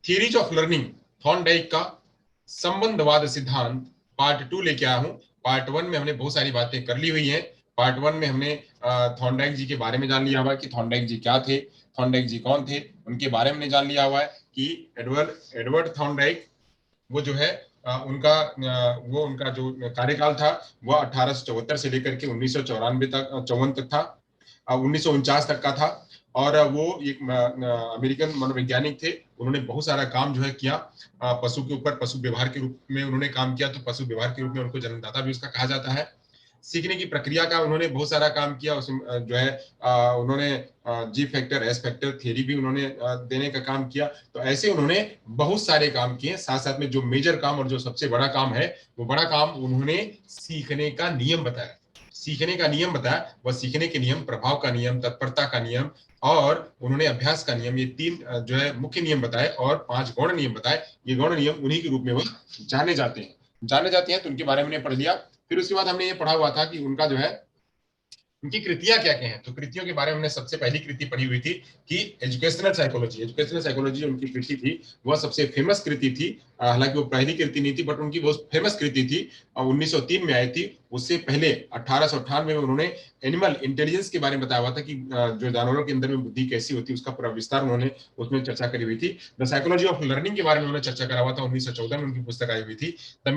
Theories of learning, Thorndike का संबंधवाद सिद्धांत part 2 लेके आया हूं। पार्ट 1 में हमने बहुत सारी बातें कर ली हुई हैं। पार्ट 1 में हमने थॉर्नडाइक जी के बारे में जान लिया हुआ है कि थॉर्नडाइक जी क्या थे, थॉर्नडाइक जी कौन थे, उनके बारे में जान लिया हुआ है कि एडवर्ड थॉर्नडाइक वो जो है वो उनका जो कार्यकाल था वह 1874 से लेकर के 1994 तक 54 तक था, 1949 तक का था। और वो एक अमेरिकन मनोवैज्ञानिक थे। उन्होंने बहुत सारा काम जो है किया पशु के ऊपर, पशु व्यवहार के रूप में उन्होंने काम किया, तो पशु व्यवहार के रूप में उनको जन्मदाता भी उसका कहा जाता है। सीखने की प्रक्रिया का उन्होंने बहुत सारा काम किया, उसमें जो है उन्होंने जी फैक्टर, एस फैक्टर थ्योरी भी उन्होंने देने का काम किया। तो ऐसे उन्होंने बहुत सारे काम किए। साथ साथ में जो मेजर काम और जो सबसे बड़ा काम है, वो बड़ा काम उन्होंने सीखने का नियम बताया। सीखने का नियम बताया, वह सीखने के नियम, प्रभाव का नियम, तत्परता का नियम और उन्होंने अभ्यास का नियम, ये 3 जो है मुख्य नियम बताए और 5 गौण नियम बताए। ये गौण नियम उन्हीं के रूप में वो जाने जाते हैं। तो उनके बारे में पढ़ लिया। फिर उसके बाद हमने ये पढ़ा हुआ था कि उनका जो है उनकी कृतियां क्या क्या हैं। तो कृतियों के बारे में हमने सबसे पहली कृति पढ़ी हुई थी कि एजुकेशनल साइकोलॉजी। एजुकेशनल साइकोलॉजी उनकी कृति थी, वह सबसे फेमस कृति थी। हालांकि वो पहली कृति नहीं थी, बट उनकी बहुत फेमस कृति थी। 1903 में आई थी। उससे पहले 1898 में उन्होंने एनिमल इंटेलिजेंस के बारे में बताया हुआ था कि जो जानवरों के अंदर में बुद्धि कैसी होती है, उसका पूरा विस्तार उन्होंने उसमें चर्चा करी हुई थी। द साइकोलॉजी ऑफ लर्निंग के बारे में उन्होंने चर्चा करा हुआ था, 1914 में उनकी पुस्तक आई हुई थी। द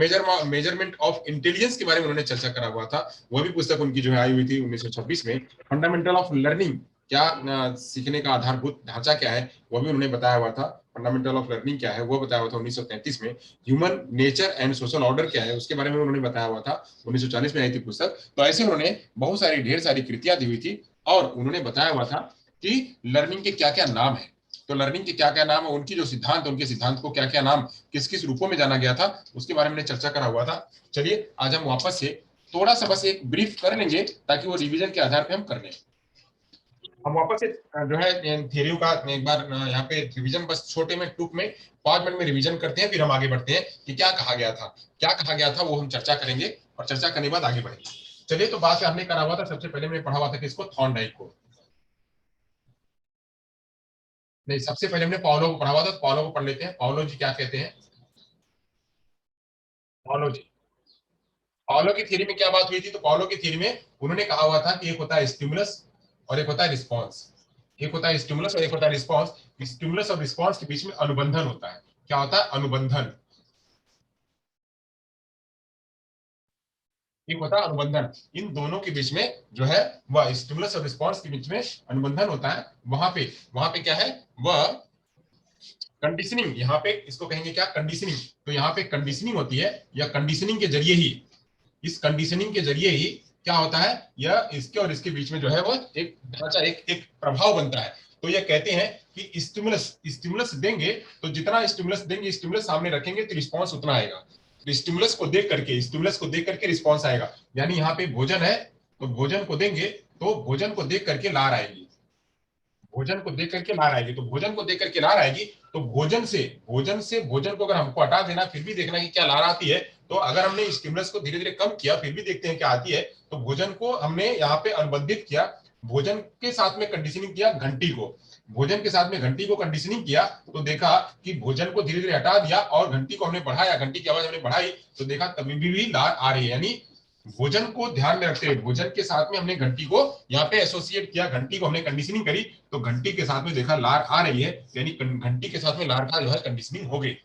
मेजरमेंट ऑफ इंटेलिजेंस के बारे में उन्होंने चर्चा करा हुआ था, वह भी पुस्तक उनकी जो है आई हुई थी 1926 में। फंडामेंटल ऑफ लर्निंग, क्या सीखने का आधारभूत ढांचा क्या है, वह भी उन्होंने बताया हुआ था। फंडामेंटल ऑफ लर्निंग क्या है वो बताया हुआ था 1933 में। Human nature and social order क्या है उसके बारे में उन्होंने बताया हुआ था, 1940 में आई थी पुस्तक। तो ऐसे उन्होंने बहुत सारी ढेर सारी कृतियां दी हुई थी और उन्होंने बताया हुआ था कि लर्निंग के क्या क्या नाम है। तो लर्निंग के क्या क्या नाम है, उनकी जो सिद्धांत, उनके सिद्धांत को क्या क्या नाम, किस किस रूपों में जाना गया था, उसके बारे में चर्चा करा हुआ था। चलिए आज हम वापस से थोड़ा सा बस एक ब्रीफ कर लेंगे ताकि वो रिवीजन के आधार पे हम कर लें। हम वापस से जो है थियरी का एक बार यहाँ पे रिवीजन बस छोटे में टूक में 5 मिनट में रिवीजन करते हैं, फिर हम आगे बढ़ते हैं कि क्या कहा गया था। क्या कहा गया था वो हम चर्चा करेंगे और चर्चा करने के बाद आगे बढ़ेंगे। चलिए, तो बात हमने करा हुआ था, सबसे पहले मैंने पढ़ा हुआ था किसको, थॉर्नडाइक को। नहीं, सबसे पहले हमने पाउलो को पढ़ा हुआ था, तो पाउलो को पढ़ लेते हैं। पाउलो जी क्या कहते हैं। पाउलो जी, पाउलो की थ्योरी में क्या बात हुई थी, तो पाउलो की थ्योरी में उन्होंने कहा हुआ था कि एक होता है स्टिमुलस और एक होता है रिस्पॉन्स। एक होता है स्टिमुलस और एक होता है रिस्पॉन्स। स्टिमुलस और रिस्पॉन्स के बीच में अनुबंधन होता है। क्या होता है, अनुबंधन। एक होता है अनुबंधन। इन दोनों के बीच में जो है वह स्टिमुलस और रिस्पॉन्स के बीच में अनुबंधन होता है। वहां पे क्या है, वह कंडीशनिंग। यहाँ पे इसको कहेंगे क्या, कंडीशनिंग। तो यहाँ पे कंडीशनिंग होती है, या कंडीशनिंग के जरिए ही, इस कंडीशनिंग के जरिए ही क्या होता है, यह इसके और इसके बीच में जो है वो एक ढांचा, एक प्रभाव बनता है। तो ये कहते हैं कि स्टिमुलस स्टिमुलस देंगे, तो जितना स्टिमुलस देंगे, स्टिमुलस सामने रखेंगे तो रिस्पॉन्स उतना आएगा। तो स्टिमुलस को देख करके रिस्पॉन्स आएगा। यानी यहाँ पे भोजन है, तो भोजन को देंगे तो भोजन को देख करके लार आएगी। भोजन को देख करके लार आएगी, तो भोजन को देख करके लार आएगी। तो भोजन को अगर हमको हटा देना, फिर भी देखना कि क्या लार आती है। तो अगर हमने स्टिमुलस को धीरे धीरे कम किया, फिर भी देखते हैं क्या आती है। तो भोजन को हमने यहाँ पे अनुबंधित किया, भोजन के साथ में कंडीशनिंग किया घंटी को। भोजन के साथ में घंटी को कंडीशनिंग किया, तो देखा कि भोजन को धीरे धीरे हटा दिया और घंटी को हमने बढ़ाया, घंटी की आवाज हमने बढ़ाई, तो देखा तभी भी लार आ रही है। यानी भोजन को ध्यान में रखते हुए, भोजन के साथ में हमने घंटी को यहाँ पे एसोसिएट किया, घंटी को हमने कंडीशनिंग करी, तो घंटी के साथ में देखा लार आ रही है। यानी घंटी के साथ में लार का जो है कंडीशनिंग हो गई।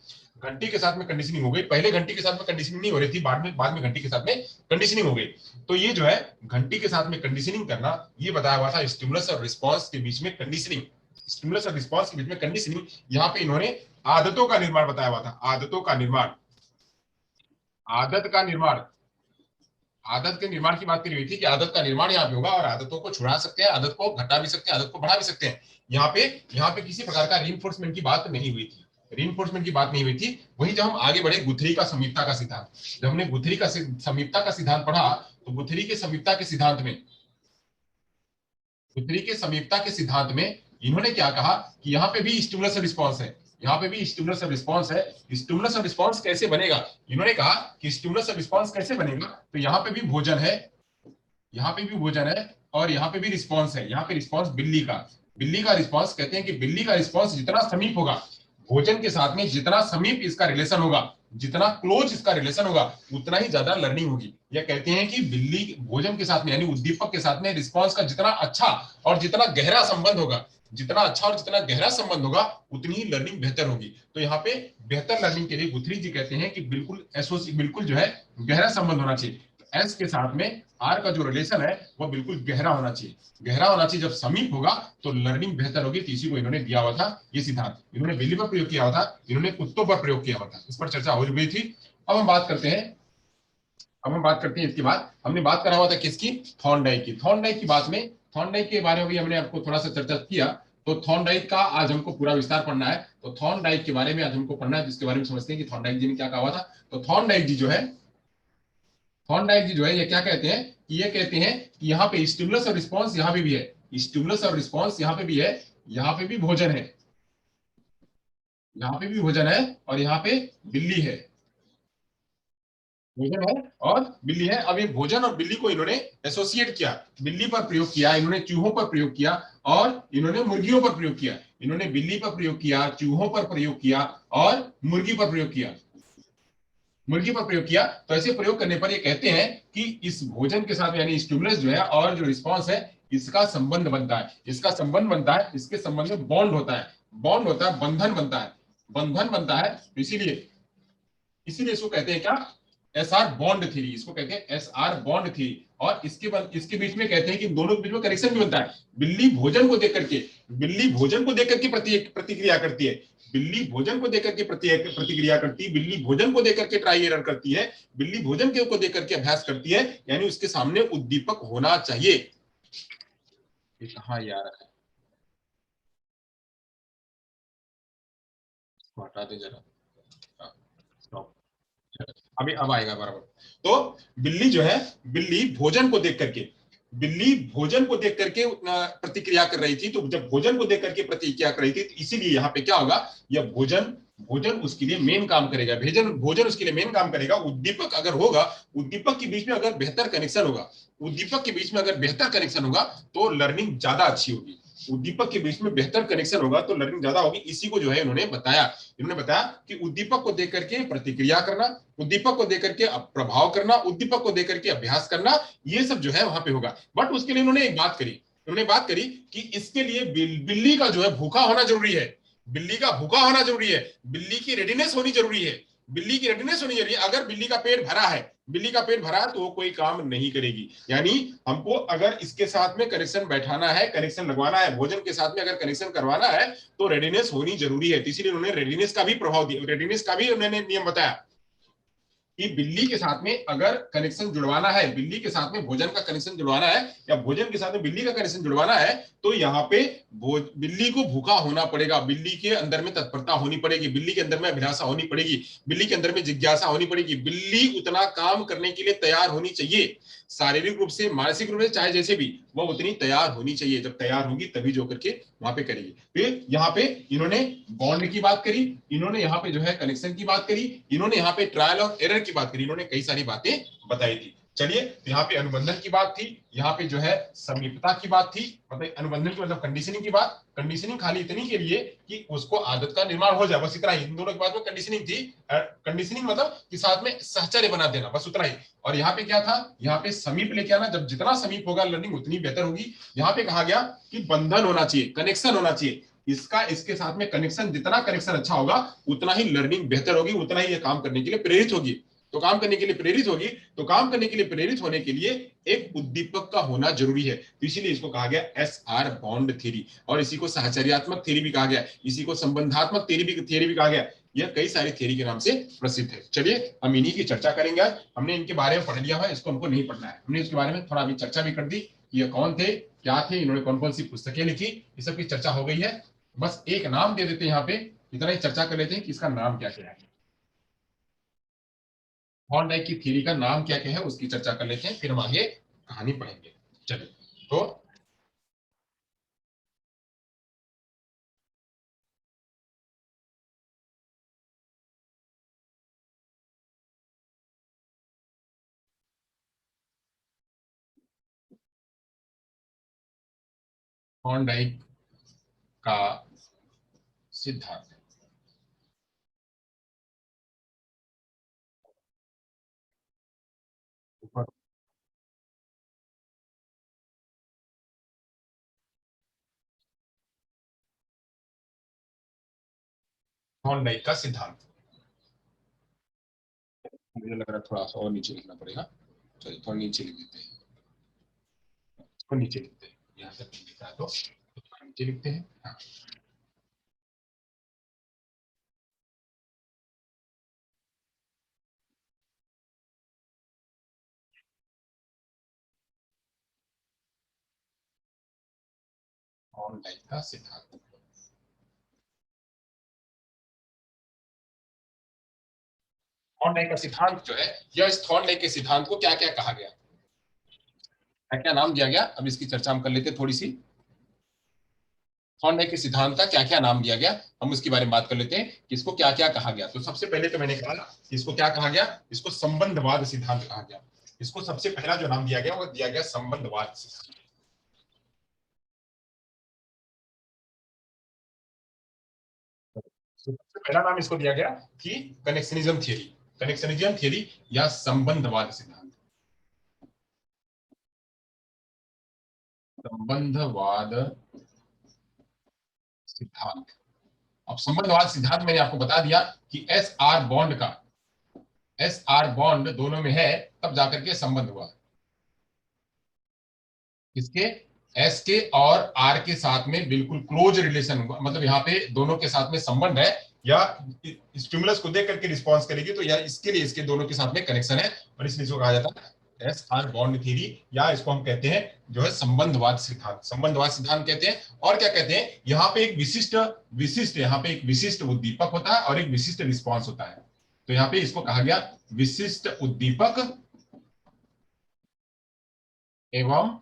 घंटी के साथ में कंडीशनिंग हो गई। पहले घंटी के साथ में कंडीशनिंग नहीं हो रही थी, बाद में घंटी के साथ में कंडीशनिंग हो गई। तो ये जो है घंटी के साथ में कंडीशनिंग करना, ये बताया हुआ था स्टिमुलस और रिस्पॉन्स के बीच में कंडीशनिंग। स्टिमुलस और रिस्पॉन्स के बीच में कंडीशनिंग, यहाँ पे इन्होंने आदतों का निर्माण बताया हुआ था। आदतों का निर्माण, आदत का निर्माण, आदत के निर्माण की बात करी हुई थी कि आदत का निर्माण यहाँ पे होगा और आदतों को छुड़ा सकते हैं, आदत को घटा भी सकते हैं, आदत को बढ़ा भी सकते हैं। यहाँ पे किसी प्रकार का रीइंफोर्समेंट की बात नहीं हुई थी। रीइंफोर्समेंट की बात नहीं हुई थी। वही जब हम आगे बढ़े गुथरी का समीपता का सिद्धांत, जब हमने गुथरी का समीपता का सिद्धांत पढ़ा, तो गुथरी के समीपता के सिद्धांत में, गुथरी के समीपता के सिद्धांत में इन्होंने क्या कहा कि यहाँ पे भी स्टिमुलस रिस्पॉन्स है। यहाँ पे भी स्टिमुलस रिस्पॉन्स है। स्टिमुलस रिस्पॉन्स कैसे बनेगा, इन्होंने कहा कि स्टिमुलस रिस्पॉन्स कैसे बनेगा, तो यहाँ पे भी भोजन है, यहाँ पे भी भोजन है और यहाँ पे भी रिस्पॉन्स है। यहाँ पे रिस्पॉन्स बिल्ली का रिस्पॉन्स, कहते हैं कि बिल्ली का रिस्पॉन्स जितना समीप होगा, भोजन के साथ में जितना समीप इसका रिलेशन होगा, जितना क्लोज इसका रिलेशन होगा, उतना ही ज्यादा लर्निंग होगी। यह कहते हैं कि बिल्ली भोजन के साथ में यानी उद्दीपक के साथ में रिस्पॉन्स का जितना अच्छा और जितना गहरा संबंध होगा, जितना अच्छा और जितना गहरा संबंध होगा, उतनी ही लर्निंग बेहतर होगी। तो यहाँ पे बेहतर लर्निंग के लिए गुथरी जी कहते हैं कि बिल्कुल एसोसी बिल्कुल जो है गहरा संबंध होना चाहिए। एस के साथ में आर का जो रिलेशन है वो बिल्कुल गहरा होना चाहिए। गहरा होना चाहिए, जब समीप होगा तो लर्निंग बेहतर होगी। इसी को इन्होंने दिया हुआ था ये सिद्धांत, इन्होंने बिल्ली पर प्रयोग किया हुआ था, इन्होंने कुत्तों पर प्रयोग किया हुआ था। इस पर चर्चा हो गई थी। अब हम बात करते हैं, अब हम बात करते हैं इसके बाद हमने बात करा हुआ था किसकी, थॉर्नडाइक की। थॉर्नडाइक की बात में, थॉर्नडाइक के बारे में भी हमने आपको थोड़ा सा चर्चा किया। तो थॉर्नडाइक का आज हमको पूरा विस्तार पढ़ना है। तो थॉर्नडाइक के बारे में आज हमको पढ़ना है, जिसके बारे में समझते हैं कि थॉर्नडाइक जी ने क्या कहा हुआ था। तो थॉर्नडाइक जी जो है, थॉर्नडाइक जी जो है ये क्या कहते हैं कि ये कहते हैं कि यहाँ पे स्टिमुलस और रिस्पॉन्स यहाँ पे भी है, स्टिमुलस और रिस्पॉन्स यहाँ पे भी है, यहाँ पे भी भोजन है, यहाँ पे भी भोजन है और यहाँ पे बिल्ली है, भोजन है और बिल्ली है। अब ये भोजन और बिल्ली को इन्होंने एसोसिएट किया, बिल्ली पर प्रयोग किया, इन्होंने चूहों पर प्रयोग किया और इन्होंने मुर्गियों पर प्रयोग किया। इन्होंने बिल्ली पर प्रयोग किया, चूहों पर प्रयोग किया और मुर्गी पर प्रयोग किया, मुर्गी पर प्रयोग किया। तो ऐसे प्रयोग करने पर ये कहते हैं कि इस भोजन के साथ यानी स्टिमुलस जो है और जो रिस्पॉन्स है, इसका संबंध बनता है, इसका संबंध बनता है, इसके संबंध में बॉन्ड होता है, बॉन्ड होता है, बंधन बनता है, बंधन बनता है। इसीलिए इसीलिए इसको कहते हैं क्या, एस आर बॉन्ड थ्योरी, इसको कहते हैं एस आर बॉन्ड थ्योरी। और इसके बीच में कहते हैं कि दोनों के बीच में कनेक्शन भी बनता है। बिल्ली भोजन को देख करके, बिल्ली भोजन को देख करके प्रतिक्रिया करती है, बिल्ली भोजन को देख करके प्रतिक्रिया करती है, बिल्ली भोजन को देख करके ट्राई एरर करती है, बिल्ली भोजन को देख करके अभ्यास करती है। यानी उसके सामने उद्दीपक होना चाहिए। ये कहाँ यार है, हटा दे जरा। हाँ, stop। अभी अब आएगा बराबर। तो बिल्ली जो है, बिल्ली भोजन को देख करके, बिल्ली भोजन को देख करके प्रतिक्रिया कर रही थी। तो जब भोजन को देख करके प्रतिक्रिया कर रही थी, तो इसीलिए यहाँ पे क्या होगा, यह भोजन, भोजन उसके लिए मेन काम करेगा, भोजन भोजन उसके लिए मेन काम करेगा। उद्दीपक अगर होगा, उद्दीपक के बीच में अगर बेहतर कनेक्शन होगा, उद्दीपक के बीच में अगर बेहतर कनेक्शन होगा तो लर्निंग ज्यादा अच्छी होगी। उद्दीपक के बीच में बेहतर कनेक्शन होगा तो लर्निंग ज्यादा होगी। इसी को जो है इन्होंने बताया, इन्होंने बताया कि उद्दीपक को देख करके प्रतिक्रिया करना, उद्दीपक को देख करके प्रभाव करना, उद्दीपक को देख करके अभ्यास करना, ये सब जो है वहां पे होगा। बट उसके लिए उन्होंने एक बात करी, उन्होंने बात करी कि इसके लिए बिल्ली का जो है भूखा होना जरूरी है, बिल्ली का भूखा होना जरूरी है, बिल्ली की रेडीनेस होनी जरूरी है, बिल्ली की रेडीनेस होनी जरूरी है। अगर बिल्ली का पेट भरा है, बिल्ली का पेट भरा है तो वो कोई काम नहीं करेगी। यानी हमको अगर इसके साथ में कनेक्शन बैठाना है, कनेक्शन लगवाना है, भोजन के साथ में अगर कनेक्शन करवाना है तो रेडीनेस होनी जरूरी है। इसीलिए उन्होंने रेडीनेस का भी प्रभाव दिया, रेडीनेस का भी उन्होंने नियम बताया कि बिल्ली के साथ में अगर कनेक्शन जुड़वाना है, बिल्ली के साथ में भोजन का कनेक्शन जुड़वाना है या भोजन के साथ में बिल्ली का कनेक्शन जुड़वाना है, तो यहाँ पे बिल्ली को भूखा होना पड़ेगा, बिल्ली के अंदर में तत्परता होनी पड़ेगी, बिल्ली के अंदर में अभिलाषा होनी पड़ेगी, बिल्ली के अंदर में जिज्ञासा होनी पड़ेगी, बिल्ली उतना काम करने के लिए तैयार होनी चाहिए, शारीरिक रूप से, मानसिक रूप से, चाहे जैसे भी, वह उतनी तैयार होनी चाहिए। जब तैयार होगी तभी जो करके वहां पे करेगी। फिर यहाँ पे इन्होंने बॉन्ड की बात करी, इन्होंने यहाँ पे जो है कनेक्शन की बात करी, इन्होंने यहाँ पे ट्रायल और एरर की बात करी, इन्होंने कई सारी बातें बताई थी। चलिए, यहाँ पे अनुबंधन की बात थी, यहाँ पे जो है समीपता की बात थी, मतलब अनुबंधन की मतलब कंडीशनिंग की बात, कंडीशनिंग खाली इतनी के लिए कि उसको आदत का निर्माण हो जाए, बस इतना ही। इन दोनों के बाद में कंडीशनिंग थी, कंडीशनिंग मतलब कि साथ में सहचर्य बना देना, बस उतना ही। और यहाँ पे क्या था, यहाँ पे समीप लेके आना, जब जितना समीप होगा लर्निंग उतनी बेहतर होगी। यहाँ पे कहा गया कि बंधन होना चाहिए, कनेक्शन होना चाहिए, इसका इसके साथ में कनेक्शन, जितना कनेक्शन अच्छा होगा उतना ही लर्निंग बेहतर होगी, उतना ही ये काम करने के लिए प्रेरित होगी। तो काम करने के लिए प्रेरित होगी, तो काम करने के लिए प्रेरित होने के लिए एक उद्दीपक का होना जरूरी है। तो इसीलिए इसको कहा गया एस आर बॉन्ड थ्योरी, और इसी को साहचर्यात्मक थ्योरी भी कहा गया, इसी को संबंधात्मक थ्योरी भी कहा गया। यह कई सारी थ्योरी के नाम से प्रसिद्ध है। चलिए, हम इन्हीं की चर्चा करेंगे आज। हमने इनके बारे में पढ़ लिया है, इसको हमको नहीं पढ़ना है। हमने इसके बारे में थोड़ा अभी चर्चा भी कर दी, ये कौन थे, क्या थे, इन्होंने कौन कौन सी पुस्तकें लिखी, ये सब की चर्चा हो गई है। बस एक नाम दे देते हैं यहाँ पे, इतना ही चर्चा कर लेते हैं कि इसका नाम क्या क्या है। हॉर्नडाइक की थ्योरी का नाम क्या क्या है उसकी चर्चा कर लेते हैं, फिर हम आगे कहानी पढ़ेंगे। चलिए, तो हॉर्नडाइक का सिद्धांत, थॉर्नडाइक का सिद्धांत। मुझे लग रहा है थोड़ा सा और नीचे लिखना पड़ेगा। चलिए थोड़ा नीचे लिख देते हैं, इसको नीचे लिखते हैं, यहाँ से लिखा है तो नीचे लिखते हैं। हाँ, थॉर्नडाइक का सिद्धांत। थॉर्नडाइक का सिद्धांत जो है, यह इस थॉर्नडाइक के सिद्धांत को क्या क्या कहा गया, क्या क्या नाम दिया गया, अब इसकी चर्चा हम कर लेते हैं थोड़ी सी। थॉर्नडाइक के सिद्धांत का क्या क्या नाम दिया गया, हम उसके बारे में बात कर लेते हैं कि इसको क्या क्या कहा गया। तो सबसे पहले तो मैंने कहा कि इसको क्या कहा गया, इसको संबंधवाद सिद्धांत कहा गया। इसको सबसे पहला जो नाम दिया गया वो दिया गया संबंधवाद सिद्धांत। सबसे पहला नाम इसको दिया गया कि कनेक्शनिज्म थियरी, कनेक्शनिज्म थियरी या संबंधवाद सिद्धांत, संबंधवाद सिद्धांत। अब संबंधवाद सिद्धांत मैंने आपको बता दिया कि एस आर बॉन्ड का, एस आर बॉन्ड दोनों में है तब जाकर के संबंध हुआ। किसके, एस के और आर के साथ में बिल्कुल क्लोज रिलेशन हुआ, मतलब यहाँ पे दोनों के साथ में संबंध है, या स्टिमुलस को देख करके रिस्पॉन्स करेगी, तो या इसके लिए इसके दोनों के साथ में कनेक्शन है, और इसलिए इसको कहा जाता है एस आर बॉन्ड थ्योरी, या इसको हम कहते हैं जो है संबंधवाद सिद्धांत, संबंधवाद सिद्धांत कहते हैं। और क्या कहते हैं, यहाँ पे एक विशिष्ट विशिष्ट यहाँ पे एक विशिष्ट उद्दीपक होता है और एक विशिष्ट रिस्पॉन्स होता है। तो यहाँ पे इसको कहा गया विशिष्ट उद्दीपक एवं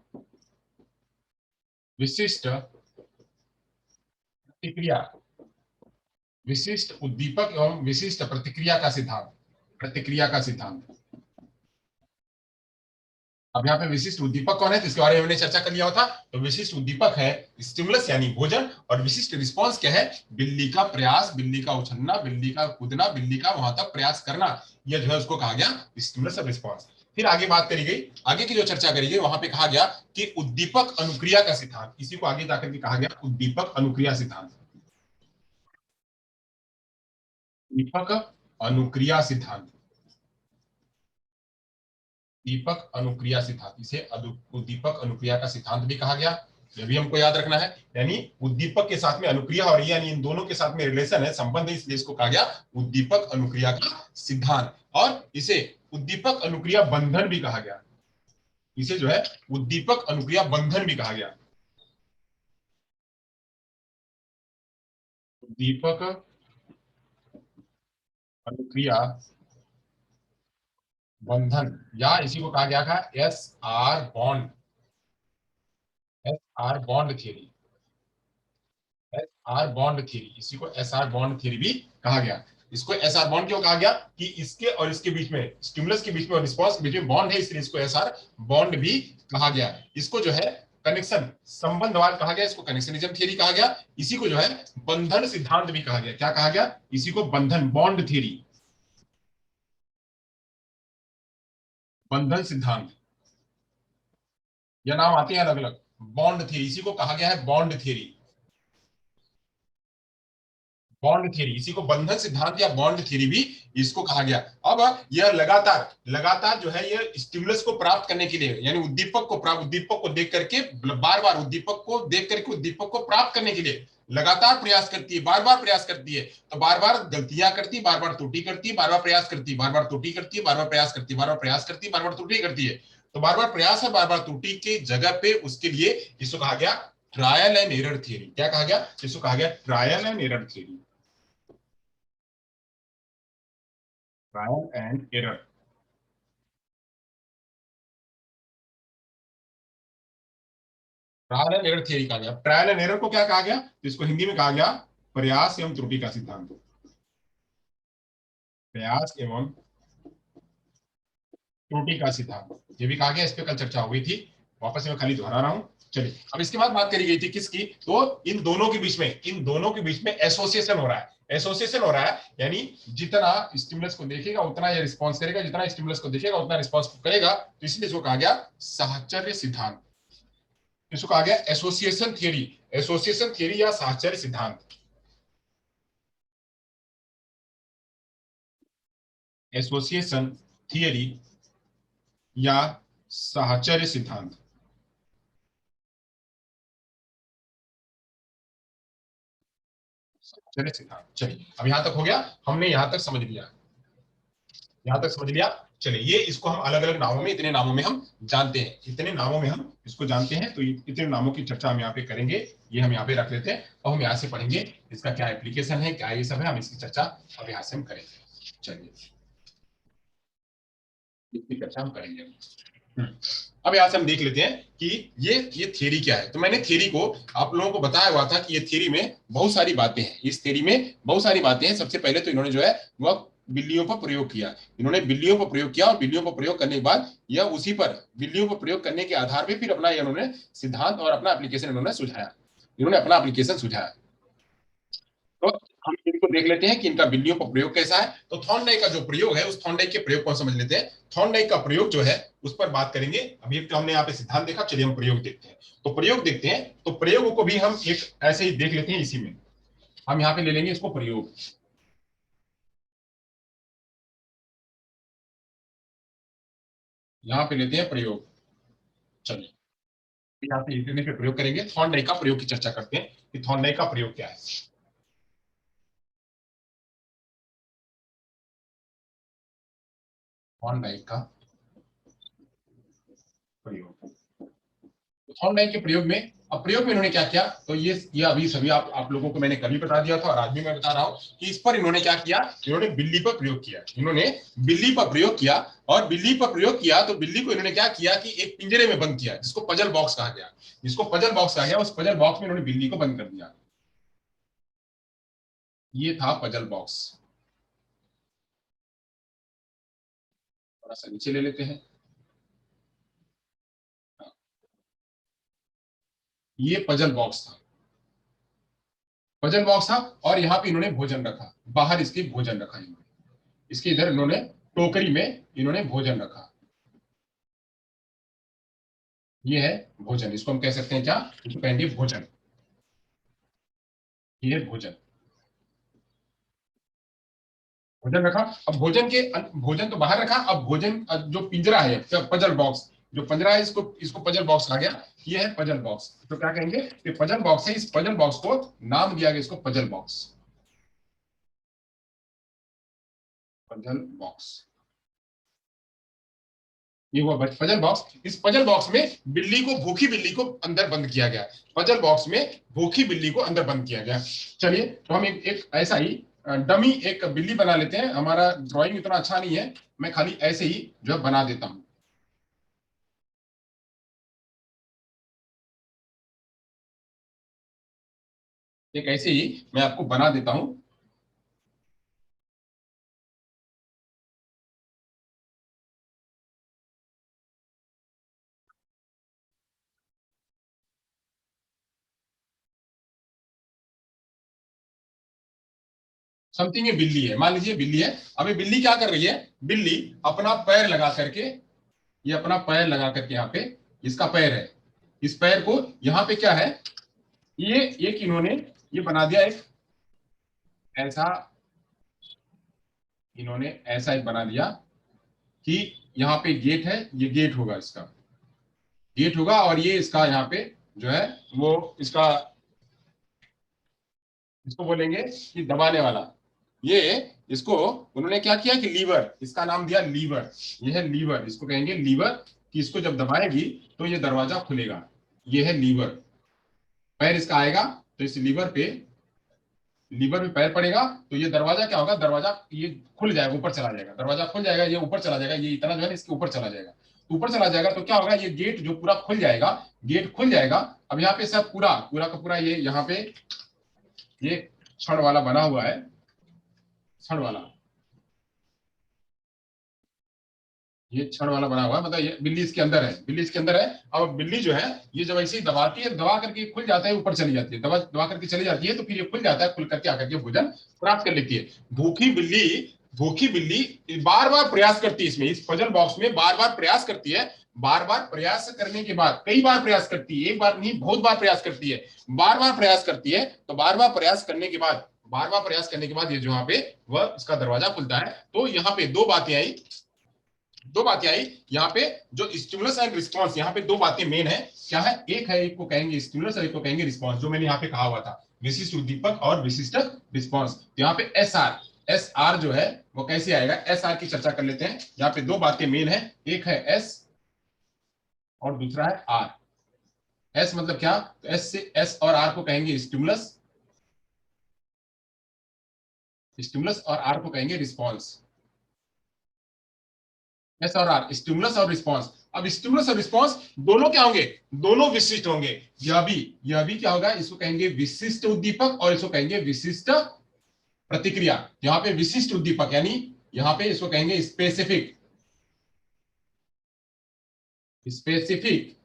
विशिष्ट प्रतिक्रिया, विशिष्ट उद्दीपक एवं विशिष्ट प्रतिक्रिया का सिद्धांत, प्रतिक्रिया का सिद्धांत। अब यहाँ पे विशिष्ट उद्दीपक कौन है, तो इसके बारे में हमने चर्चा कर लिया था। तो विशिष्ट उद्दीपक है स्टिमुलस यानी भोजन, और विशिष्ट रिस्पांस क्या है, बिल्ली का प्रयास, बिल्ली का उछलना, बिल्ली का कूदना, बिल्ली का वहां तक प्रयास करना, यह जो है उसको कहा गया स्टिमुलस और रिस्पांस। फिर आगे बात करी गई, आगे की जो चर्चा करी गई वहां पे कहा गया कि उद्दीपक अनुक्रिया का सिद्धांत, इसी को आगे जाकर के कहा गया उद्दीपक अनुक्रिया सिद्धांत, उद्दीपक अनुक्रिया सिद्धांत, दीपक अनुक्रिया सिद्धांत, इसे उद्दीपक अनुक्रिया का सिद्धांत भी कहा गया। यह भी हमको याद रखना है, यानी उद्दीपक के साथ में अनुक्रिया और यानी इन दोनों के साथ में रिलेशन है, संबंध है, इसलिए इसको कहा गया उद्दीपक अनुक्रिया का सिद्धांत। और इसे उद्दीपक अनुक्रिया बंधन भी कहा गया, इसे जो है उद्दीपक अनुक्रिया बंधन भी कहा गया, उद्दीपक अनुक्रिया बंधन, या इसी को कहा गया था S R bond, S R bond theory, S R bond theory, इसी को एस आर बॉन्ड थ्योरी भी कहा गया। इसको एस आर बॉन्ड क्यों कहा गया, कि इसके और इसके बीच में, स्टिमुलस के बीच में और रिस्पांस के बीच में बॉन्ड है, इसलिए इसको एस आर बॉन्ड भी कहा गया। इसको जो है कनेक्शन संबंधवाद कहा गया, इसको कनेक्शनिज्म थ्योरी कहा गया। इसी को जो है बंधन सिद्धांत भी कहा गया। क्या कहा गया, इसी को बंधन, बॉन्ड थ्योरी, बंधन सिद्धांत, यह नाम आते हैं अलग अलग। बॉन्ड थ्योरी, इसी को कहा गया है बॉन्ड थ्योरी, बॉन्ड थ्योरी, इसी को बंधन सिद्धांत या बॉन्ड थ्योरी भी इसको कहा गया। अब यह लगातार लगातार जो है ये स्टिमुलस को प्राप्त करने के लिए, यानी उद्दीपक को प्राप्त, उद्दीपक को देख करके बार बार उद्दीपक को देख करके उद्दीपक को प्राप्त करने के लिए लगातार प्रयास करती है, बार बार प्रयास करती है, तो बार बार गलतियां करती, बार बार त्रुटि करती, बार बार प्रयास करती, बार बार त्रुटि करती है, बार बार प्रयास करती, बार बार प्रयास करती, बार बार त्रुटि करती है। तो बार बार प्रयास है, बार बार त्रुटि की जगह पे उसके लिए इसको कहा गया ट्रायल एंड एरर थ्योरी। क्या कहा गया, इसको कहा गया trial and error theory, trial and error. Trial and error theory कहा गया। ट्रायल एंड एरर को क्या कहा गया, तो इसको हिंदी में कहा गया प्रयास एवं त्रुटि का सिद्धांत, प्रयास एवं त्रुटि का सिद्धांत, ये भी कहा गया, इस पे कल चर्चा हुई थी। वापस से मैं खाली दोहरा रहा हूं। चलिए, अब इसके बाद बात करी गई थी किसकी, तो इन दोनों के बीच में एसोसिएशन हो रहा है। एसोसिएशन हो रहा है यानी जितना स्टिमुलस को देखेगा उतना ये रिस्पॉन्स करेगा, जितना स्टिमुलस को देखेगा उतना रिस्पॉन्स करेगा, तो इसलिए इसको कहा गया साहचर्य सिद्धांत। इसको कहा गया एसोसिएशन थियरी, एसोसिएशन थियरी या साहचर्य सिद्धांत, एसोसिएशन थियरी या साहचर्य सिद्धांत। साहचर्य सिद्धांत, चलिए अब यहां तक हो गया, हमने यहां तक समझ लिया, यहां तक समझ लिया। चलिए, ये इसको हम अलग अलग नामों में, इतने नामों में हम जानते हैं, इतने नामों में हम इसको जानते हैं, तो इतने नामों की चर्चा हम यहाँ पे करेंगे। ये हम यहाँ पे रख लेते हैं और हम यहाँ से पढ़ेंगे इसका क्या एप्लीकेशन है, क्या ये सब है, हम इसकी चर्चा अब यहाँ से हम करेंगे। चलिए, इसकी चर्चा हम करेंगे। अब यहाँ से हम देख लेते हैं कि ये थ्योरी क्या है। तो मैंने थ्योरी को आप लोगों को बताया हुआ था कि ये थ्योरी में बहुत सारी बातें हैं, इस थ्योरी में बहुत सारी बातें हैं। सबसे पहले तो इन्होंने जो है वह बिल्लियों पर प्रयोग किया, इन्होंने बिल्लियों पर प्रयोग किया, और बिल्लियों पर प्रयोग करने के बाद यह उसी पर बिल्लियों पर प्रयोग करने के आधार पर फिर अपना इन्होंने सिद्धांत और अपना एप्लीकेशन इन्होंने सुझाया, इन्होंने अपना एप्लीकेशन सुझाया। तो हम इनको देख लेते हैं कि इनका बिल्लियों पर प्रयोग कैसा है। तो थॉर्नडाइक का जो प्रयोग है, उस थॉर्नडाइक के प्रयोग को समझ लेते हैं। थॉर्नडाइक का प्रयोग जो है उस पर बात करेंगे। अभी तो हमने यहाँ पे सिद्धांत देखा, चलिए हम प्रयोग देखते हैं। तो प्रयोग देखते हैं, तो प्रयोगों को भी हम एक ऐसे ही देख लेते हैं। इसी में हम यहाँ पे ले लेंगे इसको प्रयोग, यहाँ पे लेते हैं प्रयोग। चलिए, यहाँ पे इतने पे प्रयोग करेंगे, थॉर्नडाइक का प्रयोग की चर्चा करते हैं कि थॉर्नडाइक का प्रयोग क्या है। थॉर्नडाइक का प्रयोग, थॉर्नडाइक के प्रयोग में, अब प्रयोग में इन्होंने क्या किया, तो ये अभी सभी आप लोगों को मैंने कभी बता दिया था और आज भी मैं बता रहा हूं कि इस पर इन्होंने क्या किया, इन्होंने बिल्ली पर प्रयोग किया, इन्होंने बिल्ली पर प्रयोग किया। और बिल्ली पर प्रयोग किया तो बिल्ली को इन्होंने क्या किया कि एक पिंजरे में बंद किया, जिसको पजल बॉक्स कहा गया, जिसको पजल बॉक्स कहा गया, उस पजल बॉक्स में इन्होंने बिल्ली को बंद कर दिया। ये था पजल बॉक्स। थोड़ा सा नीचे ले लेते हैं, ये पजल बॉक्स था, पजल बॉक्स था। और यहाँ पे इन्होंने भोजन रखा, बाहर इसके भोजन रखा इन्होंने, इसके इधर इन्होंने टोकरी में इन्होंने भोजन रखा। ये है भोजन, इसको हम कह सकते हैं क्या, इसको कहेंगे भोजन, ये है भोजन, भोजन रखा। अब भोजन तो बाहर रखा, अब भोजन जो पिंजरा है, पजल बॉक्स, जो पंजरा है, इसको इसको पजल बॉक्स कहा गया। ये है पजल बॉक्स, तो क्या कहेंगे, ये पजल बॉक्स है, इस पजल बॉक्स को नाम दिया गया, इसको पजल बॉक्स, पजल बॉक्स। ये हुआ पजल बॉक्स। इस पजल बॉक्स में बिल्ली को, भूखी बिल्ली को अंदर बंद किया गया, पजल बॉक्स में भूखी बिल्ली को अंदर बंद किया गया। चलिए, तो हम एक ऐसा ही डमी एक बिल्ली बना लेते हैं। हमारा ड्राइंग इतना अच्छा नहीं है, मैं खाली ऐसे ही जो है बना देता हूं। एक ऐसे ही मैं आपको बना देता हूं। समथिंग ये बिल्ली है, मान लीजिए बिल्ली है। अब ये बिल्ली क्या कर रही है, बिल्ली अपना पैर लगा करके, ये अपना पैर लगा करके, यहाँ पे इसका पैर है, इस पैर को यहाँ पे क्या है, ये एक इन्होंने ये बना दिया, एक ऐसा, इन्होंने ऐसा एक बना दिया कि यहाँ पे गेट है, ये गेट होगा, इसका गेट होगा, और ये इसका यहाँ पे जो है वो इसका, इसको बोलेंगे कि दबाने वाला। ये इसको उन्होंने क्या किया कि लीवर, इसका नाम दिया लीवर, ये है लीवर, इसको कहेंगे लीवर, कि इसको जब दबाएगी तो ये दरवाजा खुलेगा। ये है लीवर, पैर इसका आएगा, तो इस लीवर पे पैर पड़ेगा, तो ये दरवाजा क्या होगा, दरवाजा ये खुल जाएगा, ऊपर चला जाएगा, दरवाजा खुल जाएगा, ये ऊपर चला जाएगा, ये इतना जो है इसके ऊपर चला जाएगा, ऊपर चला जाएगा, तो क्या होगा, ये गेट जो पूरा खुल जाएगा, गेट खुल जाएगा। अब यहाँ पे सब पूरा पूरा का पूरा ये यहाँ पे ये छड़ वाला बना हुआ है, छड़ वाला, ये छड़ वाला बना हुआ है, मतलब ये बिल्ली इसके अंदर है, बिल्ली इसके अंदर है। अब बिल्ली जो है ये जब ऐसे ही दबाती है, दबा करके खुल जाता है, ऊपर चली जाती है, दबा दबा करके चली जाती है, तो फिर ये खुल जाता है, खुल करके आकर के भोजन प्राप्त कर लेती है। भूखी बिल्ली भूखी बिल्ली बार बार प्रयास करती है, इसमें इस पजल बॉक्स में बार बार प्रयास करती है। बार बार प्रयास करने के बाद, कई बार प्रयास करती है, एक बार नहीं बहुत बार प्रयास करती है, बार बार प्रयास करती है। तो बार बार प्रयास करने के बाद, बार बार प्रयास करने के बाद ये जो यहाँ पे वह इसका दरवाजा खुलता है। तो यहाँ पे दो बातें आई, दो बातें आई यहाँ पे, जो स्टिमुलस एंड रिस्पांस, यहाँ पे दो बातें मेन है। क्या है? एक है, एक को कहेंगे स्टिमुलस और एक को कहेंगे रिस्पांस, जो मैंने यहाँ पे कहा हुआ था, विशिष्ट उद्दीपक और विशिष्ट रिस्पांस। तो यहाँ पे एस आर, एस आर जो है वो कैसे आएगा, एस आर की चर्चा कर लेते हैं। यहाँ पे दो बातें मेन है, एक है एस और दूसरा है आर। एस मतलब क्या? एस से, एस और आर को कहेंगे स्टिमुलस, स्टिमुलस और आर को कहेंगे रिस्पांस। एस और आर, स्टिमुलस और रिस्पांस। अब स्टिमुलस और रिस्पांस दोनों क्या होंगे? दोनों विशिष्ट होंगे। यह भी क्या होगा? इसको कहेंगे विशिष्ट उद्दीपक और इसको कहेंगे विशिष्ट प्रतिक्रिया। यहाँ पे विशिष्ट उद्दीपक यानी यहाँ पे इसको कहेंगे स्पेसिफिक, स्पेसिफिक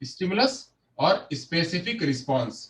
स्टिमुलस और स्पेसिफिक रिस्पांस।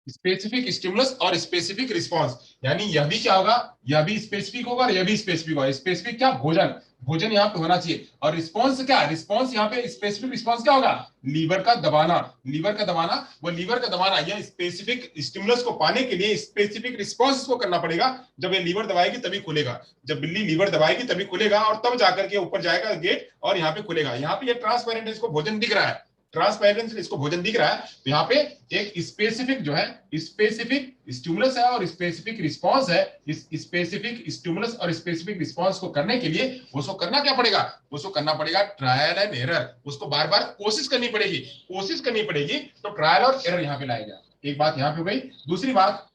स्पेसिफिक स्टिमुलस और स्पेसिफिक रिस्पांस, यानी यह भी क्या होगा? यह भी स्पेसिफिक होगा और यह भी स्पेसिफिक होगा। स्पेसिफिक क्या? भोजन, भोजन यहाँ पे होना चाहिए। और रिस्पांस क्या? रिस्पांस यहाँ पे स्पेसिफिक रिस्पांस क्या होगा? लीवर का दबाना, लीवर का दबाना। वो लीवर का दबाना या स्पेसिफिक स्टिमुलस को पाने के लिए स्पेसिफिक रिस्पांस को करना पड़ेगा। जब ये लीवर दबाएगी तभी खुलेगा, जब बिल्ली लीवर दबाएगी तभी खुलेगा, और तब जाकर के ऊपर जाएगा गेट और यहाँ पे खुलेगा। यहाँ पे ये ट्रांसपेरेंट, इसको भोजन दिख रहा है, ट्रांसपेरेंट इसको भोजन दिख रहा है। तो यहाँ पे एक स्पेसिफिक जो है, स्पेसिफिक स्टिमुलस है और स्पेसिफिक रिस्पांस है। इस स्पेसिफिक स्टिमुलस और स्पेसिफिक रिस्पांस को करने के लिए उसको करना क्या पड़ेगा? उसको करना पड़ेगा ट्रायल एंड एरर। उसको बार बार कोशिश करनी पड़ेगी, कोशिश करनी पड़ेगी। तो ट्रायल और एरर यहाँ पे लाएगा। एक बात यहाँ पे हो गई। दूसरी बात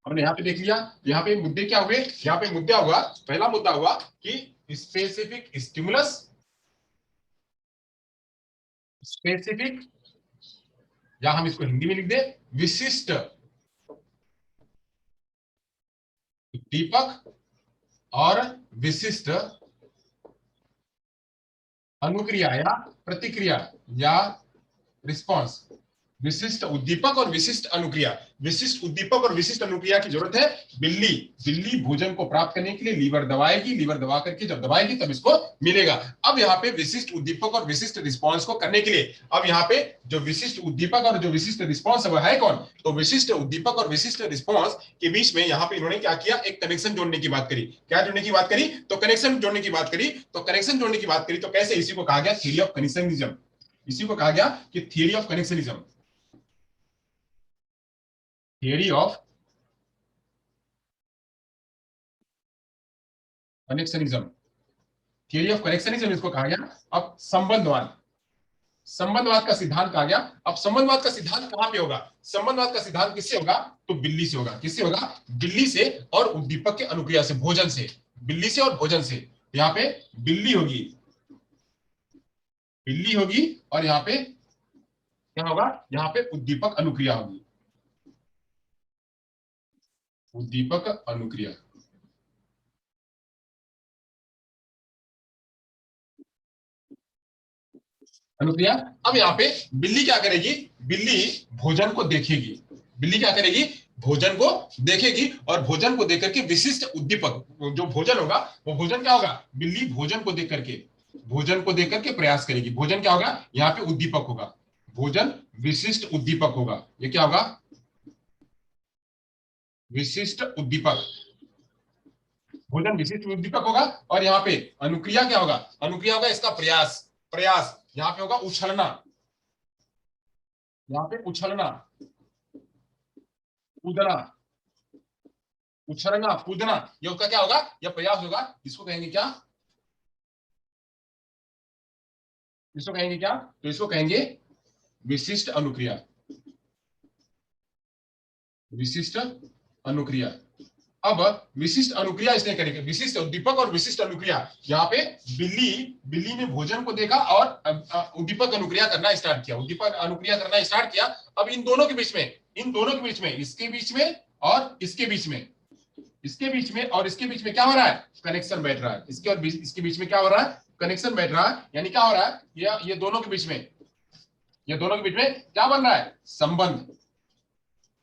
हमने यहाँ पे देख लिया। यहाँ पे मुद्दे क्या हुए? यहाँ पे मुद्दा हुआ, पहला मुद्दा हुआ कि स्पेसिफिक स्टिमुलस, स्पेसिफिक, या हम इसको हिंदी में लिख दे विशिष्ट उद्दीपक और विशिष्ट अनुक्रिया या प्रतिक्रिया या रिस्पांस। विशिष्ट उद्दीपक और विशिष्ट अनुक्रिया, विशिष्ट उद्दीपक और विशिष्ट अनुक्रिया की जरूरत है। बिल्ली बिल्ली भोजन को प्राप्त करने के लिए लीवर दबाएगी, लीवर दबा करके जब दबाएगी तब इसको मिलेगा। अब यहाँ पे विशिष्ट उद्दीपक और विशिष्ट रिस्पांस को करने के लिए, अब यहाँ पे जो विशिष्ट उद्दीपक और जो विशिष्ट रिस्पांस है कौन? तो विशिष्ट उद्दीपक और विशिष्ट रिस्पांस के बीच में यहाँ पे इन्होंने क्या किया? एक कनेक्शन जोड़ने की बात करी। क्या जोड़ने की बात करी? तो कनेक्शन जोड़ने की बात करी। तो कनेक्शन जोड़ने की बात करी तो कैसे? इसी को कहा गया थ्योरी ऑफ कनेक्शनिज्म। इसी को कहा गया कि theory of connectionism, theory of connectionism, theory of connectionism इसको कहा गया। अब संबंधवाद, संबंधवाद का सिद्धांत कहा गया। अब संबंधवाद का सिद्धांत कहां पे होगा? संबंधवाद का सिद्धांत किससे होगा? तो बिल्ली से होगा। किससे होगा? बिल्ली से और उद्दीपक के अनुक्रिया से, भोजन से, बिल्ली से और भोजन से। यहाँ पे बिल्ली होगी, बिल्ली होगी, और यहाँ पे क्या होगा? यहाँ पे उद्दीपक अनुक्रिया होगी, उद्दीपक अनुक्रिया, अनुप्रिया। अब यहाँ पे बिल्ली क्या करेगी? बिल्ली भोजन को देखेगी, बिल्ली क्या करेगी? भोजन को देखेगी, और भोजन को देख करके विशिष्ट उद्दीपक, जो भोजन होगा वो भोजन क्या होगा? बिल्ली भोजन को देख करके, भोजन को देख करके प्रयास करेगी। भोजन क्या होगा? यहाँ पे उद्दीपक होगा, भोजन विशिष्ट उद्दीपक होगा। ये क्या होगा? विशिष्ट उद्दीपक, भोजन विशिष्ट उद्दीपक होगा। और यहाँ पे अनुक्रिया क्या होगा? अनुक्रिया होगा इसका प्रयास, प्रयास। यहाँ पे होगा उछलना, यहाँ पे उछलना, कूदना, उछलना, कूदना, ये उसका क्या होगा? यह प्रयास होगा। इसको कहेंगे क्या? इसको कहेंगे क्या? तो इसको कहेंगे विशिष्ट अनुक्रिया, विशिष्ट अनुक्रिया। अब विशिष्ट अनुक्रिया इसने करेंगे, विशिष्ट उद्दीपक और विशिष्ट अनुक्रिया। यहाँ पे बिल्ली, बिल्ली ने भोजन को देखा और उद्दीपक अनुक्रिया करना स्टार्ट किया, उद्दीपक अनुक्रिया करना स्टार्ट किया। अब इन दोनों के बीच में, इन दोनों के बीच में, इसके बीच में और इसके बीच में, इसके बीच में और इसके बीच में क्या हो रहा है, कनेक्शन बैठ रहा है। इसके और इसके बीच में क्या हो रहा है, कनेक्शन बैठ रहा है। यानी क्या हो रहा है, ये दोनों के बीच में, ये दोनों के बीच में क्या बन रहा है, संबंध,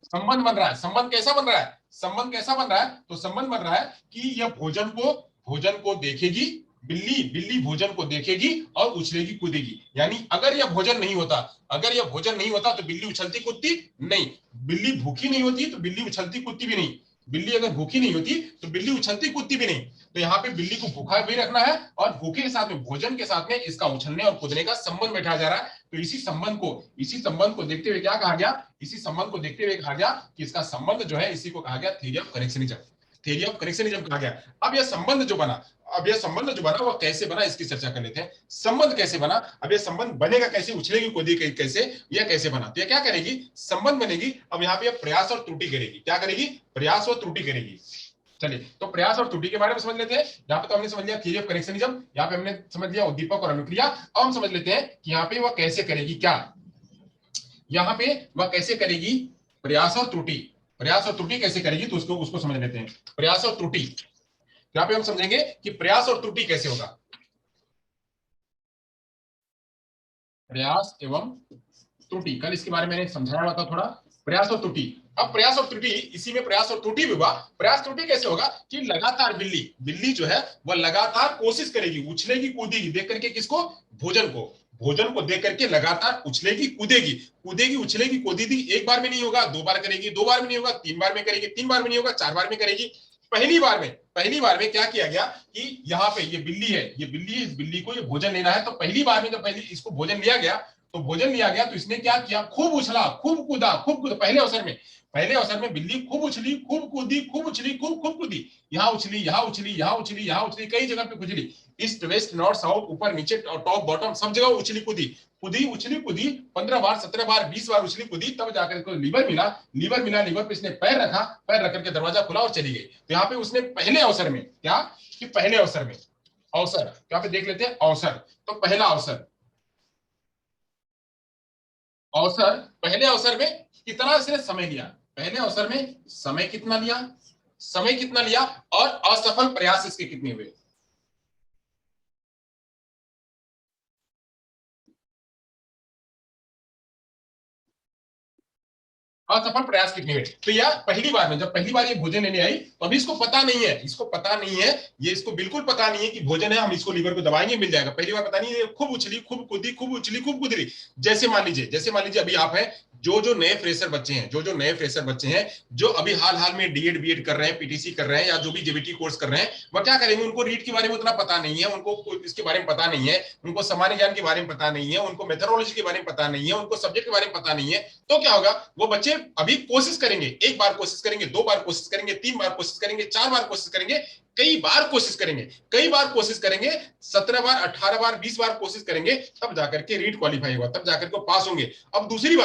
संबंध बन रहा है। संबंध कैसा बन रहा है, संबंध कैसा बन रहा है, तो संबंध बन रहा है कि यह भोजन को देखेगी, बिल्ली बिल्ली भोजन को देखेगी और उछलेगी कूदेगी। यानी अगर यह भोजन नहीं होता, अगर यह भोजन नहीं होता तो बिल्ली उछलती कूदती नहीं, बिल्ली भूखी नहीं होती तो बिल्ली उछलती कूदती भी नहीं, बिल्ली अगर भूखी नहीं होती तो बिल्ली उछलती कूदती भी नहीं। तो यहाँ पे बिल्ली को भूखा भी रखना है और भूखे के साथ में भोजन के साथ में इसका उछलने और कूदने का संबंध बैठा जा रहा है। तो इसी संबंध को देखते हुए क्या कहा गया, इसी संबंध को देखते हुए कहा गया कि इसका संबंध जो है इसी को कहा गया theory of connectionism, theory of connectionism कहा गया। अब यह संबंध जो बना, अब यह संबंध जो बना वह कैसे बना इसकी चर्चा कर लेते हैं। संबंध कैसे बना, अब यह संबंध बनेगा कैसे, उछलेगी कूदेगी कैसे, यह कैसे बना, तो यह क्या करेगी, संबंध बनेगी। अब यहाँ पे प्रयास और त्रुटि करेगी, क्या करेगी, प्रयास और त्रुटि करेगी। चलिए तो प्रयास और त्रुटि के बारे में समझ लेते हैं। यहाँ पे तो हमने समझ लिया थ्योरी ऑफ कनेक्शनिज्म, यहाँ पे हमने समझ लिया उद्दीपक और अनुक्रिया। अब हम समझ लेते हैं कि यहाँ पे वह कैसे करेगी, क्या यहाँ पे वह कैसे करेगी, प्रयास और त्रुटि, प्रयास और त्रुटि कैसे करेगी, तो उसको समझ लेते हैं। प्रयास और त्रुटि, यहाँ पे हम समझेंगे कि प्रयास और त्रुटि कैसे होगा, प्रयास एवं त्रुटि, कल इसके बारे में मैंने समझाया हुआ था थोड़ा, प्रयास और त्रुटि। अब प्रयास और त्रुटि, इसी में प्रयास और त्रुटि भी हुआ। प्रयास त्रुटि कैसे होगा कि लगातार बिल्ली जो है वह लगातार कोशिश करेगी, उछलेगी कूदेगी देख करके, किसको, भोजन को देख करके लगातार उछलेगी कूदेगी, कूदेगी उछलेगी कूदेगी। एक बार में नहीं होगा, दो बार करेगी, दो बार में नहीं होगा, तीन बार में करेगी, तीन बार में नहीं होगा, चार बार में करेगी। पहली बार में क्या किया गया कि यहाँ पे ये बिल्ली है, ये बिल्ली, इस बिल्ली को ये भोजन लेना है। तो पहली बार में जब पहले इसको भोजन लिया गया, तो इसने क्या किया, खूब उछला, खूब कूदा, पहले अवसर में बिल्ली खूब उछली, खूब कूदी, खूब उछली, खूब कूदी, यहाँ उछली, यहाँ उछली, यहाँ उछली, यहाँ उछली, कई जगह पे उछली, ईस्ट वेस्ट नॉर्थ साउथ, ऊपर नीचे, टॉप बॉटम, सब जगह उछली कूदी, उछली कूदी 15 बार, 17 बार, 20 बार उछली कूदी। तब जाकर इसको लीवर मिला, लीवर पे इसने पैर रखा, पैर रख करके दरवाजा खुला और चली गई। तो यहाँ पे उसने पहले अवसर में क्या, कि पहले अवसर में, अवसर यहाँ पे देख लेते हैं, अवसर, तो पहला अवसर, पहले अवसर में कितना इसने समय लिया, पहले अवसर में समय कितना लिया और असफल प्रयास इसके कितने हुए, असफल प्रयास कितने हुए। तो यह जब पहली बार ये भोजन लेने आई तो अभी इसको पता नहीं है, ये इसको बिल्कुल पता नहीं है कि भोजन है, हम इसको लीवर को दबाएंगे मिल जाएगा। पहली बार पता नहीं है, खूब उछली, खूब कूदी, खूब उछली, खूब कूदी। जैसे मान लीजिए अभी आप हैं, जो नए फ्रेशर बच्चे हैं, जो अभी हाल में डीएड बीएड कर रहे हैं, पीटीसी कर रहे हैं, या जो भी जेबीटी कोर्स कर रहे हैं, वह क्या करेंगे, उनको रीड के बारे में उतना पता नहीं है, उनको इसके बारे में पता नहीं है, उनको सामान्य ज्ञान के बारे में पता नहीं है, उनको मेथोडोलॉजी के बारे में पता नहीं है, उनको सब्जेक्ट के बारे में पता नहीं है। तो क्या होगा, वो बच्चे अभी कोशिश करेंगे, एक बार कोशिश करेंगे, दो बार कोशिश करेंगे, तीन बार कोशिश करेंगे, चार बार कोशिश करेंगे, कई बार कोशिश करेंगे, 17 बार, 18 बार, 20 बार कोशिश करेंगे, तब जाकर के रीट क्वालिफाई होगा, तब जाकर के पास होंगे। अब दूसरी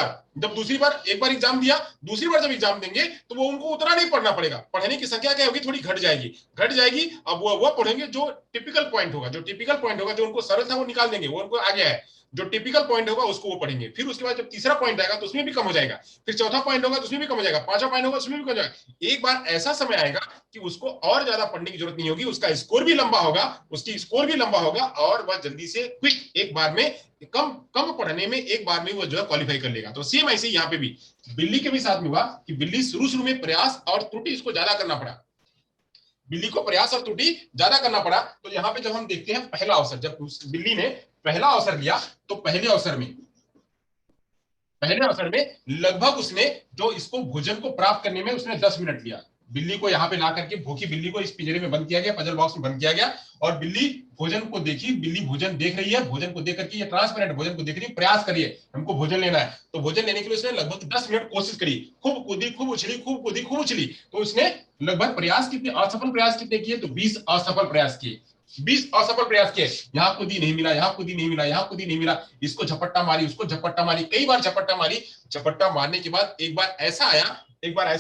बार एक बार एग्जाम दिया, दूसरी बार जब एग्जाम देंगे तो वो उनको उतना नहीं पढ़ना पड़ेगा, पढ़ने की संख्या क्या होगी, थोड़ी घट जाएगी। अब वो पढ़ेंगे जो टिपिकल पॉइंट होगा, जो उनको सरल था वो निकाल देंगे, वो उनको आ गया है, जो टिपिकल पॉइंट होगा उसको वो पढ़ेंगे। फिर उसके बाद जब तीसरा पॉइंट आएगा तो उसमें भी कम हो जाएगा, फिर चौथा पॉइंट होगा तो उसमें भी कम हो जाएगा, पांचवा पॉइंट होगा उसमें भी कम हो जाएगा। एक बार ऐसा समय आएगा कि उसको और ज्यादा पढ़ने की जरूरत नहीं होगी, उसका स्कोर भी लंबा होगा, और वह जल्दी से क्विक एक बार में कम पढ़ने में एक बार में वो जो है क्वालिफाई कर लेगा। तो सेम ऐसे यहाँ पे भी बिल्ली के भी साथ में हुआ कि बिल्ली शुरू में प्रयास और त्रुटि इसको ज्यादा करना पड़ा, बिल्ली को प्रयास और त्रुटि ज्यादा करना पड़ा। तो यहाँ पे जब हम देखते हैं पहला अवसर, जब बिल्ली ने पहला अवसर लिया, तो पहले अवसर में लगभग उसने जो इसको भोजन को प्राप्त करने में उसने 10 मिनट लिया। बिल्ली को यहाँ पे ला करके, भूखी बिल्ली को इस पिंजरे में बंद किया गया, पजल बॉक्स में बंद किया गया, और बिल्ली भोजन को देखी, बिल्ली भोजन देख रही है, भोजन को देख करके ये ट्रांसपेरेंट भोजन को देख रही है, प्रयास करिए हमको भोजन लेना है। तो भोजन लेने के लिए उसने लगभग 10 मिनट कोशिश करी, खूब कूदी, खूब उछली, खूब कूदी, खूब उछली। तो उसने लगभग असफल प्रयास कितने किए, तो 20 असफल प्रयास किए, 20 असफल प्रयास किए। यहाँ कूदी नहीं मिला, यहाँ कूदी नहीं मिला, यहाँ कूदी नहीं मिला, इसको झपट्टा मारी, उसको झपट्टा मारी, कई बार झपट्टा मारी। झपट्टा मारने के बाद एक बार ऐसा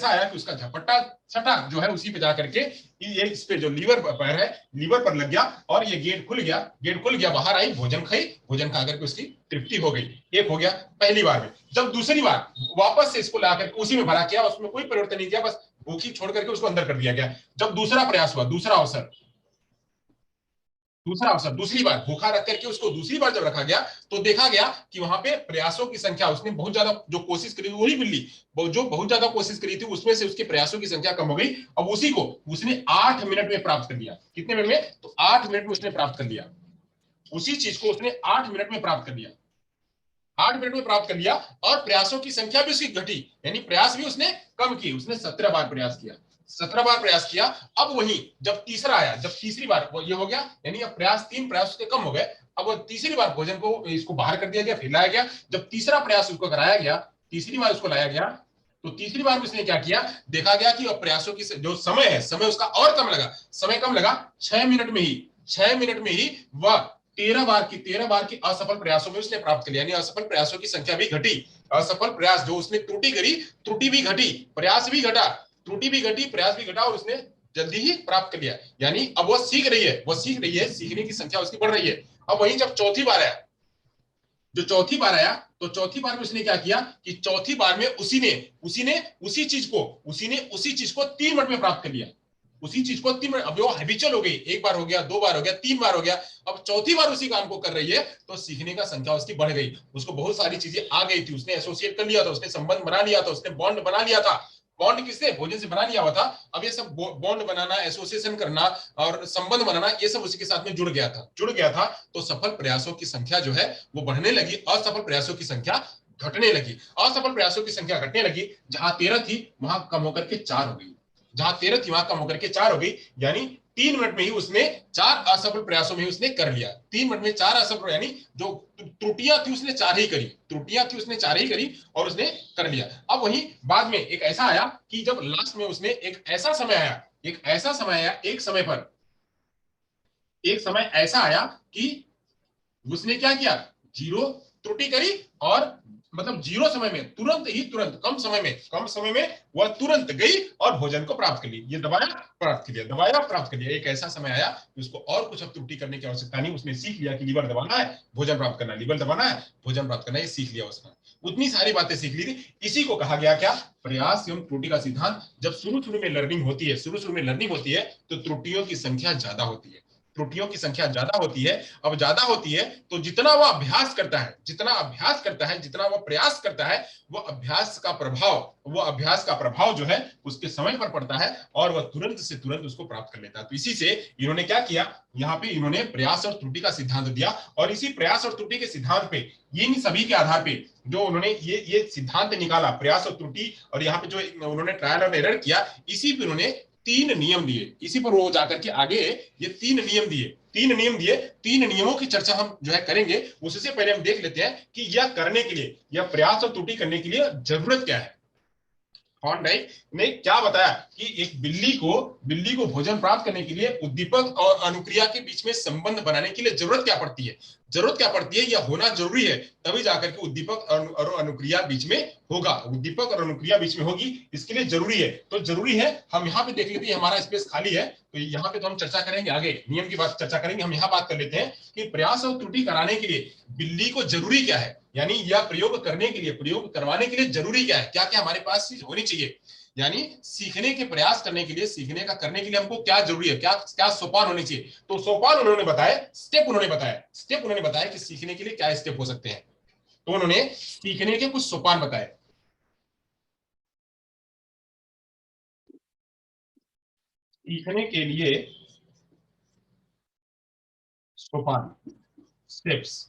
आया कि उसका झपट्टा सटा जो है उसी पे जाकर के ये इस पे जो लीवर पर है, लीवर पर लग गया, और ये गेट खुल गया, बाहर आई, भोजन खा करके उसकी तृप्ति हो गई। एक हो गया पहली बार में। जब दूसरी बार वापस से इसको ला करके उसी में भरा किया, उसमें कोई परिवर्तन नहीं किया, बस भूखी छोड़ करके उसको अंदर कर दिया गया। जब दूसरा प्रयास हुआ, दूसरी बार भूखा रख करके उसको दूसरी बार जब रखा गया, तो देखा गया कि वहां पे प्रयासों की संख्या, उसने बहुत ज्यादा जो कोशिश करी, वही बिल्ली जो बहुत ज्यादा कोशिश करी थी, उसमें से उसके प्रयासों की संख्या कम हो गई। अब उसी को उसने 8 मिनट में प्राप्त कर लिया। कितने मिनट में? तो 8 मिनट में उसने प्राप्त कर लिया। उसी चीज को उसने 8 मिनट में प्राप्त कर लिया। 8 मिनट में प्राप्त कर लिया। और प्रयासों की संख्या भी उसकी घटी, यानी प्रयास भी उसने कम किए। उसने 17 बार प्रयास किया, 17 बार प्रयास किया। अब वही जब तीसरा आया, जब तीसरी बार ये हो गया, यानी अब तीन प्रयास उसके कम हो गए। अब तीसरी बार भोजन को इसको बाहर कर दिया गया, फिर लाया गया। जब तीसरा प्रयास उसको कराया गया, तीसरी बार उसको लाया गया, तो तीसरी बार उसने क्या किया, देखा गया कि अब प्रयासों की जो समय है, समय उसका और कम लगा। समय कम लगा, 6 मिनट में ही, 6 मिनट में ही वह 13 बार की असफल प्रयासों में उसने प्राप्त कर लिया। यानी असफल प्रयासों की संख्या भी घटी। असफल प्रयास जो उसने त्रुटि करी, त्रुटि भी घटी, प्रयास भी घटा, त्रुटि भी घटी, प्रयास भी घटा, और उसने जल्दी ही प्राप्त कर लिया। यानी अब वह सीख रही है, सीखने की संख्या उसकी बढ़ रही है। अब वहीं जब चौथी बार आया, तो चौथी बार में उसने क्या किया कि चौथी बार में उसी चीज को 3 मिनट में प्राप्त कर लिया। उसी चीज को 3 मिनट, अब वो हैबिचुअल हो गई, एक बार हो गया, 2 बार हो गया, 3 बार हो गया, अब चौथी बार उसी काम को कर रही है, तो सीखने का संख्या उसकी बढ़ गई। उसको बहुत सारी चीजें आ गई थी, उसने एसोसिएट कर लिया था, उसने संबंध बना लिया था, उसने बॉन्ड बना लिया था। बॉन्ड किससे? भोजन से बना लिया हुआ था। अब ये सब बॉन्ड बनाना, एसोसिएशन करना और संबंध बनाना, ये सब उसी के साथ में जुड़ गया था। तो सफल प्रयासों की संख्या जो है वो बढ़ने लगी, असफल प्रयासों की संख्या घटने लगी। असफल प्रयासों की संख्या घटने लगी, जहां 13 थी वहां कम होकर के 4 हो गई, जहां 13 थी वहां कम होकर के 4 हो गई। यानी 3 मिनट में ही उसने 4 असफल प्रयासों में ही उसने कर लिया। 3 मिनट में 4 असफल, यानी जो त्रुटियां थी उसने 4 ही करी, और उसने कर लिया। अब वही बाद में एक ऐसा आया कि जब लास्ट में उसने एक ऐसा समय आया, एक समय ऐसा आया कि उसने क्या किया, जीरो त्रुटि करी, और मतलब जीरो समय में तुरंत कम समय में वह तुरंत गई और भोजन को प्राप्त कर ली। ये दबाया प्राप्त कर लिया। एक ऐसा समय आया कि उसको और कुछ अब त्रुटि करने की आवश्यकता नहीं, उसने सीख लिया कि लीवर दबाना है, भोजन प्राप्त करना है, लीवर दबाना है, भोजन प्राप्त करना है, ये सीख लिया उसने। उतनी सारी बातें सीख ली थी। इसी को कहा गया क्या, प्रयास एवं त्रुटि का सिद्धांत। जब शुरू में लर्निंग होती है, तो त्रुटियों की संख्या ज्यादा होती है, अब ज्यादा होती है, तो जितना वह अभ्यास करता है, जितना वह प्रयास करता है, वो अभ्यास का प्रभाव जो है उसके समय पर पड़ता है, और वह तुरंत से तुरंत उसको प्राप्त कर लेता है। तो इसी से इन्होंने क्या किया, यहाँ पे इन्होंने प्रयास और त्रुटि का सिद्धांत दिया, और इसी प्रयास और त्रुटि के सिद्धांत पे, इन सभी के आधार पे जो उन्होंने ये सिद्धांत निकाला, प्रयास और त्रुटि, और यहाँ पे जो उन्होंने ट्रायल और एरर किया, इसी पे उन्होंने 3 नियम दिए। इसी पर वो जाकर के आगे ये 3 नियम दिए। 3 नियमों की चर्चा हम जो है करेंगे। उससे पहले हम देख लेते हैं कि यह करने के लिए, यह प्रयास और त्रुटि करने के लिए जरूरत क्या है। थॉर्नडाइक ने क्या बताया कि एक बिल्ली को भोजन प्राप्त करने के लिए उद्दीपक और अनुक्रिया के बीच में संबंध बनाने के लिए जरूरत क्या पड़ती है, यह होना जरूरी है, तभी जाकर के उद्दीपक और अनुक्रिया बीच में होगा, उद्दीपक और अनुक्रिया बीच में होगी, इसके लिए जरूरी है। तो जरूरी है, हम यहाँ पे देख लेते हैं, हमारा स्पेस खाली है, तो यहाँ पे तो हम चर्चा करेंगे, आगे नियम की बात चर्चा करेंगे। हम यहाँ बात कर लेते हैं कि प्रयास और त्रुटि कराने के लिए बिल्ली को जरूरी क्या है, यानी यह प्रयोग करवाने के लिए जरूरी क्या है, क्या क्या हमारे पास चीज होनी चाहिए, यानी सीखने के प्रयास करने के लिए, करने के लिए हमको क्या जरूरी है, क्या क्या सोपान होने चाहिए। तो सोपान उन्होंने बताया, स्टेप उन्होंने बताया कि सीखने के लिए क्या स्टेप हो सकते हैं। तो उन्होंने सीखने के कुछ सोपान बताए। सीखने के लिए सोपान, स्टेप्स,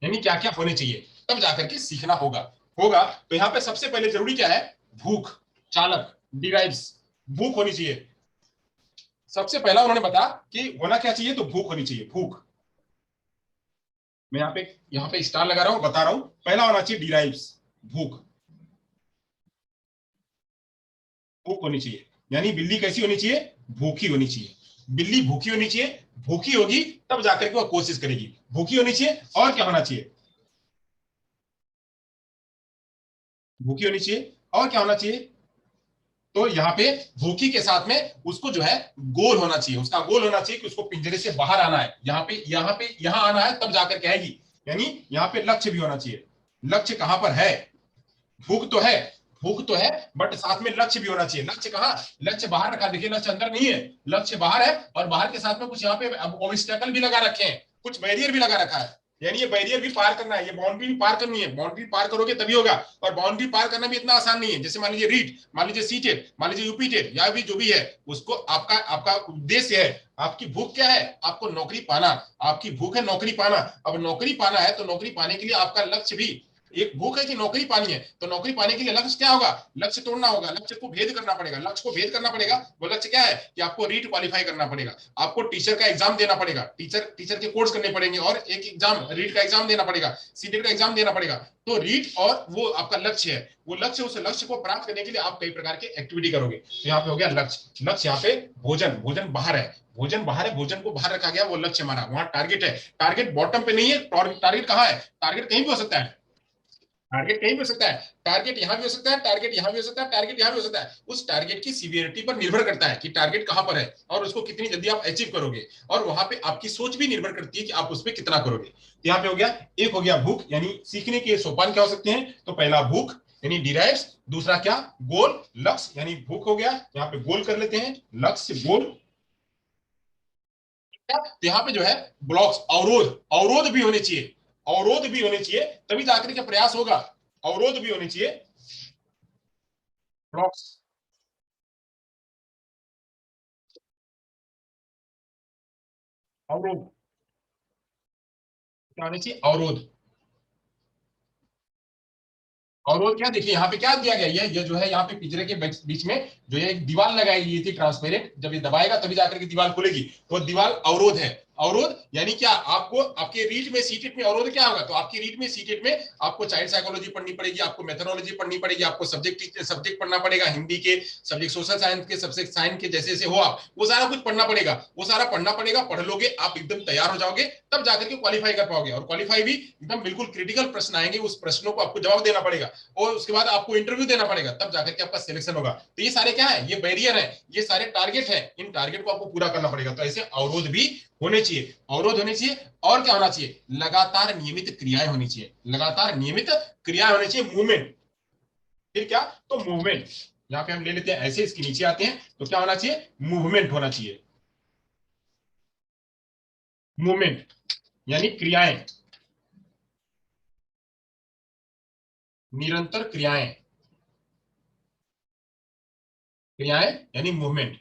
यानी क्या क्या होने चाहिए, तब जाकर के सीखना होगा। तो यहाँ पे सबसे पहले जरूरी क्या है, भूख, चालक, डिराइव्स, भूख होनी चाहिए। सबसे पहला उन्होंने बताया कि होना क्या चाहिए, तो भूख होनी चाहिए, भूख। मैं यहाँ पे स्टार लगा रहा हूं, बता रहा हूं। पहला होना चाहिए डिराइव्स, भूख, भूख होनी चाहिए। यानी बिल्ली कैसी होनी चाहिए, भूखी होनी चाहिए। बिल्ली भूखी होनी चाहिए, भूखी होगी तब जाकर के वह कोशिश करेगी, भूखी होनी चाहिए। और क्या होना चाहिए, भूखी होनी चाहिए, और क्या होना चाहिए, तो यहाँ पे भूखी के साथ में उसको जो है गोल होना चाहिए, उसका गोल होना चाहिए कि उसको पिंजरे से बाहर आना है, यहाँ आना है, तब जाकर के आएगी। यानी यहाँ पे लक्ष्य भी होना चाहिए, लक्ष्य कहां पर है, भूख तो है, भूख तो है, बट साथ में लक्ष्य भी होना चाहिए। लक्ष्य कहाँ? लक्ष्य बाहर रखा, देखिए लक्ष्य अंदर नहीं है, लक्ष्य बाहर है, और बाहर के साथ में कुछ यहाँ पे ऑब्स्टेकल भी लगा रखे हैं, कुछ बैरियर भी लगा रखा है, यानी ये बैरियर भी पार करना है, ये बाउंड्री भी पार करनी है, बाउंड्री पार करोगे तभी होगा। और बाउंड्री पार करना भी इतना आसान नहीं है। जैसे मान लीजिए रीट, मान लीजिए सीटेट, मान लीजिए यूपीटेट, या भी जो भी है, उसको आपका आपका उद्देश्य है, आपकी भूख क्या है? आपको नौकरी पाना, आपकी भूख है नौकरी पाना। अब नौकरी पाना है तो नौकरी पाने के लिए आपका लक्ष्य भी, एक भूख है कि नौकरी पानी है, तो नौकरी पाने के लिए लक्ष्य क्या होगा? लक्ष्य तोड़ना होगा, लक्ष्य को भेद करना पड़ेगा, लक्ष्य को भेद करना पड़ेगा। वो लक्ष्य क्या है कि आपको रीट क्वालिफाई करना पड़ेगा, आपको टीचर का एग्जाम देना पड़ेगा, टीचर के कोर्स करने पड़ेंगे, और एक एग्जाम रीट का एग्जाम देना पड़ेगा, सीटेट का एग्जाम देना पड़ेगा। तो रीट और वो आपका लक्ष्य है, वो लक्ष्य, उस लक्ष्य को प्राप्त करने के लिए आप कई प्रकार की एक्टिविटी करोगे। तो यहाँ पे हो गया लक्ष्य, लक्ष्य यहाँ पे भोजन, भोजन बाहर है, भोजन बाहर है, भोजन को बाहर रखा गया, वो लक्ष्य हमारा। वहां टारगेट है, टारगेट बॉटम पे नहीं है, टारगेट कहाँ है? टारगेट कहीं भी हो सकता है, टारगेट कहीं भी हो सकता है, टारगेट यहां भी हो सकता है, टारगेट यहां भी हो सकता है, टारगेट यहां भी हो सकता है। उस टारगेट की सीवियरिटी पर निर्भर करता है कि टारगेट कहां पर है और उसको कितनी जल्दी आप अचीव करोगे, और वहां पे आपकी सोच भी निर्भर करती है कि आप उस पर कितना करोगे। तो यहाँ पे हो गया, एक हो गया भूख, यानी सीखने के सोपान क्या हो सकते हैं? तो पहला भूख यानी डिराइव्स, दूसरा क्या? गोल, लक्ष्य, यानी भूख हो गया, यहाँ पे गोल कर लेते हैं, लक्ष्य गोल। तो यहाँ पे जो है ब्लॉक्स, अवरोध, अवरोध भी होने चाहिए, अवरोध भी होने चाहिए, तभी जाकर के प्रयास होगा। अवरोध भी होने चाहिए, ब्लॉक्स, अवरोध क्या होने चाहिए? अवरोध। अवरोध क्या? देखिए यहाँ पे क्या दिया गया, ये जो है यहाँ पे पिंजरे के बीच में जो है एक दीवार लगाई गई थी ट्रांसपेरेंट, जब ये दबाएगा तभी जाकर के दीवार खुलेगी, तो दीवार अवरोध है। अवरोध यानी क्या? आपको आपके रीट में सीटेट में अवरोध क्या होगा? तो आपकी रीट में सीटेट में आपको चाइल्ड साइकोलॉजी पढ़नी पड़ेगी, आपको मेथोडोलॉजी पढ़नी पड़ेगी, आपको सब्जेक्ट पढ़ना पड़ेगा, हिंदी के सब्जेक्ट, सोशल साइंस के सब्जेक्ट, साइंस के जैसे जैसे हो आप, वो सारा कुछ पढ़ना पड़ेगा, वो सारा पढ़ना पड़ेगा, पढ़ लोगे आप एकदम तैयार हो जाओगे, तब जाकर के क्वालिफाई कर पाओगे। और क्वालिफाई भी एकदम बिल्कुल क्रिटिकल प्रश्न आएंगे, उस प्रश्नों को आपको जवाब देना पड़ेगा, और उसके बाद आपको इंटरव्यू देना पड़ेगा, तब जाकर के आपका सिलेक्शन होगा। तो ये सारे क्या है? ये बैरियर है, ये सारे टारगेट है, इन टारगेट को आपको पूरा करना पड़ेगा। तो ऐसे अवरोध भी होने चाहिए, अवरोध होने चाहिए। और क्या होना चाहिए? लगातार नियमित क्रियाएं होनी चाहिए, लगातार नियमित क्रियाएं होनी चाहिए, मूवमेंट। फिर क्या? तो मूवमेंट, यहाँ पे हम ले लेते हैं ऐसे, इसके नीचे आते हैं, तो क्या होना चाहिए? मूवमेंट होना चाहिए, मूवमेंट यानी क्रियाएं, निरंतर क्रियाएं, क्रियाएं यानी मूवमेंट,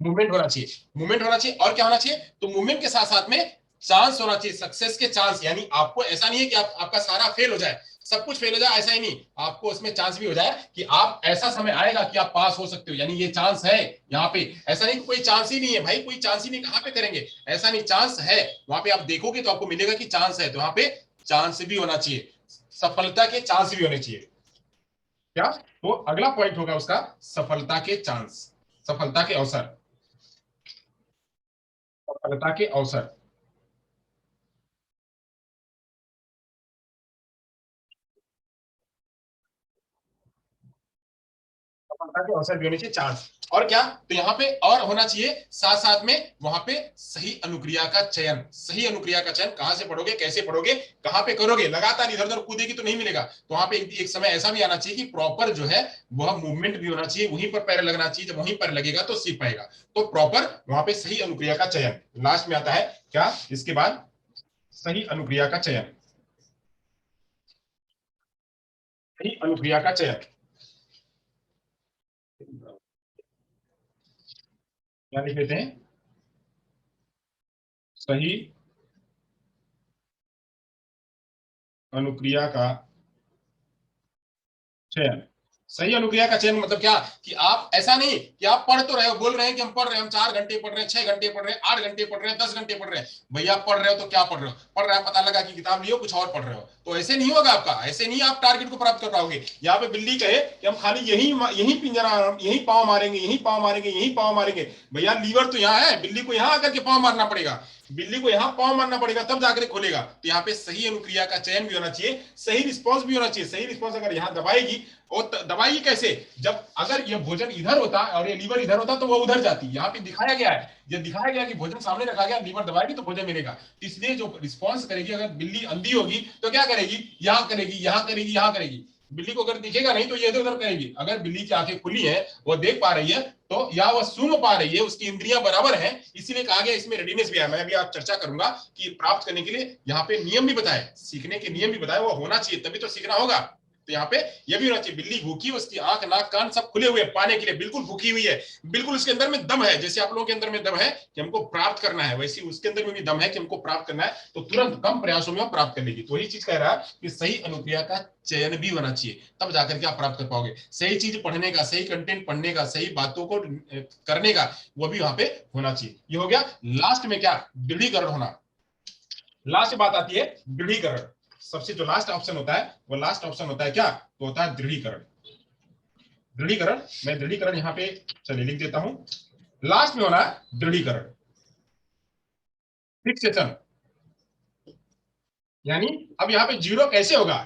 मूवमेंट होना चाहिए, मूवमेंट होना चाहिए। और क्या होना चाहिए? तो मूवमेंट के साथ साथ में चांस होना चाहिए, सक्सेस के चांस, यानी आपको ऐसा नहीं है कि आपका सारा फेल हो जाए, सब कुछ फेल हो जाए, ऐसा ही नहीं, आपको उसमें चांस भी हो जाए कि आप, ऐसा समय आएगा कि आप पास हो सकते हो, यानी ये चांस है यहाँ पे। ऐसा नहीं कि कोई चांस ही नहीं है, भाई कोई चांस ही नहीं, कहाँ पे करेंगे? ऐसा नहीं, चांस है, वहां पे आप देखोगे तो आपको मिलेगा कि चांस है, तो वहां पे चांस भी होना चाहिए, सफलता के चांस भी होने चाहिए। क्या? तो अगला पॉइंट होगा उसका, सफलता के चांस, सफलता के अवसर, सफलता के अवसर। सफलता के अवसर भी होने चाहिए, चांस। और क्या? तो यहाँ पे और होना चाहिए, साथ साथ में वहां पे सही अनुक्रिया का चयन, सही अनुक्रिया का चयन, कहां से पढ़ोगे, कैसे पढ़ोगे, कहां पे करोगे, लगातार इधर उधर कूदेगी तो नहीं मिलेगा। तो वहां पे एक समय ऐसा भी आना चाहिए कि प्रॉपर जो है वह मूवमेंट भी होना चाहिए, वहीं पर पैर लगना चाहिए, जब वहीं पर लगेगा तो सीख पाएगा। तो प्रॉपर वहां पे सही अनुक्रिया का चयन, लास्ट में आता है क्या इसके बाद? सही अनुक्रिया का चयन, सही अनुक्रिया का चयन, क्या लिख लेते हैं? सही अनुक्रिया का चयन। सही अनुक्रिया का चयन मतलब क्या? कि आप, ऐसा नहीं कि आप पढ़ तो रहे हो, बोल रहे हैं कि हम पढ़ रहे हैं, हम 4 घंटे पढ़ रहे हैं, 6 घंटे पढ़ रहे हैं, 8 घंटे पढ़ रहे हैं, 10 घंटे पढ़ रहे हैं। भैया पढ़ रहे हो तो क्या पढ़ रहे हो? पढ़ रहे हैं, पता लगा कि किताब लियो कुछ और पढ़ रहे हो, तो ऐसे नहीं होगा आपका, ऐसे नहीं आप टारगेट को प्राप्त कर पाओगे। यहाँ पे बिल्ली कहे कि हम खाली यही यही पिंजरा, यही पाँव मारेंगे, यही पाँव मारेंगे, यही पाँव मारेंगे, भैया लीवर तो यहाँ है, बिल्ली को यहाँ आकर के पाँव मारना पड़ेगा। बिल्ली को यहाँ पाँव मारना पड़ेगा तब जाकर खोलेगा। तो यहाँ पे सही अनुक्रिया का चयन भी होना चाहिए, सही रिस्पॉन्स भी होना चाहिए। सही रिस्पॉन्स अगर यहाँ दबाएगी, और दबाएगी कैसे, जब अगर ये भोजन इधर होता और ये लीवर इधर होता तो वो उधर जाती। यहाँ पे दिखाया गया है, ये दिखाया गया कि भोजन सामने रखा गया, लीवर दबाएगी तो भोजन मिलेगा। इसलिए जो रिस्पॉन्स करेगी, अगर बिल्ली अंधी होगी तो क्या करेगी, यहाँ करेगी, यहाँ करेगी, यहाँ करेगी। बिल्ली को अगर दिखेगा नहीं तो ये इधर उधर करेगी। अगर बिल्ली की आंखें खुली है, वो देख पा रही है, तो या वह सूंघ पा रही है, उसकी इंद्रियां बराबर है, इसीलिए कहा गया इसमें रेडीनेस भी है। मैं अभी आप चर्चा करूंगा कि प्राप्त करने के लिए यहाँ पे नियम भी बताए, सीखने के नियम भी बताए, वो होना चाहिए तभी तो सीखना होगा। तो यहाँ पे यह भी होना चाहिए, बिल्ली भूखी, उसकी आंख नाक कान सब खुले हुए पाने के लिए, बिल्कुल भूखी हुई है, बिल्कुल उसके अंदर में दम है। जैसे आप लोगों के अंदर में दम है कि हमको प्राप्त करना है, वैसे उसके अंदर में भी दम है कि हमको प्राप्त करना है, तो तुरंत कम प्रयासों में प्राप्त कर लेगी। तो वही चीज कह रहा है कि सही अनुक्रिया का चयन भी होना चाहिए, तब जाकर के आप प्राप्त कर पाओगे। सही चीज पढ़ने का, सही कंटेंट पढ़ने का, सही बातों को करने का, वो भी वहां पे होना चाहिए। ये हो गया। लास्ट में क्या, दृढ़ीकरण होना। लास्ट बात आती है दृढ़ीकरण। सबसे जो लास्ट ऑप्शन होता है, वो लास्ट ऑप्शन होता है क्या, तो होता है दृढ़ीकरण। दृढ़ीकरण, मैं दृढ़ीकरण यहाँ पे चलिए लिख देता हूं। लास्ट में होना है दृढ़ीकरण, फिक्सेशन। यानी अब यहाँ पे जीरो कैसे होगा,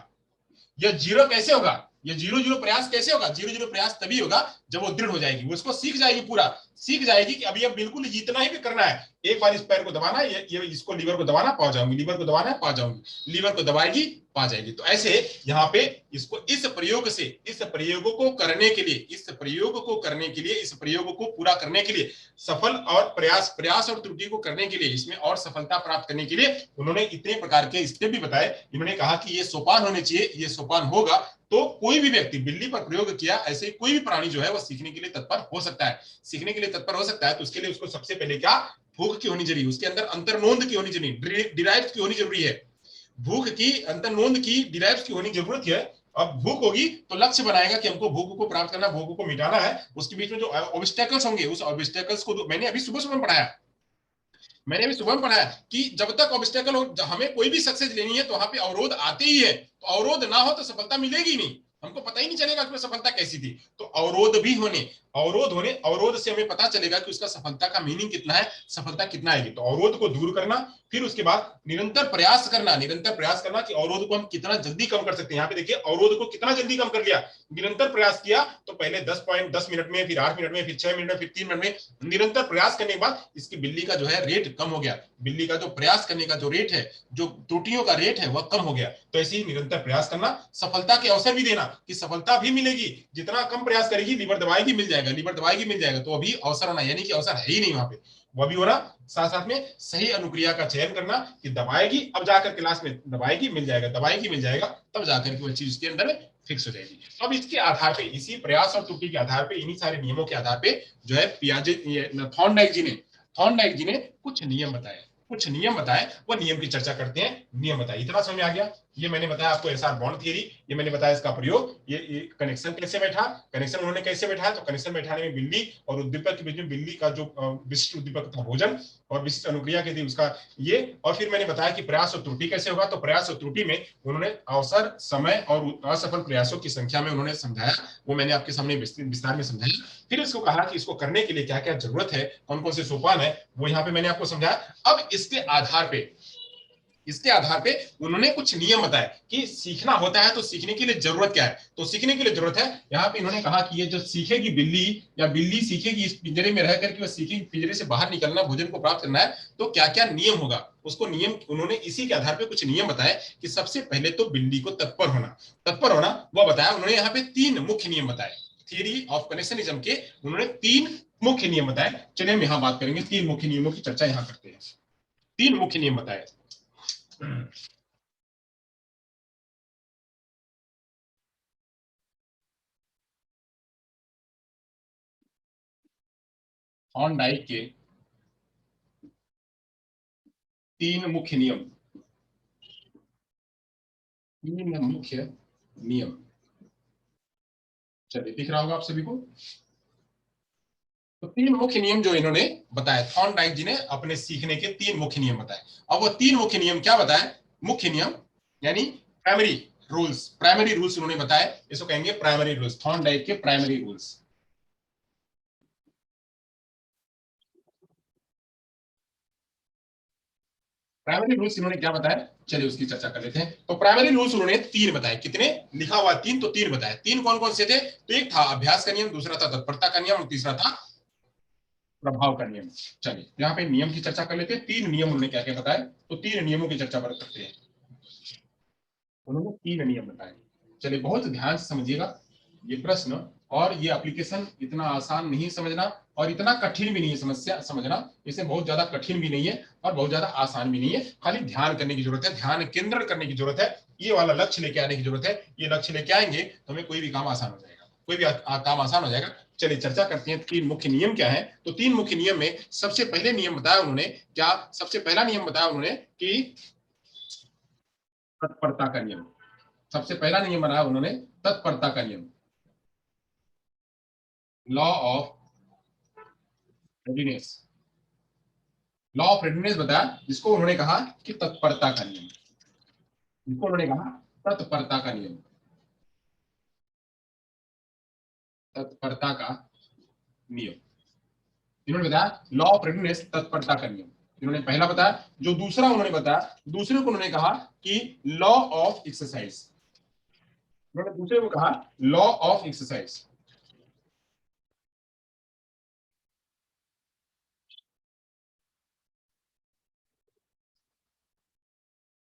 यह जीरो कैसे होगा, ये जीरो जीरो प्रयास कैसे होगा, जीरो जीरो प्रयास तभी होगा जब वो दृढ़ हो जाएगी, वो उसको सीख जाएगी, पूरा सीख जाएगी कि अभी अब बिल्कुल इतना ही भी करना है। एक बार इस पैर को दबाना है, ये इसको लीवर को दबाना, पा जाऊंगी, लीवर को दबाना है, पा जाऊंगी, लीवर को दबाएगी, पा जाएगी। तो ऐसे यहाँ पे इसको इस प्रयोग से, इस प्रयोग को करने के लिए, इस प्रयोग को करने के लिए, इस प्रयोग को पूरा करने के लिए, सफल और प्रयास, प्रयास और त्रुटि को करने के लिए, इसमें और सफलता प्राप्त करने के लिए उन्होंने इतने प्रकार के स्टेप भी बताए। इन्होंने कहा कि ये सोपान होने चाहिए, ये सोपान होगा तो कोई भी व्यक्ति, बिल्ली पर प्रयोग किया, ऐसे कोई भी प्राणी जो है वो सीखने के लिए तत्पर हो सकता है। सीखने के लिए तत्पर हो सकता है, तो उसके लिए उसको सबसे पहले क्या, भूख की होनी जरूरी है, उसके अंदर अंतर्नोंद की होनी जरूरी, डिराइव की होनी जरूरी है। भूख की, अंतर्नोंद की, डिराइव की होनी जरूरत है। अब भूख होगी तो लक्ष्य बनाएगा कि हमको भूख को प्राप्त करना, भूख को मिटाना है। उसके बीच में जो ऑब्स्टेकल्स होंगे, उस ऑब्स्टेकल्स को मैंने अभी सुबह सुबह पढ़ाया, मैंने भी सुबह पढ़ा है कि जब तक ऑब्स्टेकल हो, हमें कोई भी सक्सेस लेनी है तो वहां पे अवरोध आते ही है। तो अवरोध ना हो तो सफलता मिलेगी नहीं, हमको पता ही नहीं चलेगा कि सफलता कैसी थी। तो अवरोध भी होने, अवरोध होने, अवरोध से हमें पता चलेगा कि उसका सफलता का मीनिंग कितना है, सफलता कितना आएगी। तो अवरोध को दूर करना, फिर उसके बाद निरंतर प्रयास करना, निरंतर प्रयास करना कि अवरोध को हम कितना जल्दी कम कर सकते हैं। यहाँ पे देखिए अवरोध को कितना जल्दी कम कर लिया, निरंतर प्रयास किया तो पहले 10 मिनट में, फिर 8 मिनट में, फिर 6 मिनट में, फिर 3 मिनट में, निरंतर प्रयास करने के बाद इसकी बिल्ली का जो है रेट कम हो गया। बिल्ली का जो प्रयास करने का जो रेट है, जो त्रुटियों का रेट है वह कम हो गया। तो ऐसे ही निरंतर प्रयास करना, सफलता के अवसर भी देना कि सफलता भी मिलेगी, जितना कम प्रयास करेगी, लीवर दबाएगी मिल जाएगा, लीवर दबाएगी मिल जाएगा, तो अभी अवसर होना, यानी कि अवसर है ही नहीं वहां पे, वह भी हो रहा। साथ साथ में सही अनुक्रिया का चयन करना कि दबाएगी, अब जाकर क्लास में दबाएगी मिल जाएगा, दबाएगी मिल जाएगा, तब जाकर के वह चीज उसके अंदर में फिक्स हो जाएगी। अब इसके आधार पे, इसी प्रयास और त्रुटि के आधार पे, इन्हीं सारे नियमों के आधार पे जो है पियाजे, थॉर्नडाइक जी ने कुछ नियम बताए, कुछ नियम बताए, वो नियम की चर्चा करते हैं। नियम बताए, इतना समझ में आ गया। ये मैंने बताया आपको एसआर बॉन्ड थियरी, ये मैंने बताया इसका प्रयोग, ये कनेक्शन कैसे बैठा, कनेक्शन उन्होंने कैसे बैठाया, तो कनेक्शन बैठाने में बिल्ली और उद्दीपक के बीच में बिल्ली का जो विशिष्ट उद्दीपक था भोजन, और विशिष्ट अनुक्रिया के थी उसका ये, और फिर मैंने बताया कि प्रयास और त्रुटि कैसे होगा। तो प्रयास और त्रुटि में उन्होंने अवसर, समय और असफल प्रयासों की संख्या में उन्होंने समझाया, वो मैंने आपके सामने विस्तार में समझाया। फिर इसको कहा कि इसको करने के लिए क्या क्या जरूरत है, कौन कौन से सोपान है, वो यहाँ पे मैंने आपको समझाया। अब इसके आधार पे, इसके आधार पे उन्होंने कुछ नियम बताए कि सीखना होता है तो सीखने के लिए जरूरत क्या है। तो सीखने के लिए जरूरत है, यहाँ पे इन्होंने कहा कि ये जो सीखेगी बिल्ली, या बिल्ली सीखेगी इस पिंजरे में रह करके, वह सीखेगी पिंजरे से बाहर निकलना, भोजन को प्राप्त करना है, तो क्या क्या नियम होगा, उसको नियम उन्होंने इसी के आधार पे कुछ नियम बताए कि सबसे पहले तो बिल्ली को तत्पर होना, तत्पर होना वह बताया उन्होंने। यहाँ पे 3 मुख्य नियम बताए, थियरी ऑफ कनेक्शनिज्म के उन्होंने 3 मुख्य नियम बताए। चलिए हम यहाँ बात करेंगे, 3 मुख्य नियमों की चर्चा यहाँ करते हैं। 3 मुख्य नियम बताए। थॉर्नडाइक के 3 मुख्य नियम, 3 मुख्य नियम, चलिए दिख रहा होगा आप सभी को। तो 3 मुख्य नियम जो इन्होंने बताए, थॉर्नडाइक जी ने अपने सीखने के 3 मुख्य नियम बताए। अब वो 3 मुख्य नियम क्या बताए, मुख्य नियम यानी प्राइमरी रूल्स, प्राइमरी रूल्स उन्होंने बताए, इसको कहेंगे प्राइमरी रूल्स, थॉर्नडाइक के प्राइमरी रूल्स। प्राइमरी रूल्स इन्होंने क्या बताया, चलिए उसकी चर्चा कर लेते हैं। तो प्राइमरी रूल्स उन्होंने 3 बताए। कितने लिखा हुआ 3, तो 3 बताए। 3 कौन कौन से थे? तो एक था अभ्यास का नियम, दूसरा था तत्परता का नियम और तीसरा था प्रभाव का नियम। चलिए यहाँ पे नियम की चर्चा कर लेते हैं। 3 नियम उन्होंने क्या क्या बताए, तो 3 नियमों की चर्चा करते हैं। उन्होंने 3 नियम बताए। चलिए बहुत ध्यान से समझिएगा ये प्रश्न, और ये एप्लीकेशन इतना आसान नहीं समझना और इतना कठिन भी नहीं है समस्या समझना। इसे बहुत ज्यादा कठिन भी नहीं है और बहुत ज्यादा आसान भी नहीं है, खाली ध्यान करने की जरूरत है, ध्यान केंद्रण करने की जरूरत है, ये वाला लक्ष्य लेके आने की जरूरत है। ये लक्ष्य लेके आएंगे तो हमें कोई भी काम आसान हो जाएगा, कोई भी काम आसान हो जाएगा। चलिए चर्चा करते हैं 3 मुख्य नियम क्या है। तो 3 मुख्य नियम में सबसे पहले नियम बताया उन्होंने क्या, सबसे पहला नियम बताया उन्होंने कि तत्परता का नियम। सबसे पहला नियम बनाया उन्होंने तत्परता का नियम, law of readiness. Law of readiness बताया, जिसको उन्होंने कहा कि तत्परता का नियम, जिसको उन्होंने कहा तत्परता का नियम, तत्परता का नियम। इन्होंने बताया लॉ ऑफ रेडीनेस, तत्परता का नियम, इन्होंने पहला बताया। जो दूसरा उन्होंने बताया, दूसरे को उन्होंने कहा कि लॉ ऑफ एक्सरसाइज। उन्होंने दूसरे को कहा law of exercise,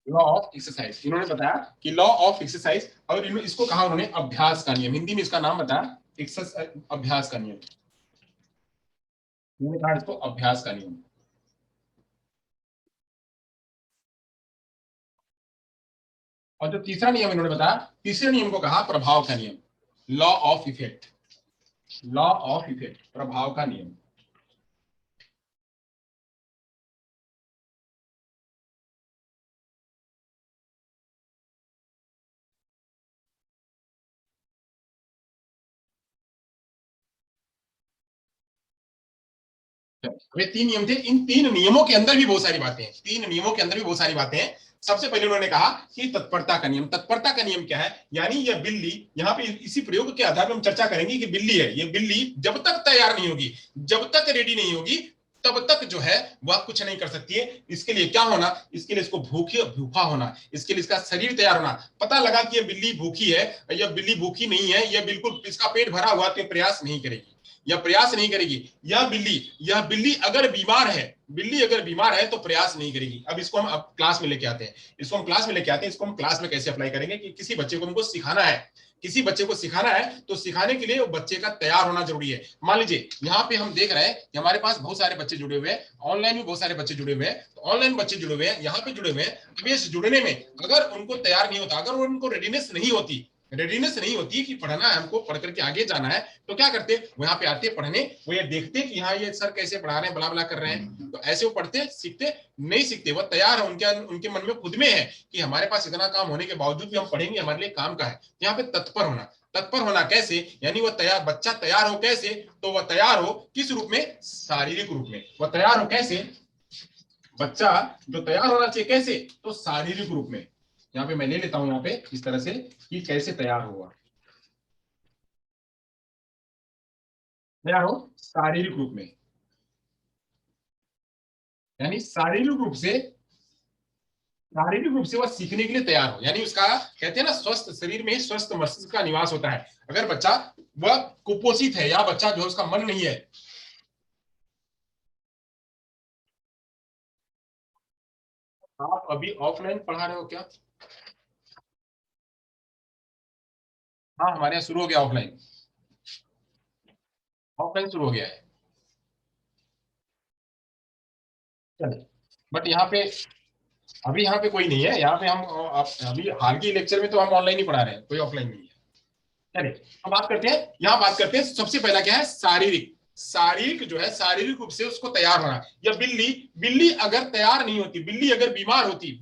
law of exercise. इन्होंने बताया कि लॉ ऑफ एक्सरसाइज, और इसको कहा उन्होंने अभ्यास का नियम, हिंदी में इसका नाम बताया एक्सरसाइज, अभ्यास का नियम। इन्होंने कहा इसको अभ्यास का नियम। और जो तीसरा नियम इन्होंने बताया, तीसरे नियम को कहा प्रभाव का नियम, law of effect, law of effect, प्रभाव का नियम। ये 3 नियम थे। इन 3 नियमों के अंदर भी बहुत सारी बातें हैं, 3 नियमों के अंदर भी बहुत सारी बातें हैं। सबसे पहले उन्होंने कहा कि तत्परता का नियम। तत्परता का नियम क्या है, यानी यह बिल्ली, यहाँ पे इसी प्रयोग के आधार पर हम चर्चा करेंगे कि बिल्ली है, ये बिल्ली जब तक तैयार नहीं होगी, जब तक रेडी नहीं होगी, तब तक जो है वह कुछ नहीं कर सकती है। इसके लिए क्या होना, इसके लिए इसको भूखा होना, इसके लिए इसका शरीर तैयार होना। पता लगा कि यह बिल्ली भूखी है, यह बिल्ली भूखी नहीं है, यह बिल्कुल इसका पेट भरा हुआ, तो प्रयास नहीं करेगी, यह प्रयास नहीं करेगी। यह बिल्ली अगर बीमार है, बिल्ली अगर बीमार है तो प्रयास नहीं करेगी। अब इसको हम अब क्लास में लेके आते हैं, इसको हम क्लास में लेके आते हैं। इसको हम क्लास में कैसे अप्लाई करेंगे कि किसी बच्चे को हमको सिखाना है, किसी बच्चे को सिखाना है, तो सिखाने के लिए वो बच्चे का तैयार होना जरूरी है। मान लीजिए यहाँ पे हम देख रहे हैं कि हमारे पास बहुत सारे बच्चे जुड़े हुए हैं, ऑनलाइन भी बहुत सारे बच्चे जुड़े हुए हैं, तो ऑनलाइन बच्चे जुड़े हुए हैं, यहाँ पे जुड़े हुए हैं। अब इस जुड़ने में अगर उनको तैयार नहीं होता, अगर उनको रेडीनेस नहीं होती कि पढ़ना है, हमको पढ़ करके आगे जाना है, तो क्या करते, वो यहाँ पे आते पढ़ने, वो ये देखते कि हाँ ये सर कैसे पढ़ा रहे हैं, बला बला कर रहे हैं, तो ऐसे वो पढ़ते सीखते, नहीं सीखते, वो तैयार है, उनके मन में खुद में है कि हमारे पास इतना काम होने के बावजूद भी हम पढ़ेंगे, हमारे लिए काम का है। यहाँ पे तत्पर होना, तत्पर होना कैसे, यानी वो तैयार, बच्चा तैयार हो कैसे, तो वह तैयार हो किस रूप में, शारीरिक रूप में। वह तैयार हो कैसे, बच्चा जो तैयार होना चाहिए कैसे, तो शारीरिक रूप में। यहाँ पे मैं ले लेता हूं यहाँ पे इस तरह से कि कैसे तैयार हुआ, तैयार हो शारीरिक रूप में, यानी शारीरिक रूप से वह सीखने के लिए तैयार हो, यानी उसका कहते हैं ना, स्वस्थ शरीर में ही स्वस्थ मस्तिष्क का निवास होता है। अगर बच्चा वह कुपोषित है या बच्चा जो है उसका मन नहीं है, आप अभी ऑफलाइन पढ़ा रहे हो क्या? हाँ हमारे यहाँ शुरू हो गया ऑफलाइन, ऑफलाइन शुरू हो गया है। चलिए, बट यहाँ पे अभी यहाँ पे कोई नहीं है, यहाँ पे हम अभी हाल की लेक्चर में तो हम ऑनलाइन ही पढ़ा रहे हैं, कोई ऑफलाइन नहीं है। चलिए अब बात करते हैं, यहाँ बात करते हैं सबसे पहला क्या है, शारीरिक। शारीरिक जो है, शारीरिक रूप से उसको तैयार होना। या बिल्ली, बिल्ली अगर तैयार नहीं होती, बिल्ली अगर बीमार होती, एक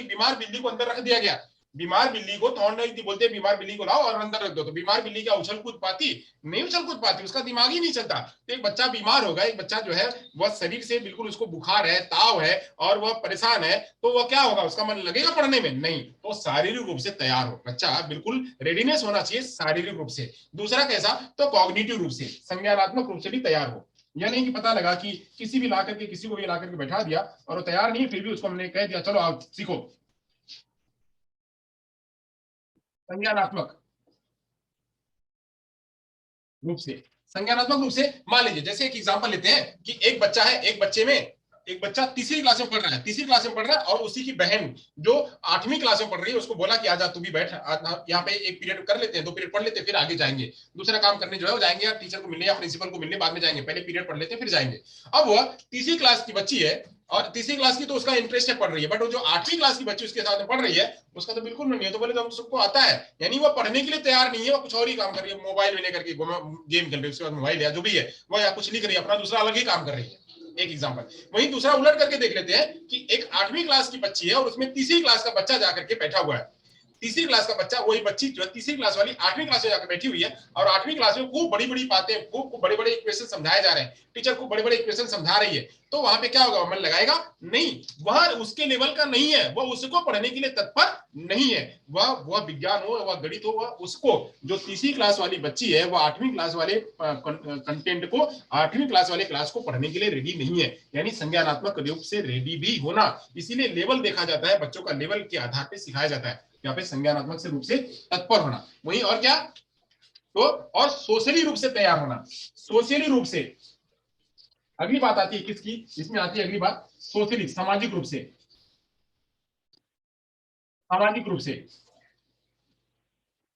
बीमार बिल्ली को अंदर रख दिया गया, बीमार बिल्ली को थोड़ा नहीं बोलते, बीमार बिल्ली को लाओ और अंदर रख दो, तो बीमार बिल्ली क्या उछल कूद पाती, नहीं उछल कूद पाती, उसका दिमाग ही नहीं चलता। तो एक बच्चा बीमार होगा, एक बच्चा जो है वह शरीर से बिल्कुल, उसको बुखार है, ताव है और वह परेशान है, तो वह क्या होगा, उसका मन लगेगा पढ़ने में, नहीं। तो शारीरिक रूप से तैयार हो, बच्चा बिल्कुल रेडीनेस होना चाहिए शारीरिक रूप से। दूसरा कैसा, तो कॉग्निटिव रूप से, संज्ञानात्मक रूप से भी तैयार हो। या नहीं कि पता लगा कि किसी भी ला करके किसी को भी ला करके बैठा दिया और वो तैयार नहीं है, फिर भी उसको हमने कह दिया चलो आओ सीखो। संज्ञानात्मक रूप से, संज्ञानात्मक रूप से मान लीजिए जैसे एक एग्जांपल लेते हैं कि एक बच्चा है, एक बच्चा तीसरी क्लास में पढ़ रहा है, तीसरी क्लास में पढ़ रहा है और उसी की बहन जो 8वीं क्लास में पढ़ रही है उसको बोला कि आजा तू भी बैठ, यहाँ पे एक पीरियड कर लेते हैं, 2 पीरियड पढ़ लेते हैं फिर आगे जाएंगे, दूसरा काम करने जो है वो जाएंगे या टीचर को मिलने या प्रिंसिपल को मिलने बाद में जाएंगे, पहले पीरियड पढ़ लेते हैं फिर जाएंगे। अब वह तीसरी क्लास की बच्ची है और तीसरी क्लास की तो उसका इंटरेस्ट है पढ़ रही है, बट वो जो 8वीं क्लास की बच्ची उसके साथ में पढ़ रही है उसका तो बिल्कुल नहीं है, तो बोले तो हम सबको आता है, यानी वो पढ़ने के लिए तैयार नहीं है, वो कुछ और ही काम कर रही है, मोबाइल में लेकर के गेम खेल रही है, उसके बाद मोबाइल या जो भी है वो या कुछ लिख रही है, अपना दूसरा अलग ही काम कर रही है। एक एग्जांपल। वहीं दूसरा उलट करके देख लेते हैं कि एक 8वीं क्लास की बच्ची है और उसमें तीसरी क्लास का बच्चा जाकर के बैठा हुआ है, तीसरी क्लास का बच्चा, वही बच्ची जो है तीसरी क्लास वाली 8वीं क्लास में जाकर बैठी हुई है और 8वीं क्लास में खूब बड़ी बड़ी बातें, खूब बड़े बड़े इक्वेशन समझाए जा रहे हैं, टीचर खूब बड़े बड़े इक्वेशन समझा रही है, तो वहां पे क्या होगा, मन लगाएगा नहीं, वह उसके लेवल का नहीं है, वह उसको पढ़ने के लिए तत्पर नहीं है, वह विज्ञान हो वह गणित हो, वह उसको जो तीसरी क्लास वाली बच्ची है वह 8वीं क्लास वाले कंटेंट को 8वीं क्लास वाले क्लास को पढ़ने के लिए रेडी नहीं है, यानी संज्ञानात्मक रूप से रेडी भी होना, इसीलिए लेवल देखा जाता है, बच्चों का लेवल के आधार पर सिखाया जाता है, यहाँ पे संज्ञानात्मक से रूप से तत्पर होना। वही और क्या, तो और सोशली रूप से तैयार होना, सोशली रूप से अगली बात आती है किसकी, इसमें आती है अगली बात सोशली, सामाजिक रूप से, सामाजिक रूप से।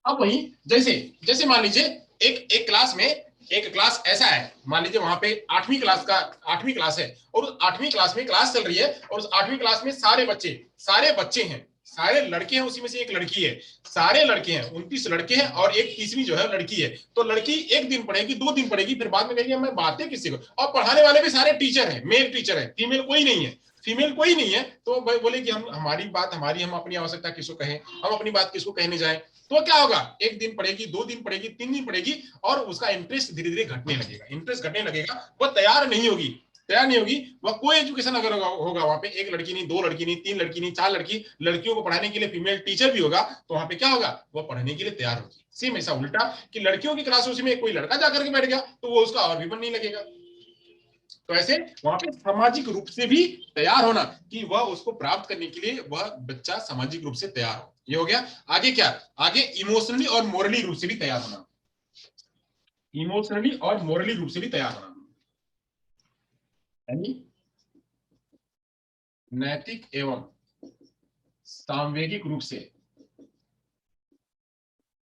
अब वही जैसे जैसे मान लीजिए एक एक क्लास में, एक क्लास ऐसा है, मान लीजिए वहां पे 8वीं क्लास है और उस 8वीं क्लास में क्लास चल रही है और उस 8वीं क्लास में सारे बच्चे हैं, सारे लड़के हैं, उसी में से एक लड़की है, सारे लड़के हैं, 29 लड़के हैं और एक तीसरी जो है लड़की है, तो लड़की एक दिन पढ़ेगी, 2 दिन पढ़ेगी, फिर बाद में कहेगी मैं बातें किसी को, और पढ़ाने वाले भी सारे टीचर हैं, मेल टीचर है, फीमेल कोई नहीं है, फीमेल कोई नहीं है, तो भाई बोले कि हम हमारी बात हमारी, हम अपनी आवश्यकता किसको कहें, हम अपनी बात किसको कहने जाएं, तो क्या होगा, 1 दिन पढ़ेगी, 2 दिन पढ़ेगी, 3 दिन पढ़ेगी और उसका इंटरेस्ट धीरे धीरे घटने लगेगा, इंटरेस्ट घटने लगेगा, वह तैयार नहीं होगी, तैयार नहीं होगी, वह कोई एजुकेशन अगर होगा वहां पे, एक लड़की नहीं, 2 लड़की नहीं, 3 लड़की नहीं, 4 लड़की, लड़कियों को पढ़ाने के लिए फीमेल टीचर भी होगा, तो वहां पे क्या होगा, वह पढ़ने के लिए तैयार होगी। सेम ऐसा उल्टा कि लड़कियों की क्लास में कोई लड़का जाकर के बैठ गया तो वो उसका और भी मन नहीं लगेगा, तो ऐसे वहां पे सामाजिक रूप से भी तैयार होना कि वह उसको प्राप्त करने के लिए वह बच्चा सामाजिक रूप से तैयार हो, ये हो गया। आगे क्या, आगे इमोशनली और मोरली रूप से भी तैयार होना, इमोशनली और मोरली रूप से भी तैयार होना, यानी नैतिक एवं सामवेगिक रूप से,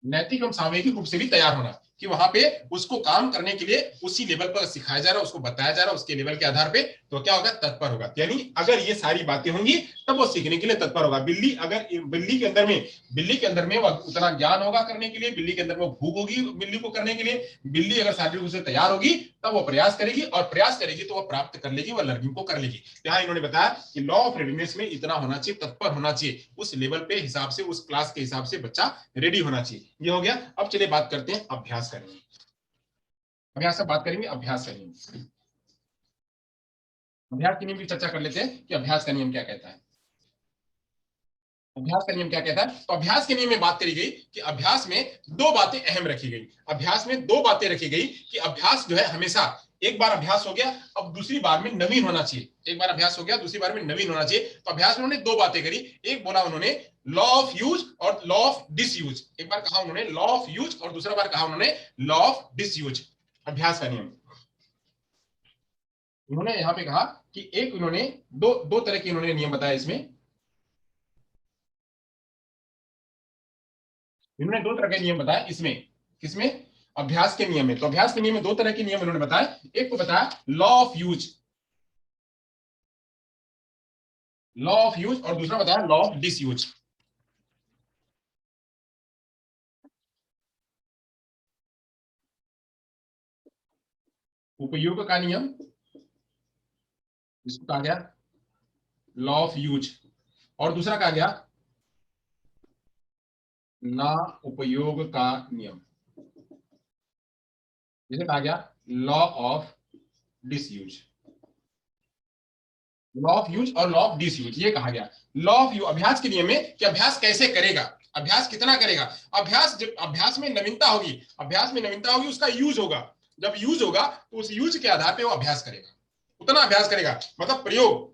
नैतिक एवं सामवेगिक रूप से भी तैयार होना कि वहां पे उसको काम करने के लिए उसी लेवल पर सिखाया जा रहा है, उसको बताया जा रहा है, उसके लेवल के आधार पे, तो क्या होगा, तत्पर होगा, यानी अगर ये सारी बातें होंगी तब वो सीखने के लिए तत्पर होगा। बिल्ली अगर बिल्ली के अंदर में वह उतना ज्ञान होगा करने के लिए, बिल्ली के अंदर में भूख होगी बिल्ली को करने के लिए, बिल्ली अगर शारीरिक रूप से तैयार होगी तब वो प्रयास करेगी और प्रयास करेगी तो वह प्राप्त कर लेगी, वह लर्निंग को कर लेगी। यहाँ इन्होंने बताया कि लॉ ऑफ रेडीनेस में इतना होना चाहिए, तत्पर होना चाहिए, उस लेवल पे हिसाब से, उस क्लास के हिसाब से बच्चा रेडी होना चाहिए, ये हो गया। अब चलिए बात करते हैं अभ्यास करेंगे, अभ्यास से बात करेंगे, अभ्यास करेंगे, अभ्यास के नियम की चर्चा कर लेते हैं कि अभ्यास का नियम क्या कहता है। अभ्यास का नियम क्या कहता है, तो अभ्यास के नियम में बात करी गई कि अभ्यास में 2 बातें अहम रखी गई, अभ्यास में 2 बातें रखी गई कि अभ्यास जो है हमेशा, एक बार अभ्यास हो गया अब दूसरी बार में नवीन होना चाहिए, एक बार अभ्यास हो गया दूसरी बार में नवीन होना चाहिए, तो अभ्यास में उन्होंने 2 बातें करी, एक बोला उन्होंने लॉ ऑफ यूज और लॉ ऑफ डिसयूज, एक बार कहा उन्होंने लॉ ऑफ यूज और दूसरा बार कहा उन्होंने लॉ ऑफ डिसयूज। अभ्यास का नियम उन्होंने यहाँ पे कहा कि एक उन्होंने दो दो तरह के उन्होंने नियम बताया, इसमें इन्होंने 2 तरह के नियम बताए, इसमें किसमें, अभ्यास के नियम में, तो अभ्यास के नियम में 2 तरह के नियम उन्होंने बताया, एक को बताया law of use, law of use और दूसरा बताया लॉ ऑफ डिसयूज। उपयोग का नियम इसको कहा गया लॉ ऑफ यूज और दूसरा कहा गया ना उपयोग का नियम, जिसे कहा गया law of disuse, law of use और लॉ ऑफ डिसयूज, ये कहा गया। लॉ ऑफ यूज अभ्यास के नियम में कि अभ्यास कैसे करेगा, अभ्यास कितना करेगा, अभ्यास जब अभ्यास में नवीनता होगी, अभ्यास में नवीनता होगी उसका यूज होगा, जब यूज होगा तो उस यूज के आधार पे वो अभ्यास करेगा, उतना अभ्यास करेगा। मतलब प्रयोग,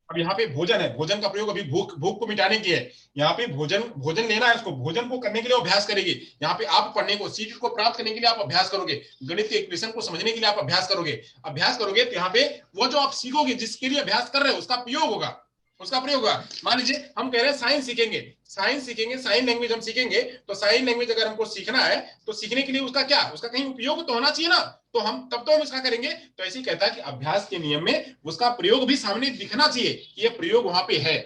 अब यहाँ पे भोजन है, भोजन का प्रयोग अभी भूख भूख को मिटाने की है। यहाँ पे भोजन भोजन लेना है उसको, भोजन को करने के लिए अभ्यास करेगी। यहाँ पे आप पढ़ने को, सीट को प्राप्त करने के लिए आप अभ्यास करोगे, गणित के इक्वेशन को समझने के लिए आप अभ्यास करोगे। अभ्यास करोगे तो यहाँ पे वो जो आप सीखोगे, जिसके लिए अभ्यास कर रहे हो, उसका प्रयोग होगा, उसका प्रयोग होगा। मान लीजिए हम कह रहे हैं साइंस सीखेंगे, साइंस सीखेंगे, साइन लैंग्वेज हम सीखेंगे, तो साइन लैंग्वेज अगर हमको सीखना है तो सीखने के लिए उसका क्या, उसका कहीं उपयोग तो होना चाहिए ना, तो हम तब तो हम इसका करेंगे। तो ऐसे ही कहता है कि अभ्यास के नियम में उसका प्रयोग भी सामने दिखना चाहिए कि ये प्रयोग वहां पे है,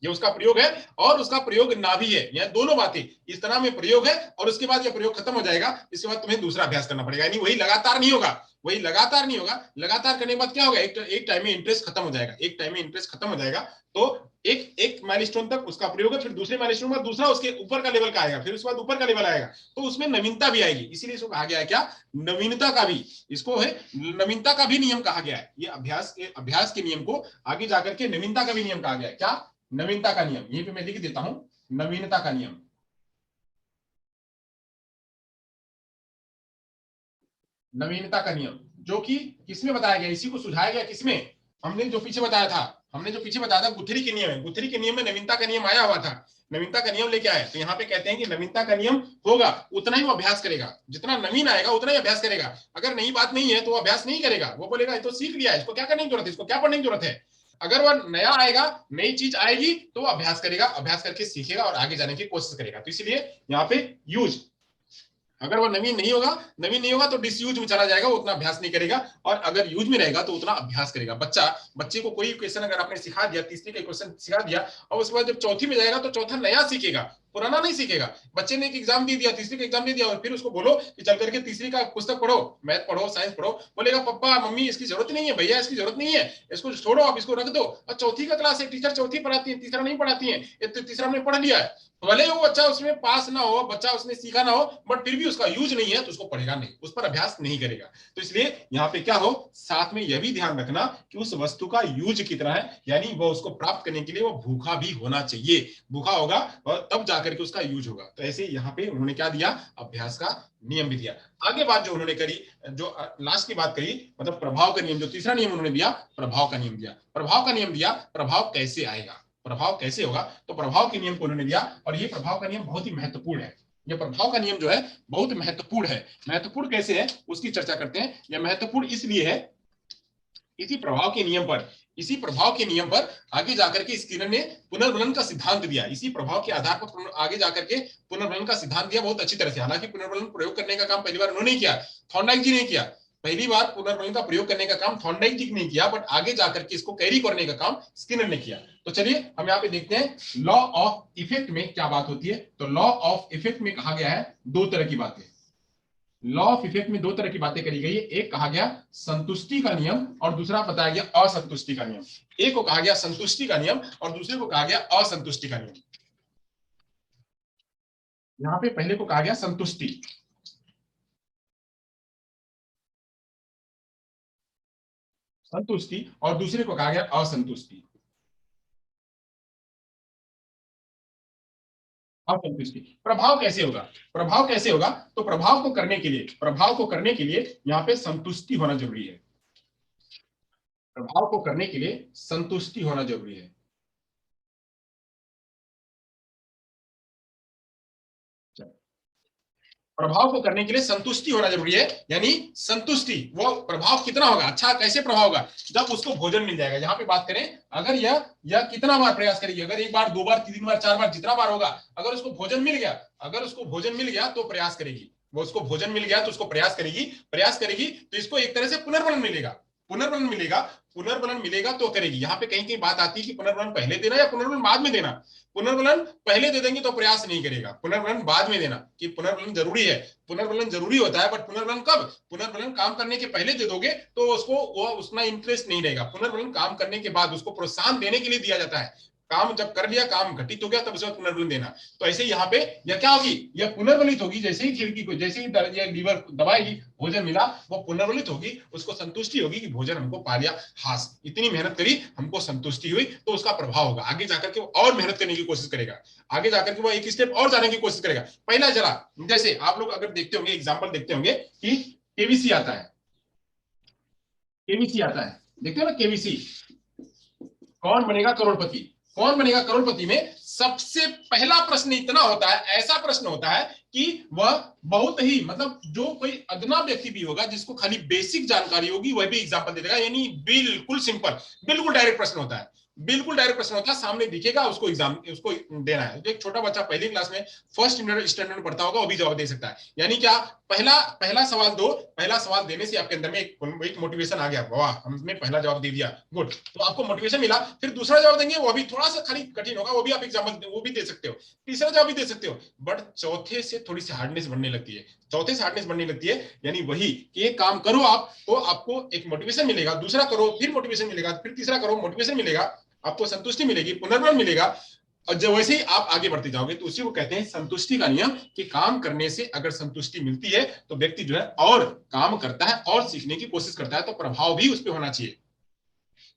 ये उसका प्रयोग है और उसका प्रयोग ना भी है। यह दोनों बातें, इस तरह में प्रयोग है और उसके बाद यह प्रयोग खत्म हो जाएगा, इसके बाद तुम्हें दूसरा अभ्यास करना पड़ेगा। यानी वही लगातार नहीं होगा, वही लगातार नहीं होगा। लगातार करने के बाद क्या होगा, एक टाइम में इंटरेस्ट खत्म हो जाएगा, एक टाइम में इंटरेस्ट खत्म हो जाएगा। तो एक एक माइलस्टोन तक उसका प्रयोग है, फिर दूसरे माइलस्टोन में दूसरा उसके ऊपर का लेवल का आएगा, फिर उसके बाद ऊपर का लेवल आएगा, तो उसमें नवीनता भी आएगी। इसीलिए इसको कहा गया है क्या, नवीनता का भी, इसको है नवीनता का भी नियम कहा गया है। ये अभ्यास के नियम को आगे जाकर के नवीनता का भी नियम कहा गया है। क्या, नवीनता का नियम। यहीं पे मैं लिख देता हूं, नवीनता का नियम। नवीनता का नियम जो कि किसमें बताया गया, इसी को सुझाया गया किसमें, हमने जो पीछे बताया था, हमने जो पीछे बताया था गुथरी के नियम है, गुथरी के नियम में नवीनता का नियम आया हुआ था। नवीनता का नियम लेके आए, तो यहाँ पे कहते हैं कि नवीनता का नियम होगा उतना ही वो अभ्यास करेगा, जितना नवीन आएगा उतना ही अभ्यास करेगा। अगर नई बात नहीं है तो वो अभ्यास नहीं करेगा, वो बोलेगा ये तो सीख लिया है, इसको क्या करने की जरूरत है, इसको क्या पढ़ने की जरूरत है। अगर वह नया आएगा, नई चीज आएगी तो वो अभ्यास करेगा, अभ्यास करके सीखेगा और आगे जाने की कोशिश करेगा। तो इसलिए यहाँ पे यूज, अगर वो नवीन नहीं होगा, नवीन नहीं होगा तो डिसयूज में चला जाएगा, वो उतना अभ्यास नहीं करेगा। और अगर यूज में रहेगा तो उतना अभ्यास करेगा। बच्चे को कोई क्वेश्चन अगर आपने सिखा दिया, तीसरे का क्वेश्चन सिखा दिया, और उसके बाद जब चौथी में जाएगा तो चौथा नया सीखेगा, पुराना नहीं सीखेगा। बच्चे ने एक एग्जाम दे दिया, तीसरे का एग्जाम दे दिया, और फिर उसको बोलो कि चल करके तीसरी का पुस्तक पढ़ो, मैथ पढ़ो, साइंस पढ़ो, बोलेगा पप्पा मम्मी इसकी जरूरत नहीं है, भैया इसकी जरूरत नहीं है, इसको छोड़ो, आप इसको रख दो। और चौथी का क्लास है, टीचर चौथी पढ़ाती है, तीसरा नहीं पढ़ाती है, तीसरा हमने पढ़ लिया है। भले वो बच्चा उसमें पास ना हो, बच्चा उसने सीखा ना हो, बट फिर भी उसका यूज नहीं है तो उसको पढ़ेगा नहीं, उस पर अभ्यास नहीं करेगा। तो इसलिए यहाँ पे क्या हो, साथ में यह भी ध्यान रखना कि उस वस्तु का यूज कितना है, यानी वो उसको प्राप्त करने के लिए वो भूखा भी होना चाहिए, भूखा होगा और तब जाकर के उसका यूज होगा। तो ऐसे यहाँ पे उन्होंने क्या दिया, अभ्यास का नियम भी दिया। आगे बात जो उन्होंने करी, जो लास्ट की बात करी, मतलब प्रभाव का नियम, जो तीसरा नियम उन्होंने दिया, प्रभाव का नियम दिया। प्रभाव का नियम दिया, प्रभाव कैसे आएगा, प्रभाव कैसे होगा, तो प्रभाव के नियम को उन्होंने दिया। और ये प्रभाव का नियम बहुत ही महत्वपूर्ण है। ये प्रभाव का नियम जो है बहुत महत्वपूर्ण है। महत्वपूर्ण कैसे है उसकी चर्चा करते हैं। यह महत्वपूर्ण इसलिए है, इसी प्रभाव के नियम पर, इसी प्रभाव के नियम पर आगे जाकर के स्किनर ने पुनर्वलन का सिद्धांत दिया। इसी प्रभाव के आधार पर आगे जाकर के पुनर्वलन का सिद्धांत दिया बहुत अच्छी तरह से। हालांकि पुनर्वलन प्रयोग करने का काम पहली बार उन्होंने किया, थॉर्नडाइक जी ने किया। पहली बार पुनर्वलन का प्रयोग करने का काम थॉर्नडाइक जी ने किया, बट आगे जाकर के इसको कैरी करने का काम स्किनर ने किया। तो चलिए हम यहाँ पे देखते हैं लॉ ऑफ इफेक्ट में क्या बात होती है। तो लॉ ऑफ इफेक्ट में कहा गया है दो तरह की बातें। लॉ ऑफ इफेक्ट में दो तरह की बातें करी गई है। एक कहा गया संतुष्टि का नियम और दूसरा बताया गया असंतुष्टि का नियम। एक को कहा गया संतुष्टि का नियम और दूसरे को कहा गया असंतुष्टि का नियम। यहां पे पहले को कहा गया संतुष्टि, संतुष्टि, और दूसरे को कहा गया असंतुष्टि, असंतुष्टि। प्रभाव कैसे होगा, प्रभाव कैसे होगा, तो प्रभाव को करने के लिए, प्रभाव को करने के लिए यहाँ पे संतुष्टि होना जरूरी है। प्रभाव को करने के लिए संतुष्टि होना जरूरी है। प्रभाव को करने के लिए संतुष्टि होना जरूरी है। यानी संतुष्टि, वो प्रभाव कितना होगा, अच्छा कैसे प्रभाव होगा, जब उसको भोजन मिल जाएगा। यहाँ पे बात करें, अगर यह कितना बार प्रयास करेगी, अगर एक बार, दो बार, तीन बार, चार बार, जितना बार होगा, अगर उसको भोजन मिल गया, अगर उसको भोजन मिल गया तो प्रयास करेगी। वो उसको भोजन मिल गया तो उसको प्रयास करेगी, प्रयास करेगी तो इसको एक तरह से पुनर्बलन मिलेगा, पुनर्बलन मिलेगा, पुनर्बलन मिलेगा तो करेगी। यहाँ पे कहीं कहीं बात आती है कि पुनर्बलन पहले देना या पुनर्बलन बाद में देना। पुनर्बलन पहले दे देंगे तो प्रयास नहीं करेगा, पुनर्बलन बाद में देना, कि पुनर्बलन जरूरी है, पुनर्बलन जरूरी होता है, बट पुनर्बलन कब, पुनर्बलन काम करने के पहले दे दोगे तो उसको वो उतना इंटरेस्ट नहीं रहेगा। पुनर्बलन काम करने के बाद उसको प्रोत्साहन देने के लिए दिया जाता है। काम जब कर लिया, काम घटित हो गया, तब उसके बाद पुनर्बलन देना। तो ऐसे यहाँ पे यह क्या होगी, यह पुनर्बलित होगी। जैसे ही खिड़की को, जैसे ही लीवर दबाएगी, भोजन मिला, वो पुनर्बलित होगी, उसको संतुष्टि होगी कि भोजन हमको पा लिया, हास इतनी मेहनत करी, हमको संतुष्टि हुई, तो उसका प्रभाव होगा। आगे जाकर के वो और मेहनत करने की कोशिश करेगा, आगे जाकर के वो एक स्टेप और जाने की कोशिश करेगा। पहला जरा, जैसे आप लोग अगर देखते होंगे, एग्जाम्पल देखते होंगे कि केबीसी आता है, केबीसी आता है, देखते हो ना केबीसी, कौन बनेगा करोड़पति, कौन बनेगा करोड़पति में सबसे पहला प्रश्न इतना होता है, ऐसा प्रश्न होता है कि वह बहुत ही, मतलब जो कोई अदना व्यक्ति भी होगा, जिसको खाली बेसिक जानकारी होगी, वह भी एग्जांपल दे देगा। यानी बिल्कुल सिंपल, बिल्कुल डायरेक्ट प्रश्न होता है, बिल्कुल डायरेक्ट प्रश्न होता है, सामने दिखेगा, उसको एग्जाम, उसको देना है। तो एक छोटा बच्चा पहली क्लास में फर्स्ट स्टैंडर्ड में पढ़ता होगा, वो भी जवाब दे सकता है। यानी क्या, पहला पहला सवाल दो, पहला सवाल देने से आपके अंदर में एक मोटिवेशन आ गया, वाह हमने पहला जवाब दे दिया, गुड, तो आपको मोटिवेशन मिला। फिर दूसरा जवाब देंगे, वो भी थोड़ा सा खाली कठिन होगा, वो भी आप एग्जाम्पल वो भी दे सकते हो, तीसरा जवाब भी दे सकते हो, बट चौथे से थोड़ी सी हार्डनेस बढ़ने लगती है, चौथे से हार्डनेस बढ़ने लगती है। यानी वही कि एक काम करो आप, तो आपको एक मोटिवेशन मिलेगा, दूसरा करो फिर मोटिवेशन मिलेगा, फिर तीसरा करो मोटिवेशन मिलेगा, आपको संतुष्टि मिलेगी, पुनर्बल मिलेगा। और जब वैसे ही आप आगे बढ़ते जाओगे, तो उसी को कहते हैं संतुष्टि का नियम, कि काम करने से अगर संतुष्टि मिलती है, तो व्यक्ति जो है और काम करता है और सीखने की कोशिश करता है, तो प्रभाव भी उस पर होना चाहिए,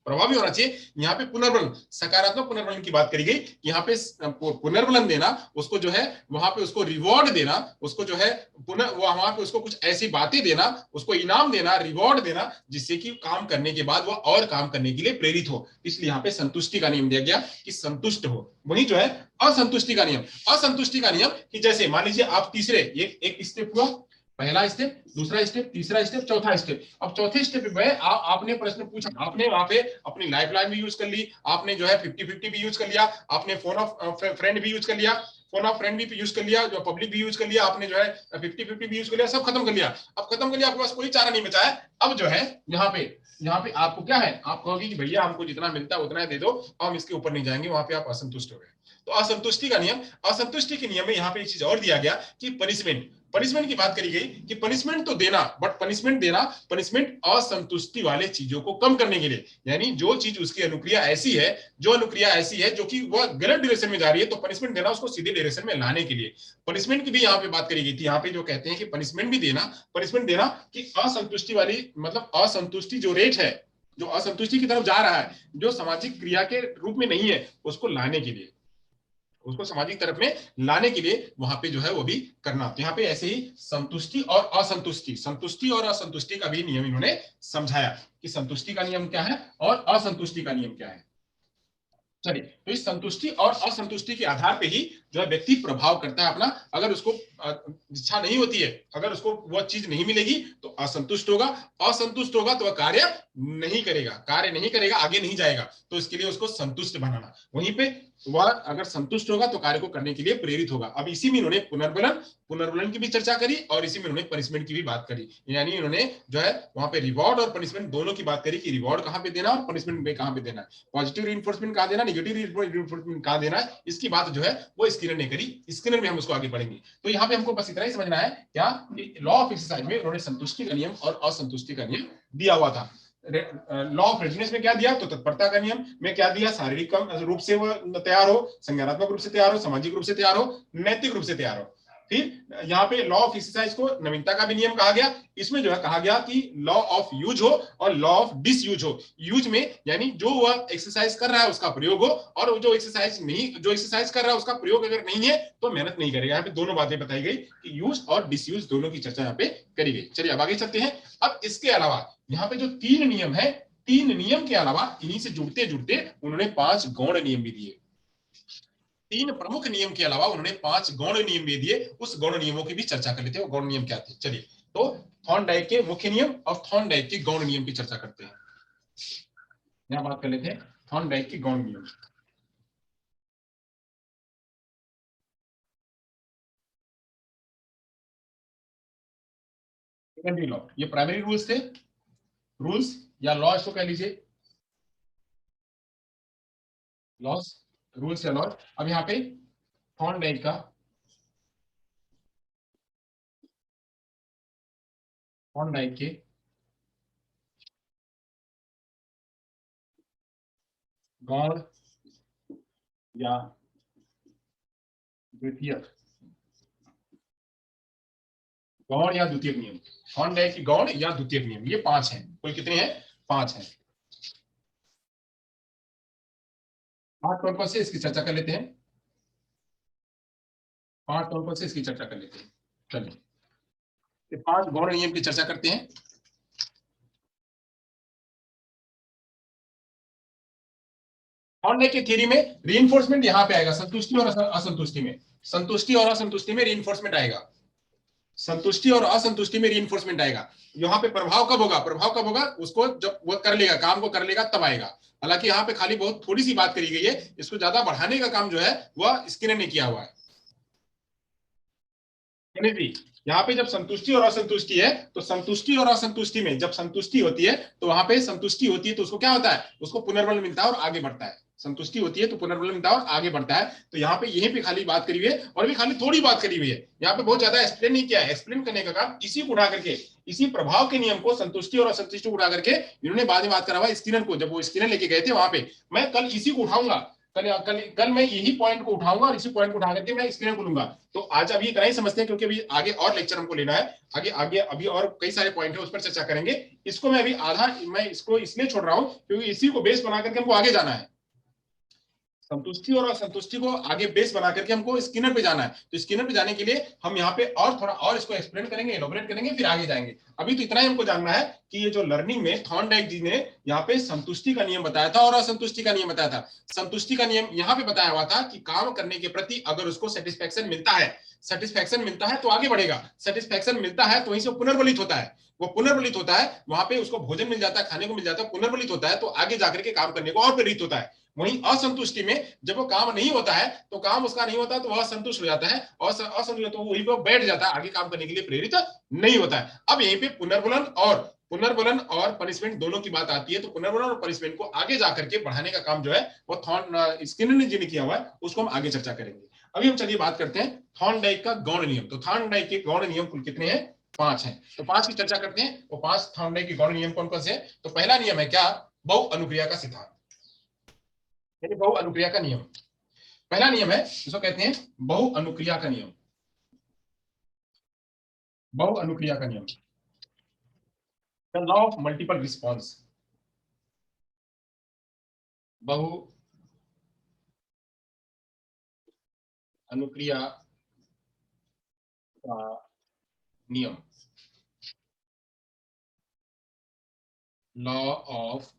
प्रभावी होना चाहिए। यहाँ पे पुनर्बलन, सकारात्मक पुनर्बलन की बात करी गई, यहाँ पे पुनर्बलन देना, उसको जो है वहां पे उसको रिवॉर्ड देना, उसको जो है वहां पे उसको कुछ ऐसी बातें देना, उसको इनाम देना, रिवॉर्ड देना, जिससे कि काम करने के बाद वो और काम करने के लिए प्रेरित हो। इसलिए यहाँ पे संतुष्टि का नियम दिया गया कि संतुष्ट हो। वही जो है असंतुष्टि का नियम, असंतुष्टि का नियम कि जैसे मान लीजिए आप तीसरे, एक स्टेप हुआ, पहला स्टेप, दूसरा स्टेप, तीसरा स्टेप, चौथा स्टेप। अब चौथे स्टेप पे आपने प्रश्न पूछा, आपने वहां पे अपनी लाइफ लाइन भी यूज कर ली, आपने जो है 50-50 भी यूज कर लिया, आपने फोन ऑफ फ्रेंड भी यूज कर लिया, फोन ऑफ फ्रेंड भी यूज कर लिया, जो पब्लिक भी यूज कर लिया, आपने जो है 50-50 भी यूज कर लिया, सब खत्म कर लिया। अब खत्म कर लिया, आपके पास कोई चारा नहीं बचा है। अब जो है यहाँ पे आपको क्या है, आप कहोगे कि भैया हमको जितना मिलता है उतना दे दो, हम इसके ऊपर नहीं जाएंगे, वहां पे आप असंतुष्ट हो गए। तो असंतुष्टि का नियम, असंतुष्टि के नियम में यहाँ पे एक चीज और दिया गया कि पनिशमेंट, पनिशमेंट की बात करी गई कि पनिशमेंट तो देना, बट पनिशमेंट देना, पनिशमेंट असंतुष्टि वाले चीजों को कम करने के लिए। यानी जो चीज उसकी अनुक्रिया ऐसी है, जो अनुक्रिया ऐसी है जो कि वह गलत डायरेक्शन में जा रही है, तो पनिशमेंट देना उसको सीधे डायरेक्शन में लाने के लिए। पनिशमेंट की भी यहाँ पे बात करी गई थी, यहाँ पे जो कहते हैं कि पनिशमेंट भी देना, पनिशमेंट देना कि असंतुष्टि वाली, मतलब असंतुष्टि जो रेट है, जो असंतुष्टि की तरफ जा रहा है, जो सामाजिक क्रिया के रूप में नहीं है, उसको लाने के लिए, उसको सामाजिक तरफ में लाने के लिए वहां पे जो है वो भी करना। तो यहाँ पे ऐसे ही संतुष्टि और असंतुष्टि, संतुष्टि और असंतुष्टि का भी नियम इन्होंने समझाया कि संतुष्टि का नियम क्या है और असंतुष्टि का नियम क्या है। चलिए, तो इस संतुष्टि और असंतुष्टि के आधार पे ही जो है व्यक्ति प्रभाव करता है अपना। अगर उसको इच्छा नहीं होती है, अगर उसको वह चीज नहीं मिलेगी, तो असंतुष्ट होगा, असंतुष्ट होगा तो वह कार्य नहीं करेगा, कार्य नहीं करेगा, आगे नहीं जाएगा। तो इसके लिए उसको संतुष्ट बनाना, वहीं पे वह अगर संतुष्ट होगा तो कार्य को करने के लिए प्रेरित होगा। अब इसी में इन्होंने पुनर्बलन, पुनर्बलन की भी चर्चा करी, और इसी में इन्होंने पनिशमेंट की भी बात करी। यानी इन्होंने जो है वहां पे रिवॉर्ड और पनिशमेंट दोनों की बात करी कि रिवॉर्ड कहां पे देना और पनिशमेंट में कहां पे देना है, पॉजिटिव रिइंफोर्समेंट कहां देना, नेगेटिव रिइंफोर्समेंट कहां देना है। इसकी बात जो है वो स्किनर ने करी, स्किनर में हम उसको आगे पढ़ेंगे। तो यहाँ पे हमको बस इतना ही समझना है क्या, लॉ ऑफ एक्सरसाइज में उन्होंने संतुष्टि का नियम और असंतुष्टि का नियम दिया हुआ था। लॉ ऑफ रेडीनेस में क्या दिया, तो तत्परता का नियम में क्या दिया, शारीरिक रूप से वो तैयार हो, संज्ञानात्मक रूप से तैयार हो, सामाजिक रूप से तैयार हो, नैतिक रूप से तैयार हो। फिर यहाँ पे लॉ ऑफ एक्सरसाइज को नवीनता का भी नियम कहा गया। इसमें जो है कहा गया कि लॉ ऑफ यूज हो और लॉ ऑफ डिसयूज हो। यूज में यानी जो वह एक्सरसाइज कर रहा है उसका प्रयोग हो, और जो एक्सरसाइज नहीं, जो एक्सरसाइज कर रहा है उसका प्रयोग अगर नहीं है तो मेहनत नहीं करेगा। यहाँ पे दोनों बातें बताई गई कि यूज और डिसयूज दोनों की चर्चा यहाँ पे करी गई। चलिए अब आगे चलते हैं। अब इसके अलावा यहाँ पे जो 3 नियम है, 3 नियम के अलावा इन्हीं से जुड़ते जुड़ते उन्होंने 5 गौण नियम भी दिए। 3 प्रमुख नियम के अलावा उन्होंने 5 गौण नियम भी दिए। उस गौण नियमों की भी चर्चा कर लेते हैं, वो गौण नियम क्या थे। चलिए, तो थॉर्नडाइक के मुख्य नियम और थॉर्नडाइक के गौण नियम की चर्चा करते हैं। यहाँ बात कर लेते हैं थॉर्नडाइक के गौण नियम। सेकेंडरी लॉ, ये प्राइमरी रूल्स थे, रूल्स या लॉ इसको कह लीजिए, लॉस, रूल्स या लॉ। अब यहाँ पे थॉर्नडाइक का, थॉर्नडाइक के गौण या द्वितीयक गौण या द्वितीयक नियम, थॉर्नडाइक की गौण या द्वितीयक नियम, ये 5 हैं। कुल कितने हैं? 5 हैं। पांच तौर पर से इसकी चर्चा कर लेते हैं, 5 तौर पर से इसकी चर्चा कर लेते हैं। चलिए, ये 5 गौण नियम की चर्चा करते हैं। थॉर्नडाइक की थ्योरी में रीइंफोर्समेंट यहां पे आएगा, संतुष्टि और असंतुष्टि में, संतुष्टि और असंतुष्टि में रीइंफोर्समेंट आएगा, संतुष्टि और असंतुष्टि में रीइंफोर्समेंट आएगा। यहाँ पे प्रभाव कब होगा? प्रभाव कब होगा? उसको जब वो कर लेगा, काम को कर लेगा तब आएगा। हालांकि यहाँ पे खाली बहुत थोड़ी सी बात करी गई है, इसको ज्यादा बढ़ाने का काम जो है वह स्किनर ने किया हुआ है। यहाँ पे जब संतुष्टि और असंतुष्टि है तो संतुष्टि और असंतुष्टि में जब संतुष्टि होती है तो वहां पे संतुष्टि होती है तो उसको क्या होता है? उसको पुनर्बल मिलता है और आगे बढ़ता है। संतुष्टि होती है तो पुनर्बल मिलता है और आगे बढ़ता है। तो यहाँ पे यहीं पे खाली बात करी हुई है और भी खाली थोड़ी बात करी हुई है, यहाँ पे बहुत ज्यादा एक्सप्लेन नहीं किया है। एक्सप्लेन करने का काम इसी को उठा करके, इसी प्रभाव के नियम को, संतुष्टि और असंतुष्टि को उठा करके इन्होंने बाद में बात करा हुआ स्किनर को, जब वो स्किनर लेके गए थे वहां पे। मैं कल इसी को उठाऊंगा, कल मैं यही पॉइंट को उठाऊंगा और इसी पॉइंट को उठा करके मैं स्क्रीन को लूंगा। तो आज अभी इतना ही समझते हैं, क्योंकि अभी आगे और लेक्चर हमको लेना है। आगे आगे अभी और कई सारे पॉइंट है, उस पर चर्चा करेंगे। इसको मैं अभी आधा, मैं इसको इसलिए छोड़ रहा हूं क्योंकि इसी को बेस बना करके हमको आगे जाना है। संतुष्टि और असंतुष्टि को आगे बेस बना करके हमको स्किनर पे जाना है। तो स्किनर पे जाने के लिए हम यहाँ पे और थोड़ा और इसको एक्सप्लेन करेंगे, एलोबरेट करेंगे, फिर आगे जाएंगे। अभी तो इतना ही हमको जानना है कि ये जो लर्निंग में थॉर्नडाइक जी ने यहाँ पे संतुष्टि का नियम बताया था और असंतुष्टि का नियम बताया था। संतुष्टि का नियम यहाँ पे बताया हुआ था कि काम करने के प्रति अगर उसको सेटिस्फेक्शन मिलता है, सेटिस्फेक्शन मिलता है तो आगे बढ़ेगा, सेटिस्फेक्शन मिलता है तो वहीं से पुनर्बलित होता है। वो पुनर्बलित होता है, वहां पे उसको भोजन मिल जाता है, खाने को मिल जाता है, पुनर्बलित होता है तो आगे जाकर के काम करने को और प्रेरित होता है। वहीं असंतुष्टि में जब वो काम नहीं होता है, तो काम उसका नहीं होता तो वह असंतुष्ट हो जाता है और असंतुष्ट तो वही पर बैठ जाता है, आगे काम करने के लिए प्रेरित नहीं होता है। अब यहीं पे पुनर्बलन और पनिशमेंट दोनों की बात आती है। तो पुनर्बलन और पनिशमेंट को आगे जाकर के बढ़ाने का काम जो है वो स्किनर जी ने किया हुआ है, उसको हम आगे चर्चा करेंगे। अभी हम चलिए बात करते हैं थॉर्नडाइक का गौण नियम। तो थॉर्नडाइक के गौण नियम कुल कितने हैं? 5 हैं। तो 5 की चर्चा करते हैं। वो 5 थॉर्नडाइक के गौण नियम कौन कौन से हैं? तो पहला नियम है क्या? बहु अनुक्रिया का सिद्धांत, यानी बहु अनुक्रिया का नियम। पहला नियम है जिसको कहते हैं बहु अनुक्रिया का नियम, बहु अनुक्रिया का नियम, the law of multiple response, बहु अनुक्रिया का नियम, law of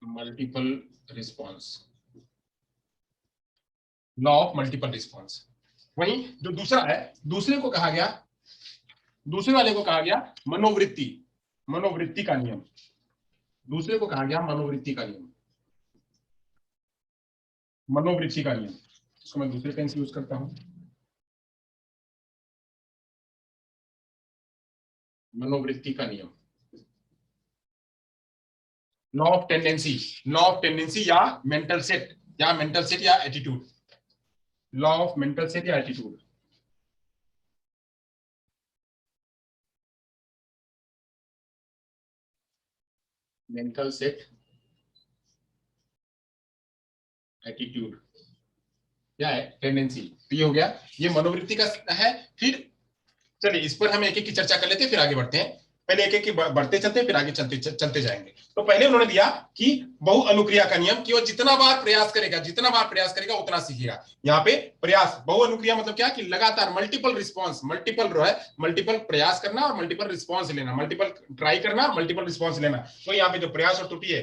multiple response, law of multiple response. वहीं जो दूसरा है, दूसरे को कहा गया, दूसरे वाले को कहा गया मनोवृत्ति, मनोवृत्ति का नियम। दूसरे को कहा गया मनोवृत्ति का नियम, मनोवृत्ति का नियम। इसको मैं दूसरे पेन से यूज करता हूं, मनोवृत्ति का नियम, law of tendency, law of tendency या मेंटल सेट, या मेंटल सेट या attitude, law of mental set या एटीट्यूड। मेंटल सेट, एटीट्यूड क्या है? टेंडेंसी। तो ये हो गया, ये मनोवृत्ति का है। फिर चलिए इस पर हम एक एक की चर्चा कर लेते हैं, फिर आगे बढ़ते हैं। पहले एक एक की बढ़ते चलते हैं, फिर आगे चलते जाएंगे। तो पहले उन्होंने दिया कि बहु अनुक्रिया का नियम, कि वो जितना बार प्रयास करेगा, जितना बार प्रयास करेगा उतना सीखेगा। यहाँ पे प्रयास, बहु अनुक्रिया मतलब क्या? कि लगातार मल्टीपल रिस्पॉन्स, मल्टीपल जो है, मल्टीपल प्रयास करना और मल्टीपल रिस्पॉन्स लेना, मल्टीपल ट्राई करना, मल्टीपल रिस्पॉन्स लेना। तो यहाँ पे जो प्रयास और त्रुटि है,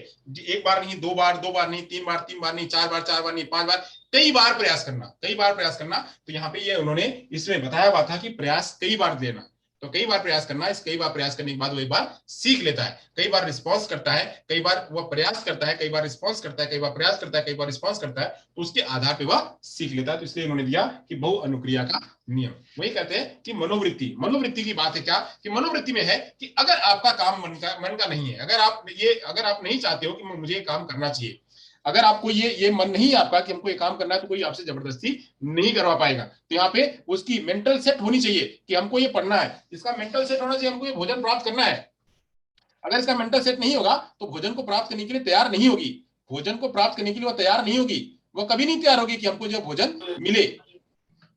एक बार नहीं, दो बार नहीं, तीन बार नहीं, चार बार नहीं, 5 बार, कई बार प्रयास करना, कई बार प्रयास करना। तो यहाँ पे ये उन्होंने इसमें बताया हुआ था कि प्रयास कई बार लेना। तो कई बार प्रयास करना, इस कई बार प्रयास करने के बाद वो एक बार सीख लेता है। कई बार रिस्पॉन्स करता है, कई बार वह प्रयास करता है, कई बार रिस्पॉन्स करता है, कई बार प्रयास करता है, कई बार रिस्पॉन्स करता है, तो उसके आधार पर वह सीख लेता है। तो इसलिए उन्होंने दिया कि बहु अनुक्रिया का नियम। वही कहते हैं कि मनोवृत्ति, मनोवृत्ति की बात है क्या? कि मनोवृत्ति में है कि अगर आपका काम मन का नहीं है, अगर आप नहीं चाहते हो कि मुझे काम करना चाहिए, अगर आपको ये मन नहीं है आपका कि हमको ये काम करना है, तो कोई आपसे जबरदस्ती नहीं करवा पाएगा। तो यहाँ पे उसकी मेंटल सेट होनी चाहिए कि हमको ये पढ़ना है, इसका मेंटल सेट होना चाहिए, हमको ये भोजन प्राप्त करना है। अगर इसका मेंटल सेट नहीं होगा तो भोजन को प्राप्त करने के लिए तैयार नहीं होगी। भोजन को प्राप्त करने के लिए वो तैयार नहीं होगी, वो कभी नहीं तैयार होगी कि हमको जो भोजन मिले,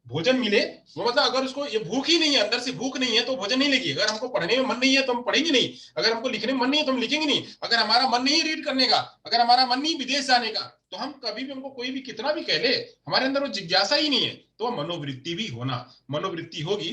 भोजन मिले। वो मतलब अगर उसको ये भूख ही नहीं है, अंदर से भूख नहीं है तो भोजन नहीं लेगी। अगर हमको पढ़ने में मन नहीं है तो हम पढ़ेंगे नहीं, अगर हमको लिखने में मन नहीं है तो हम लिखेंगे नहीं, अगर हमारा मन नहीं रीड करने का, अगर हमारा मन नहीं विदेश जाने का, तो हम कभी भी, हमको कोई भी कितना भी कह ले, हमारे अंदर वो जिज्ञासा ही नहीं है, तो मनोवृत्ति भी होना, मनोवृत्ति होगी,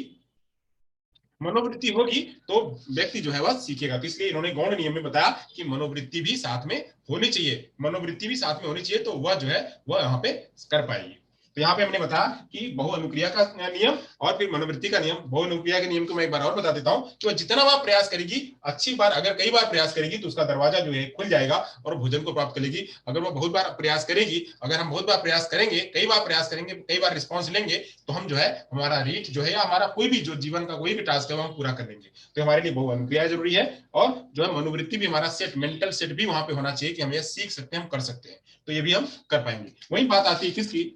मनोवृत्ति होगी तो व्यक्ति जो है वह सीखेगा। तो इसलिए इन्होंने गौण नियम में बताया कि मनोवृत्ति भी साथ में होनी चाहिए, मनोवृत्ति भी साथ में होनी चाहिए, तो वह जो है वह यहाँ पे कर पाएगी। तो यहाँ पे हमने बताया कि बहुअनुक्रिया का नियम और फिर मनोवृत्ति का नियम। बहुअनुक्रिया के नियम को मैं एक बार और बता देता हूँ कि वह जितना बार प्रयास करेगी, अच्छी बार, अगर कई बार प्रयास करेगी तो उसका दरवाजा जो है खुल जाएगा और भोजन को प्राप्त करेगी। अगर वह बहुत बार प्रयास करेगी, अगर हम बहुत बार प्रयास करेंगे, कई बार प्रयास करेंगे, कई बार रिस्पॉन्स लेंगे, तो हम जो है हमारा रीच जो है या हमारा कोई भी जो जीवन का कोई भी टास्क है वो हम पूरा कर लेंगे। तो हमारे लिए बहुअनुक्रिया जरूरी है और जो है मनोवृत्ति भी, हमारा सेट, मेंटल सेट भी वहां पे होना चाहिए कि हम ये सीख सकते हैं, हम कर सकते हैं, तो ये भी हम कर पाएंगे। वही बात आती है किसकी,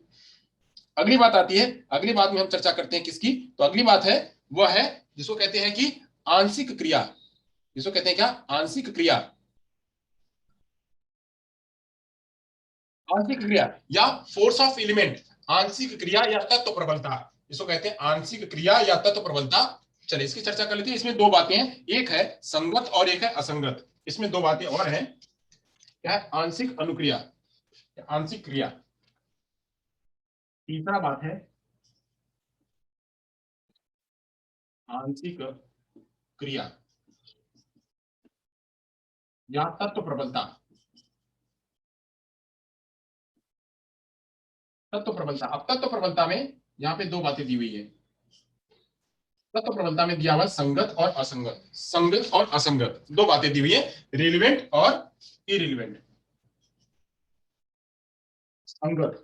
अगली बात आती है, अगली बात में हम चर्चा करते हैं किसकी, तो अगली बात है वह है जिसको कहते हैं कि आंशिक क्रिया, जिसको कहते हैं क्या, आंशिक क्रिया, आंशिक क्रिया या फोर्स ऑफ एलिमेंट, आंशिक क्रिया या तत्व प्रबलता, जिसको कहते हैं आंशिक क्रिया या तत्व प्रबलता। चलिए इसकी चर्चा कर लेते हैं। इसमें दो बातें हैं, एक है संगत और एक है असंगत। इसमें दो बातें और हैं, क्या है, आंशिक अनुक्रिया, आंशिक क्रिया, तीसरा बात है आंशिक क्रिया या तत्व प्रबलता, तत्व प्रबलता। अब तत्व प्रबलता में यहाँ पे दो बातें दी हुई है, तत्व प्रबलता में दिया हुआ संगत और असंगत, संगत और असंगत दो बातें दी हुई है, रिलेवेंट और इरिलेवेंट, संगत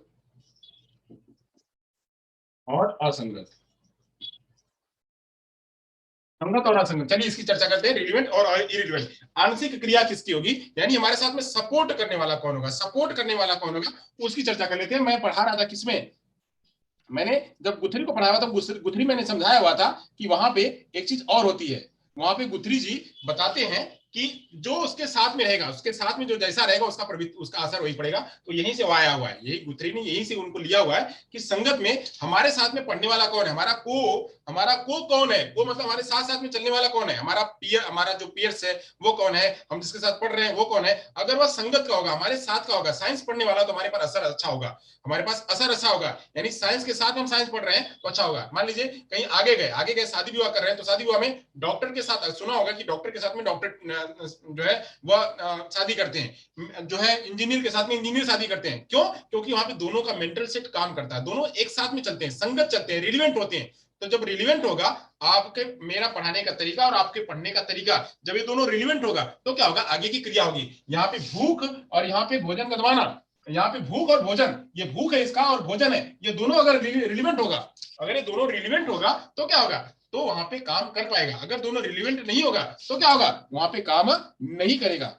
और असंगत, संगत और असंगत। चलिए इसकी चर्चा करते हैं, रिलेवेंट और इरिलेवेंट। आंशिक क्रिया किसकी होगी, यानी हमारे साथ में सपोर्ट करने वाला कौन होगा, सपोर्ट करने वाला कौन होगा, उसकी चर्चा कर लेते हैं। मैं पढ़ा रहा था किसमें, मैंने जब गुथरी को पढ़ाया था, गुथरी मैंने समझाया हुआ था कि वहां पे एक चीज और होती है, वहां पे गुथरी जी बताते हैं कि जो उसके साथ में रहेगा, उसके साथ में जो जैसा रहेगा उसका उसका असर वही पड़ेगा। तो यहीं से आया हुआ है, यही गुथरी ने यहीं से उनको लिया हुआ है कि संगत में हमारे साथ में पढ़ने वाला कौन है, हमारा को कौन है, वो मतलब हमारे साथ साथ में चलने वाला कौन है, हमारा पीयर, हमारा जो पीयर्स है वो कौन है, हम जिसके साथ पढ़ रहे हैं वो कौन है। अगर वह संगत का होगा, हमारे साथ का होगा, साइंस पढ़ने वाला, तो हमारे पास असर अच्छा होगा, हमारे पास असर अच्छा होगा, यानी साइंस के साथ हम साइंस पढ़ रहे हैं तो अच्छा होगा। मान लीजिए कहीं आगे गए शादी विवाह कर रहे हैं, तो शादी विवाह में डॉक्टर के साथ, सुना होगा कि डॉक्टर के साथ में डॉक्टर जो है वह शादी करते हैं, जो है इंजीनियर के साथ में इंजीनियर शादी करते हैं। क्यों, क्योंकि वहां पे दोनों का मेंटल सेट काम करता है, दोनों एक साथ में चलते हैं, संगत चलते हैं, रिलेवेंट होते हैं। तो जब रिलेवेंट होगा आपके, मेरा पढ़ाने का तरीका और आपके पढ़ने का तरीका, जब ये दोनों रिलेवेंट होगा तो क्या होगा, आगे की क्रिया होगी। यहाँ पे भूख और यहाँ पे भोजन का दबाना, यहाँ पे भूख और भोजन, ये भूख है इसका और भोजन है, ये दोनों अगर रिलेवेंट होगा, अगर ये दोनों रिलेवेंट होगा तो क्या होगा, तो वहां पे काम कर पाएगा। अगर दोनों रिलेवेंट नहीं होगा तो क्या होगा, वहां पे काम नहीं करेगा।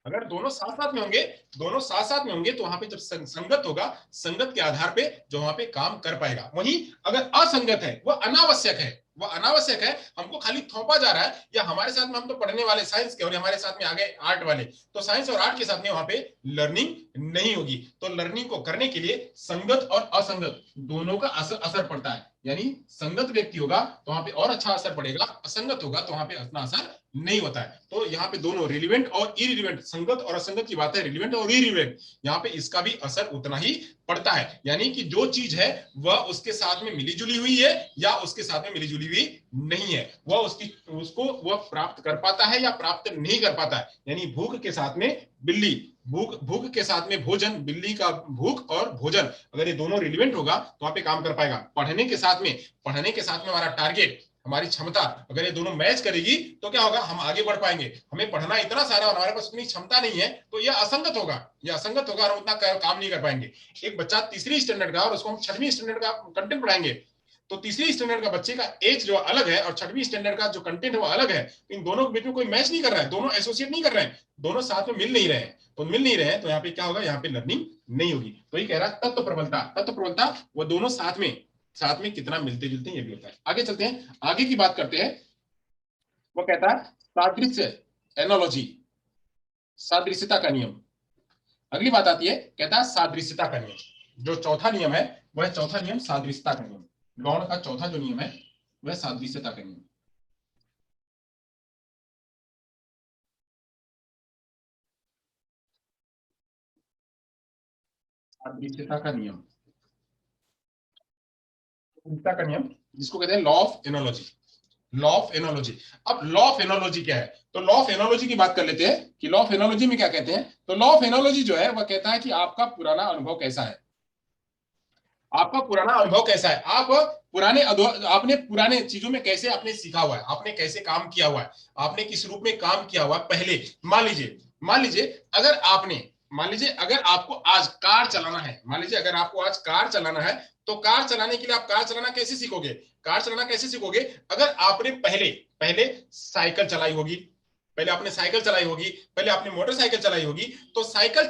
अगर दोनों साथ साथ में होंगे, दोनों साथ साथ में होंगे तो वहां पे जब संगत होगा, संगत के आधार पे जो वहां पे काम कर पाएगा। वहीं अगर असंगत है, वह अनावश्यक है, वह अनावश्यक है, हमको खाली थोपा जा रहा है, या हमारे साथ में हम तो पढ़ने वाले साइंस के और हमारे साथ में आ गए आर्ट वाले, तो साइंस और आर्ट के साथ में वहां पे लर्निंग नहीं होगी। तो लर्निंग को करने के लिए संगत और असंगत दोनों का असर पड़ता है, यानी संगत व्यक्ति होगा तो वहां पे और अच्छा असर पड़ेगा, असंगत होगा तो वहां पे उतना असर नहीं होता है। तो यहाँ पे दोनों रिलेवेंट और इरिलेवेंट, संगत और असंगत की बात है, रिलेवेंट और इरिलेवेंट, यहाँ पे इसका भी असर उतना ही पड़ता है। यानी कि जो चीज है वह उसके साथ में मिली जुली हुई है या उसके साथ में मिली जुली हुई नहीं है, वह उसको वह प्राप्त कर पाता है या प्राप्त नहीं कर पाता है। यानी भूख के साथ में बिल्ली, भूख के साथ में भोजन, बिल्ली का भूख और भोजन, अगर ये दोनों रिलेवेंट होगा तो वहां पे काम कर पाएगा। पढ़ने के साथ में हमारा टारगेट, हमारी क्षमता, अगर ये दोनों मैच करेगी तो क्या होगा, हम आगे बढ़ पाएंगे। हमें पढ़ना इतना सारा और हमारे पास उतनी क्षमता नहीं है तो यह असंगत होगा, यह असंगत होगा और उतना काम नहीं कर पाएंगे। एक बच्चा तीसरी स्टैंडर्ड का और उसको हम छठवीं स्टैंडर्ड का कंटेंट पढ़ाएंगे, तो तीसरी स्टैंडर्ड का बच्चे का एज जो अलग है और छठवीं स्टैंडर्ड का जो कंटेंट है वो अलग है, तो इन दोनों के बीच में कोई मैच नहीं कर रहा है, दोनों एसोसिएट नहीं कर रहे हैं, दोनों साथ में मिल नहीं रहे हैं। तो मिल नहीं रहे हैं तो यहाँ पे क्या होगा, यहाँ पे लर्निंग नहीं होगी। तो ये कह रहा है तत्व प्रबलता, तत्व प्रबलता वो दोनों साथ में कितना मिलते जुलते हैं ये भी होता है। आगे चलते हैं, आगे की बात करते हैं। वो कहता है सादृश्य, एनोलॉजी, सादृश्यता का नियम। अगली बात आती है, कहता है सादृश्यता का नियम। जो चौथा नियम है वह चौथा नियम सादृश्यता का नियम। गौण का चौथा जो नियम है वह सादृश्यता का नियम। सादृश्यता का नियम, सादृश्यता का नियम जिसको कहते हैं law of analogy. Law of analogy. अब लॉ ऑफ एनोलॉजी क्या है? तो लॉ ऑफ एनोलॉजी की बात कर लेते हैं कि लॉ ऑफ एनोलॉजी में क्या कहते हैं। तो लॉ ऑफ एनोलॉजी जो है वह कहता है कि आपका पुराना अनुभव कैसा है, आपका पुराना अनुभव कैसा है, आप आपने पुराने चीजों में कैसे आपने सीखा हुआ है, आपने कैसे काम किया हुआ है, आपने किस रूप में काम किया हुआ है पहले। मान लीजिए अगर आपने, मान लीजिए अगर आपको आज कार चलाना है, मान लीजिए अगर आपको आज कार चलाना है, तो कार चलाने के लिए आप कार चलाना कैसे सीखोगे? कार चलाना कैसे सीखोगे? अगर आपने पहले पहले साइकिल चलाई होगी, पहले आपने साइकिल चलाई होगी, पहले आपने मोटरसाइकिल चलाई होगी, तो साइकिल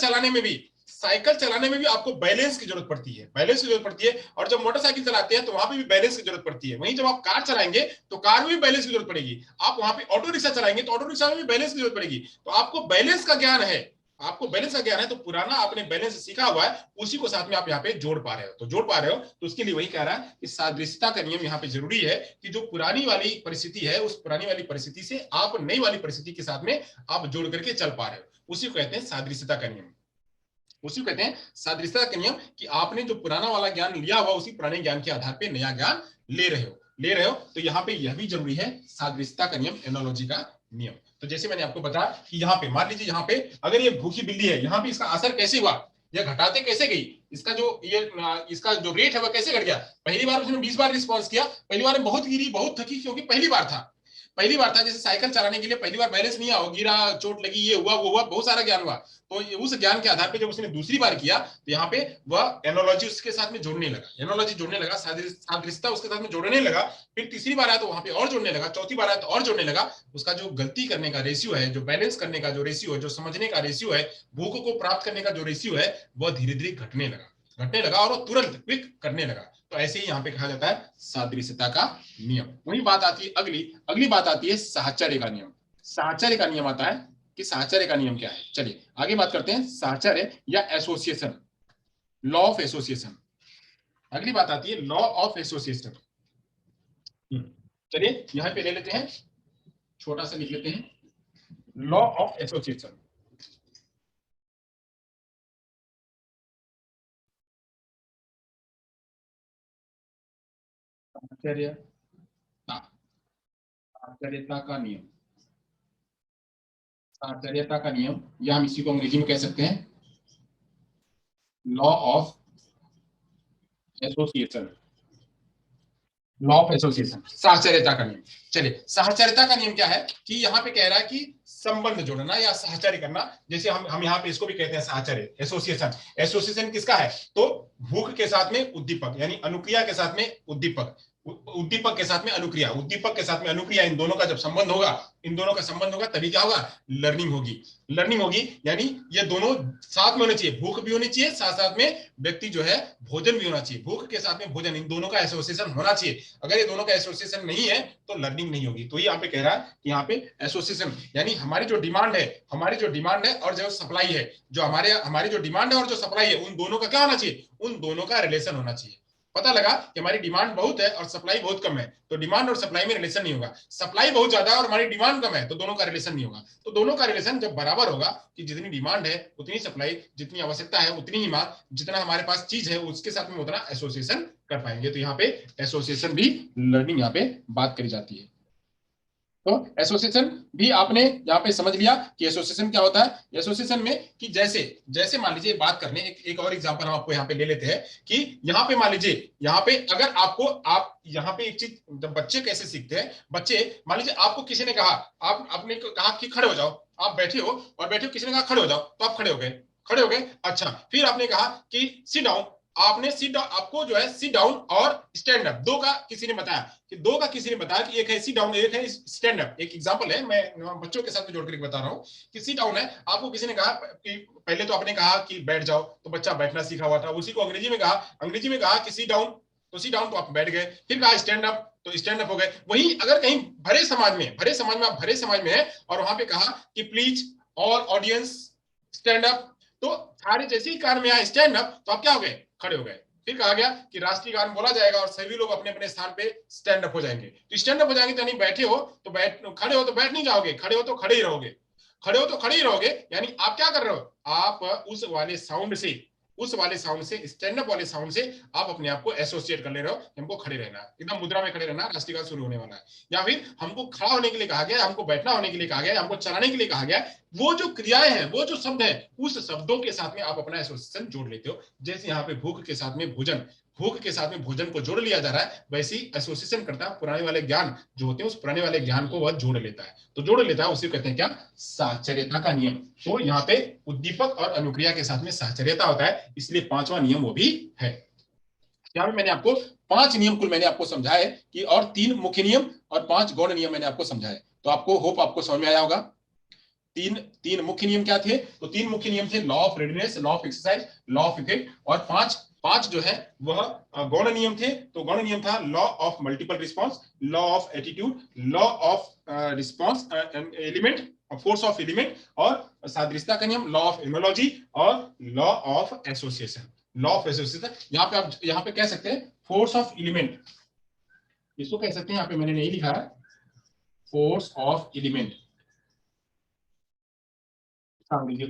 चलाने में भी आपको बैलेंस की जरूरत पड़ती है, बैलेंस की जरूरत पड़ती है। और जब मोटरसाइकिल चलाते हैं तो वहां पे भी बैलेंस की जरूरत पड़ती है। वहीं जब आप कार चलाएंगे तो कार में भी बैलेंस की जरूरत पड़ेगी। आप वहां पे ऑटो रिक्शा चलाएंगे तो ऑटो रिक्शा में भी बैलेंस की जरूरत पड़ेगी। तो आपको बैलेंस का ज्ञान है, आपको बैलेंस का ज्ञान है, तो पुराना आपने बैलेंस सीखा हुआ है, उसी को साथ में आप यहाँ पे जोड़ पा रहे हो। तो जोड़ पा रहे हो तो उसके लिए वही कह रहा है कि सादृश्यता का नियम यहाँ पे जरूरी है कि जो पुरानी वाली परिस्थिति है उस पुरानी वाली परिस्थिति से आप नई वाली परिस्थिति के साथ में आप जोड़ करके चल पा रहे हो, उसी को कहते हैं सादृश्यता का नियम। उसी को कहते हैं सादृश्यता का नियम कि आपने जो पुराना वाला ज्ञान लिया हुआ उसी पुराने ज्ञान के आधार पर नया ज्ञान ले रहे हो। तो यहाँ पे यह भी जरूरी है, सादृश्यता का नियम, एनोलॉजी का नियम। तो जैसे मैंने आपको बताया कि यहाँ पे मान लीजिए, यहाँ पे अगर ये भूखी बिल्ली है, यहाँ पे इसका असर कैसे हुआ, यह घटाते कैसे गई, इसका जो ये इसका जो रेट है वह कैसे घट गया। पहली बार उसने 20 बार रिस्पॉन्स किया, पहली बार में बहुत गिरी, बहुत थकी, क्योंकि पहली बार था। जैसे साइकिल चलाने के लिए पहली बार बैलेंस नहीं आया, गिरा, चोट लगी, ये हुआ वो हुआ, बहुत सारा ज्ञान हुआ। तो उस ज्ञान के आधार पे जब उसने दूसरी बार किया तो यहाँ पे वह एनोलॉजी उसके साथ में जोड़ने लगा, एनोलॉजी जोड़ने लगा, सादृश्यता उसके साथ में जोड़ने लगा। फिर तीसरी बार आया तो वहां पे और जोड़ने लगा, चौथी बार आया तो और जोड़ने लगा। उसका जो गलती करने का रेशियो है, जो बैलेंस करने का जो रेशियो है, जो समझने का रेशियो है, भूख को प्राप्त करने का जो रेशियो है, वह धीरे धीरे घटने लगा और वो तुरंत क्विक करने लगा। तो ऐसे ही यहाँ पे कहा जाता है सादृश्यता का नियम। वही बात आती है अगली अगली बात आती है साहचर्य का नियम। साहचर्य का नियम आता है कि साहचर्य का नियम क्या है। चलिए आगे बात करते हैं साहचर्य या एसोसिएशन, लॉ ऑफ एसोसिएशन। अगली बात आती है लॉ ऑफ एसोसिएशन। चलिए यहां पे ले लेते हैं, छोटा सा लिख लेते हैं, लॉ ऑफ एसोसिएशन। साहचर्यता, साहचर्यता का नियम, साहचर्यता का नियम, या हम इसी को अंग्रेजी में कह सकते हैं law of association. Law of association, साहचर्यता का नियम। चलिए साहचर्यता का नियम क्या है कि यहाँ पे कह रहा है कि संबंध जोड़ना या साहचर्य करना। जैसे हम यहाँ पे इसको भी कहते हैं साहचर्य, एसोसिएशन। एसोसिएशन किसका है? तो भूख के साथ में उद्दीपक, यानी अनुक्रिया के साथ में उद्दीपक, उद्दीपक के साथ में अनुक्रिया, उद्दीपक के साथ में अनुक्रिया, इन दोनों का जब संबंध होगा, इन दोनों का संबंध होगा तभी क्या होगा? लर्निंग होगी। लर्निंग होगी यानी ये दोनों साथ में होने चाहिए, भूख भी होनी चाहिए, साथ साथ में व्यक्ति जो है भोजन भी होना चाहिए, भूख के साथ में भोजन, इन दोनों का एसोसिएशन होना चाहिए। अगर ये दोनों का एसोसिएशन नहीं है तो लर्निंग नहीं होगी। तो यहाँ पे कह रहा है कि यहाँ पे एसोसिएशन यानी हमारी जो डिमांड है और जो सप्लाई है, जो हमारी जो डिमांड है और जो सप्लाई है, उन दोनों का क्या होना चाहिए? उन दोनों का रिलेशन होना चाहिए। पता लगा कि हमारी डिमांड बहुत है और सप्लाई बहुत कम है, तो डिमांड और सप्लाई में रिलेशन नहीं होगा। सप्लाई बहुत ज्यादा है और हमारी डिमांड कम है, तो दोनों का रिलेशन नहीं होगा। तो दोनों का रिलेशन जब बराबर होगा कि जितनी डिमांड है उतनी सप्लाई, जितनी आवश्यकता है उतनी ही मांग, जितना हमारे पास चीज है उसके साथ में उतना एसोसिएशन कर पाएंगे। तो यहाँ पे एसोसिएशन भी लर्निंग यहाँ पे बात करी जाती है। तो एसोसिएशन भी आपने यहाँ पे समझ लिया कि एसोसिएशन क्या होता है। एसोसिएशन में कि जैसे जैसे मान लीजिए बात करने एक और एग्जांपल हम आपको यहाँ पे ले लेते हैं कि यहाँ पे मान लीजिए, यहाँ पे अगर आपको आप यहाँ पे एक चीज, जब बच्चे कैसे सीखते हैं, बच्चे मान लीजिए आपको किसी ने कहा, आप आपने कहा कि खड़े हो जाओ, आप बैठे हो और बैठे हो, किसी ने कहा खड़े हो जाओ तो आप खड़े हो गए, खड़े हो गए। अच्छा, फिर आपने कहा कि सिट डाउन, आपने सिट डाउन, आपको जो है सिट डाउन और स्टैंड अप, दो का किसी ने बताया कि एक है सिट डाउन, एक है स्टैंड अप। एक एग्जांपल है, मैं बच्चों के साथ में जोड़ कर बता रहा हूँ कि सिट डाउन है, आपको किसी ने कहा कि पहले तो आपने कहा कि बैठ जाओ, तो बच्चा बैठना सीखा हुआ था, उसी को अंग्रेजी में कहा कि सिट डाउन, तो सिट डाउन तो आप बैठ गए। फिर कहा स्टैंड अप, तो स्टैंड अप हो गए। वहीं अगर कहीं भरे समाज में है और वहां पे कहा कि please all audience stand up, तो सारे जैसे ही कार में आए स्टैंड अप, तो आप क्या हो गए, खड़े हो गए। फिर कहा गया कि राष्ट्रीय गान बोला जाएगा और सभी लोग अपने अपने स्थान पे स्टैंड अप हो जाएंगे। तो स्टैंड अप हो जाएंगे तो यानी बैठे हो तो बैठ, खड़े हो तो बैठ नहीं जाओगे, खड़े हो तो खड़े ही रहोगे, खड़े हो तो खड़े ही रहोगे। यानी आप क्या कर रहे हो, आप उस वाले साउंड से स्टैंड अप वाले साउंड से आप अपने आप को एसोसिएट कर ले रहे हो, हमको खड़े रहना है, एकदम मुद्रा में खड़े रहना, राष्ट्रीय गान शुरू होने वाला है। या फिर हमको खड़ा होने के लिए कहा गया, हमको बैठना होने के लिए कहा गया, हमको चलाने के लिए कहा गया। वो जो क्रियाएं हैं, वो जो शब्द है, उस शब्दों के साथ में आप अपना एसोसिएशन जोड़ लेते हो। जैसे यहाँ पे भूख के साथ में भोजन, भूख के साथ में भोजन को जोड़ लिया जा रहा है, वैसे ही एसोसिएशन करता है, पुराने वाले ज्ञान जो होते हैं उस पुराने वाले ज्ञान को वह जोड़ लेता है। तो जोड़ लेता है, उसी कहते हैं क्या, साहचर्यता का नियम। तो यहाँ पे उद्दीपक और अनुक्रिया के साथ में साहचर्यता होता है, इसलिए पांचवा नियम वो भी है। यहाँ पे मैंने आपको 5 नियम कुल मैंने आपको समझाए कि, और 3 मुख्य नियम और 5 गौण नियम मैंने आपको समझाए। तो आपको होप आपको समझ में आया होगा। तीन मुख्य नियम क्या थे, तो 3 मुख्य नियम थे, law of readiness, law of exercise, law of effect, और पांच जो है वह गौण नियम थे। तो गौण नियम था law of multiple response, law of attitude, law of response element, force of element, और सादृश्यता का नियम, लॉ ऑफ एनोलॉजी, और law of association. Law of association यहाँ पे आप यहाँ पे कह सकते हैं फोर्स ऑफ एलिमेंट, इसको कह सकते हैं, यहाँ पे मैंने नहीं लिखा है, force of element,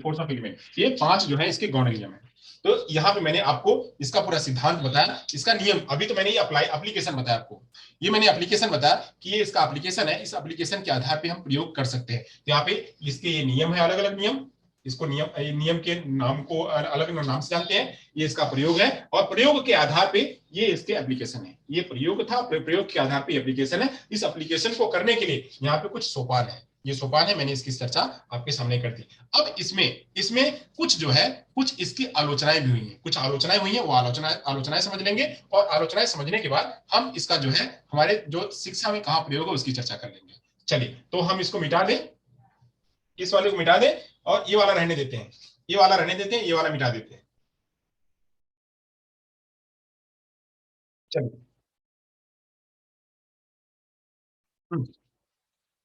force of element. ये 5 जो है इसके गौण नियम है। तो यहाँ पे मैंने आपको इसका पूरा सिद्धांत बताया, इसका नियम। अभी तो मैंने ये एप्लीकेशन बताया आपको, ये मैंने एप्लीकेशन बताया कि ये इसका एप्लीकेशन है, इस एप्लीकेशन के आधार पे हम प्रयोग कर सकते हैं। तो यहाँ पे इसके ये नियम है, अलग अलग नियम, इसको नियम के नाम को अलग नाम से जानते हैं, ये इसका प्रयोग है, और प्रयोग के आधार पे ये इसके एप्लीकेशन है। ये प्रयोग था, प्रयोग के आधार पे एप्लीकेशन है। इस एप्लीकेशन को करने के लिए यहाँ पे कुछ सोपान है, ये सोपान है, मैंने इसकी चर्चा आपके सामने कर दी। अब इसमें कुछ जो है, कुछ इसकी आलोचनाएं भी हुई हैं, कुछ आलोचनाएं हुई हैं, वो आलोचनाएं समझ लेंगे, और आलोचनाएं समझने के बाद हम इसका जो है हमारे जो शिक्षा में कहाँ प्रयोग है उसकी चर्चा कर लेंगे। चलिए, तो हम इसको मिटा दें, इस वाले को मिटा दें, और ये वाला रहने देते हैं, ये वाला रहने देते हैं, ये वाला मिटा देते हैं। चलिए,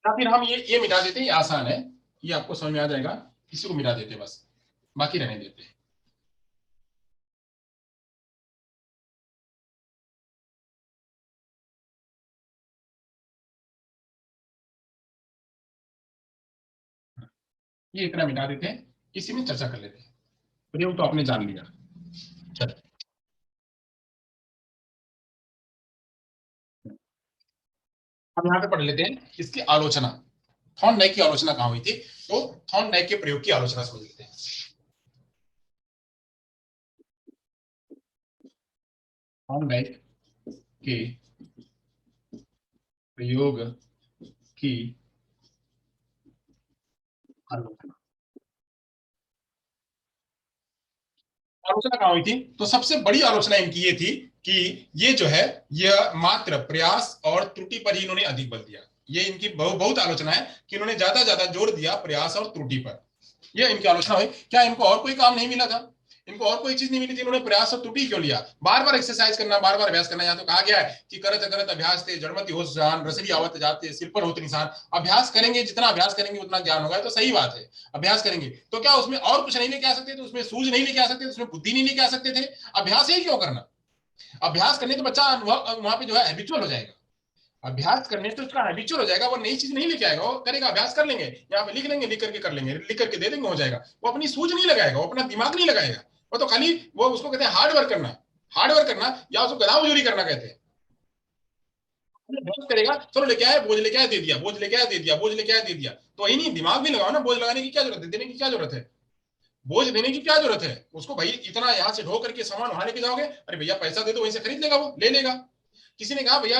या फिर हम ये मिटा देते हैं, ये आसान है, ये आपको समझ में आ जाएगा, इसी को मिटा देते हैं बस, बाकी रहने देते हैं। ये इतना मिटा देते हैं, इसी में चर्चा कर लेते हैं। प्रयोग तो आपने जान लिया। चलिए, अब यहाँ पे पढ़ लेते हैं इसकी आलोचना, थॉर्नडाइक की आलोचना कहाँ हुई थी। तो थॉर्नडाइक के प्रयोग की आलोचना समझ लेते हैं। थॉर्नडाइक के प्रयोग की आलोचना, आलोचना कहाँ हुई थी, तो सबसे बड़ी आलोचना इनकी ये थी कि ये जो है, यह मात्र प्रयास और त्रुटि पर ही इन्होंने अधिक बल दिया। ये इनकी बहुत आलोचना है कि इन्होंने ज्यादा ज्यादा जोर दिया प्रयास और त्रुटि पर। ये इनकी आलोचना हुई। क्या इनको और कोई काम नहीं मिला था, इनको और कोई चीज नहीं मिली थी, इन्होंने प्रयास और त्रुटि क्यों लिया, बार बार एक्सरसाइज करना, बार बार अभ्यास करना। यहाँ तो कहा गया है कि करत करत अभ्यास थे जड़मति हो जान, रसरी आवत जाते सिर पर होते निशान। अभ्यास करेंगे, जितना अभ्यास करेंगे उतना ज्ञान होगा, तो सही बात है। अभ्यास करेंगे तो क्या उसमें और कुछ नहीं लेके आ सकते थे, उसमें सूझ नहीं लेके आ सकते थे, उसमें बुद्धि नहीं लेके आ सकते थे, अभ्यास ही क्यों करना। अभ्यास करने तो बच्चा वहां पे जो है हैबिचुअल हो जाएगा, अभ्यास करने से उसका हैबिचुअल हो जाएगा, वो नई चीज नहीं लेके आएगा, वो करेगा, अभ्यास कर लेंगे, यहाँ पे लिख लेंगे, लिख करके कर लेंगे, लिख करके दे देंगे, हो जाएगा। वो अपनी सूझ नहीं लगाएगा, वो अपना दिमाग नहीं लगाएगा, वो तो खाली वो उसको कहते हैं हार्ड वर्क करना, हार्ड वर्क करना, या उसको गधा मजूरी करना कहते हैं। करेगा, चलो लेके आए, बोझ लेके आए दे दिया, बोझ लेके आए दे दिया, बोझ लेके आए दे दिया, तो वही नहीं, दिमाग भी लगाओ ना, बोझ लगाने की क्या जरूरत है, देने की क्या जरूरत है, बोझ देने की क्या जरूरत है उसको, भाई इतना यहाँ से ढो करके सामान वहां लेके जाओगे, अरे भैया पैसा दे दो, वहीं से खरीद लेगा, वो ले लेगा। किसी ने कहा भैया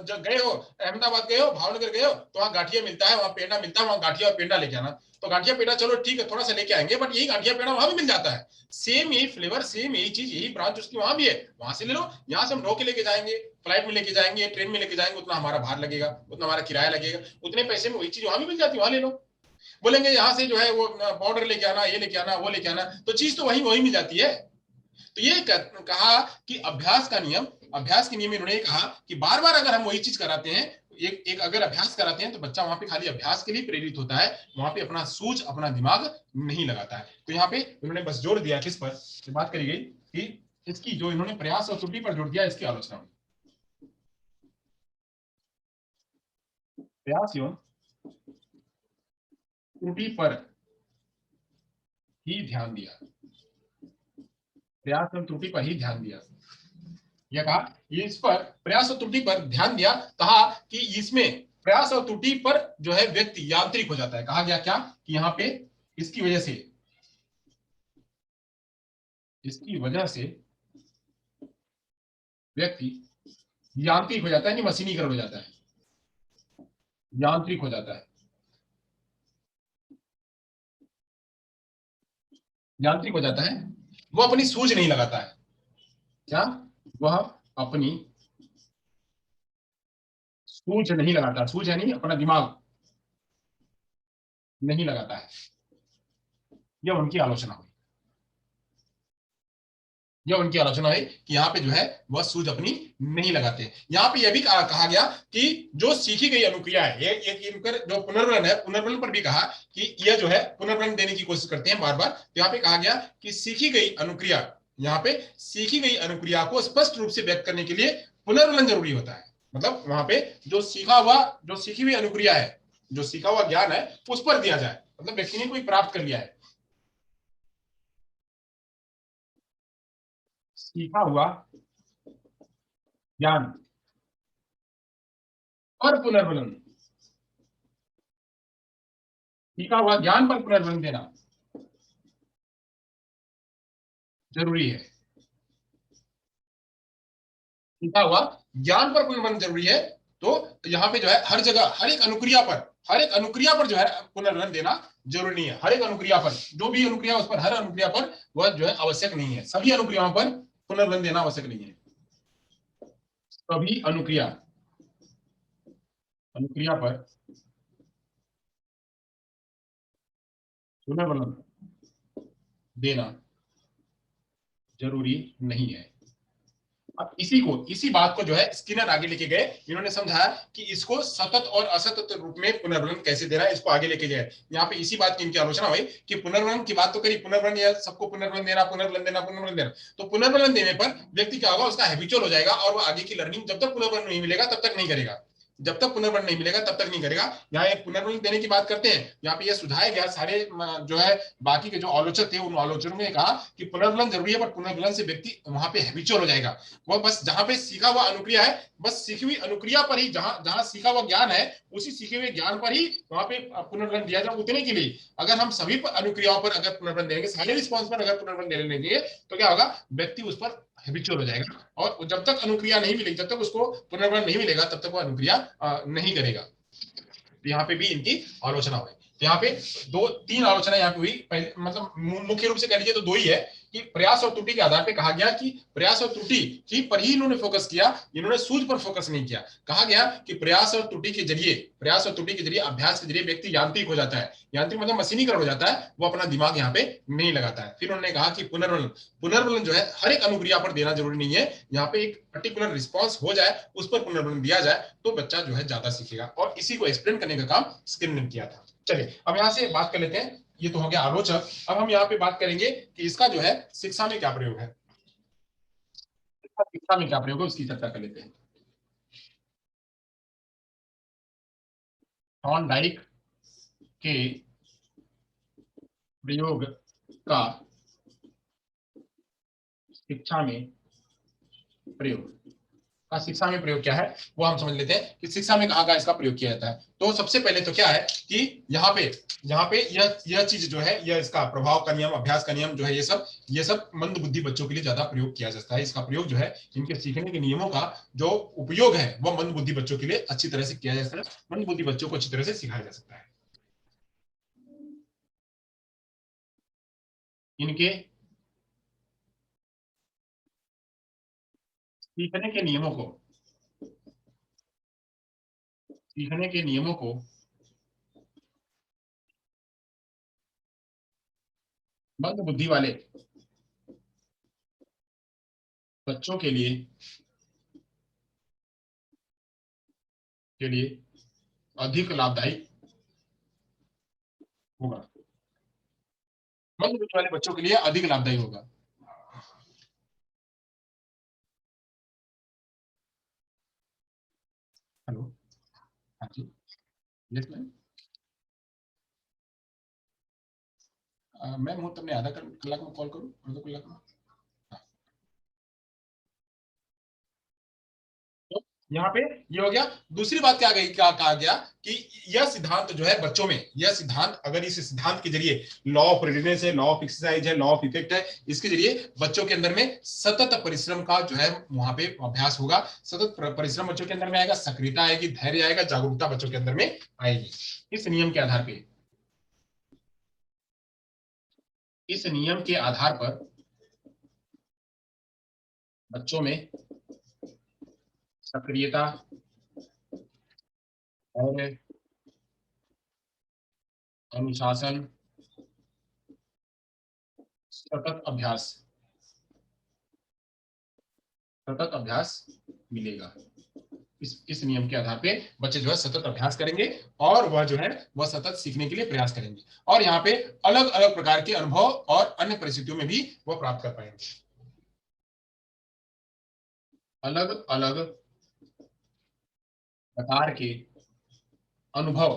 जब गए हो, अहमदाबाद गए हो, भावनगर गए हो, तो वहाँ गाठिया मिलता है, वहाँ पेंडा मिलता है, वहाँ गाठिया और पेंडा लेके आना। तो गाठिया पेंडा चलो ठीक है, थोड़ा सा लेके आएंगे, बट यही गाठिया पेंडा वहां भी मिल जाता है, सेम यही फ्लेवर, सेम यही चीज, यही ब्रांच उसकी वहां भी है, वहां से ले लो। यहाँ से हम ढो के लेके जाएंगे, फ्लाइट में लेके जाएंगे, ट्रेन में लेके जाएंगे, उतना हमारा भार लगेगा, उतना हमारा किराया लगेगा, उतने पैसे में वही चीज वहां भी मिल जाती है, वहां ले लो। बोलेंगे यहाँ से जो है वो पाउडर लेके आना, ये लेके आना, वो लेके आना, तो चीज तो वही वही मिल जाती है। तो ये कहा कि अभ्यास का नियम, अभ्यास के नियम में उन्होंने कहा कि बार बार अगर हम वही चीज कराते हैं एक एक अगर अभ्यास कराते हैं तो बच्चा वहां पे खाली अभ्यास के लिए प्रेरित होता है, वहां पे अपना सूझ अपना दिमाग नहीं लगाता है। तो यहाँ पे उन्होंने बस जोर दिया किस पर बात करी गई कि इसकी जो इन्होंने प्रयास और त्रुटि पर जोर दिया, इसकी आलोचना हुई। प्रयास एवं त्रुटि पर ही ध्यान दिया, प्रयास एवं त्रुटि पर ही ध्यान दिया। यह कहा इस पर प्रयास और त्रुटि पर ध्यान दिया, कहा कि इसमें प्रयास और त्रुटि पर जो है व्यक्ति यांत्रिक हो जाता है। कहा गया क्या कि यहाँ पे इसकी वजह से व्यक्ति यांत्रिक हो जाता है, नहीं मशीनीकरण हो जाता है, यांत्रिक हो जाता है, यांत्रिक हो जाता है। वो अपनी सूझ नहीं लगाता है। क्या? वह अपनी सूझ नहीं लगाता, सूझ है नहीं अपना दिमाग नहीं लगाता है। यह उनकी आलोचना हुई, यह उनकी आलोचना है कि यहाँ पे जो है वह सूझ अपनी नहीं लगाते। यहाँ पे यह भी कहा गया कि जो सीखी गई अनुक्रिया है, ये जो पुनर्वलन है, पुनर्वलन पर भी कहा कि यह जो है पुनर्वलन देने की कोशिश करते हैं बार बार। तो यहाँ पे कहा गया कि सीखी गई अनुक्रिया, यहाँ पे सीखी गई अनुक्रिया को स्पष्ट रूप से व्यक्त करने के लिए पुनर्वलन जरूरी होता है। मतलब वहां पे जो सीखी हुई अनुक्रिया है, जो सीखा हुआ ज्ञान है, उस पर दिया जाए। मतलब व्यक्ति ने कोई प्राप्त कर लिया है, सीखा हुआ ज्ञान और पुनर्वलन, सीखा हुआ ज्ञान पर पुनर्वलन देना जरूरी है। सीखा हुआ ज्ञान पर पुनर्वलन जरूरी है। तो यहाँ पे जो है हर जगह हर एक अनुक्रिया पर जो है पुनर्वलन देना जरूरी नहीं है। हर एक अनुक्रिया पर, जो भी अनुक्रिया उस पर, हर अनुक्रिया पर वह जो है आवश्यक नहीं है। सभी अनुक्रियाओं पर पुनर्वलन देना आवश्यक नहीं है। सभी अनुक्रिया अनुक्रिया पर पुनर्वलन देना जरूरी नहीं है। अब इसी बात को जो है स्किनर आगे लेके गए। इन्होंने समझाया कि इसको सतत और असतत रूप में पुनर्वलन कैसे देना है, इसको आगे लेके गए। यहाँ पे इसी बात की इनकी आलोचना हुई कि पुनर्वलन की बात तो करी, पुनर्वलन या सबको पुनर्वलन देना, पुनर्वलन देना, पुनर्वलन देना। तो पुनर्वलन देने पर व्यक्ति क्या होगा, उसका हैबिचुअल हो जाएगा और वो आगे की लर्निंग जब तक पुनर्वलन नहीं मिलेगा तब तक नहीं करेगा, जब तक पुनर्वलन नहीं मिलेगा तब तक नहीं करेगा। यहाँ एक पुनर्वलन देने की बात करते हैं, यहाँ पे यह सुझाया गया। सारे जो है बाकी के जो आलोचक थे उन आलोचकों ने कहा कि पुनर्वलन जरूरी है, पर पुनर्वलन से व्यक्ति वहां पे हैबिचुअल हो जाएगा। वो बस जहां पे सीखा हुआ अनुक्रिया है, बस सीखी हुई अनुक्रिया पर ही, जहां जहां सीखा हुआ ज्ञान है उसी सीखे हुए ज्ञान पर ही वहां पे पुनर्वलन दिया जाए उतने के लिए। अगर हम सभी अनुक्रियाओं पर अगर पुनर्वलन देंगे, सारे रिस्पॉन्स पर अगर पुनर्वलन देने लगे तो क्या होगा, व्यक्ति उस पर हैबिचुअल हो जाएगा और जब तक अनुक्रिया नहीं मिलेगी, जब तक उसको पुनर्वलन नहीं मिलेगा तब तक वो अनुक्रिया नहीं करेगा। तो यहाँ पे भी इनकी आलोचना हुई। तो यहाँ पे दो तीन आलोचना यहाँ पे हुई। पहले मतलब मुख्य रूप से कह लीजिए तो दो ही है कि प्रयास और त्रुटि के आधार पे कहा गया कि प्रयास और त्रुटि की पर ही इन्होंने फोकस किया, इन्होंने सूझ पर फोकस नहीं किया। कहा गया कि प्रयास और त्रुटि के जरिए अभ्यास के जरिए व्यक्ति यांत्रिक हो जाता है, यांत्रिक मतलब मशीनीकरण हो जाता है, वो अपना दिमाग यहाँ पे नहीं लगाता है। फिर उन्होंने कहा कि पुनर्वलन जो है हर एक अनुक्रिया पर देना जरूरी नहीं है, यहाँ पे एक पर्टिकुलर रिस्पॉन्स हो जाए उस पर पुनर्वलन दिया जाए तो बच्चा जो है ज्यादा सीखेगा। और इसी को एक्सप्लेन करने का काम स्किनर ने किया था। चलिए अब यहाँ से बात कर लेते हैं, ये तो हो गया आलोचक। अब हम यहाँ पे बात करेंगे कि इसका जो है शिक्षा में क्या प्रयोग है, शिक्षा में क्या प्रयोग है उसकी चर्चा कर लेते हैं। थॉर्नडाइक के प्रयोग का शिक्षा में प्रयोग शिक्षा में प्रयोग क्या है वो हम समझ लेते हैं कि शिक्षा में कहाँ का इसका प्रयोग किया जाता है। तो सबसे पहले तो क्या है कि यहाँ पे यह चीज जो है, यह इसका प्रभाव का नियम, अभ्यास का नियम जो है, ये सब मंद बुद्धि बच्चों के लिए ज्यादा प्रयोग किया जाता है। इसका प्रयोग जो है, इनके सीखने के नियमों का जो उपयोग है वो मंद बुद्धि बच्चों के लिए अच्छी तरह से किया जा सकता है, मंद बुद्धि बच्चों को अच्छी तरह से सिखाया जा सकता है। इनके सीखने के नियमों को मंद बुद्धि वाले बच्चों के लिए के लिए अधिक लाभदायी होगा, मंद बुद्धि वाले बच्चों के लिए अधिक लाभदायी होगा। हेलो, हाँ जी, यस मैम। मैम હું તમને આધા કલાકમાં કોલ કરું, અડધો કલાકમાં। तो यहाँ पे ये हो गया। दूसरी बात क्या गई, क्या कहा गया कि यह सिद्धांत जो है बच्चों में, यह सिद्धांत अगर इस सिद्धांत के जरिए लॉ ऑफ रेडिनेस है, लॉ ऑफ एक्सरसाइज है, लॉ ऑफ इफेक्ट है, इसके जरिए बच्चों के अंदर में सतत परिश्रम का जो है वहां पे अभ्यास होगा। सतत परिश्रम बच्चों के अंदर में आएगा, सक्रियता आएगी, धैर्य आएगा, जागरूकता बच्चों के अंदर में आएगी। इस नियम के आधार पर, इस नियम के आधार पर बच्चों में सक्रियता और अनुशासन, सतत अभ्यास, सतत अभ्यास मिलेगा। इस नियम के आधार पे बच्चे जो है सतत अभ्यास करेंगे और वह जो है वह सतत सीखने के लिए प्रयास करेंगे, और यहाँ पे अलग अलग प्रकार के अनुभव और अन्य परिस्थितियों में भी वह प्राप्त कर पाएंगे। अलग अलग प्रकार के अनुभव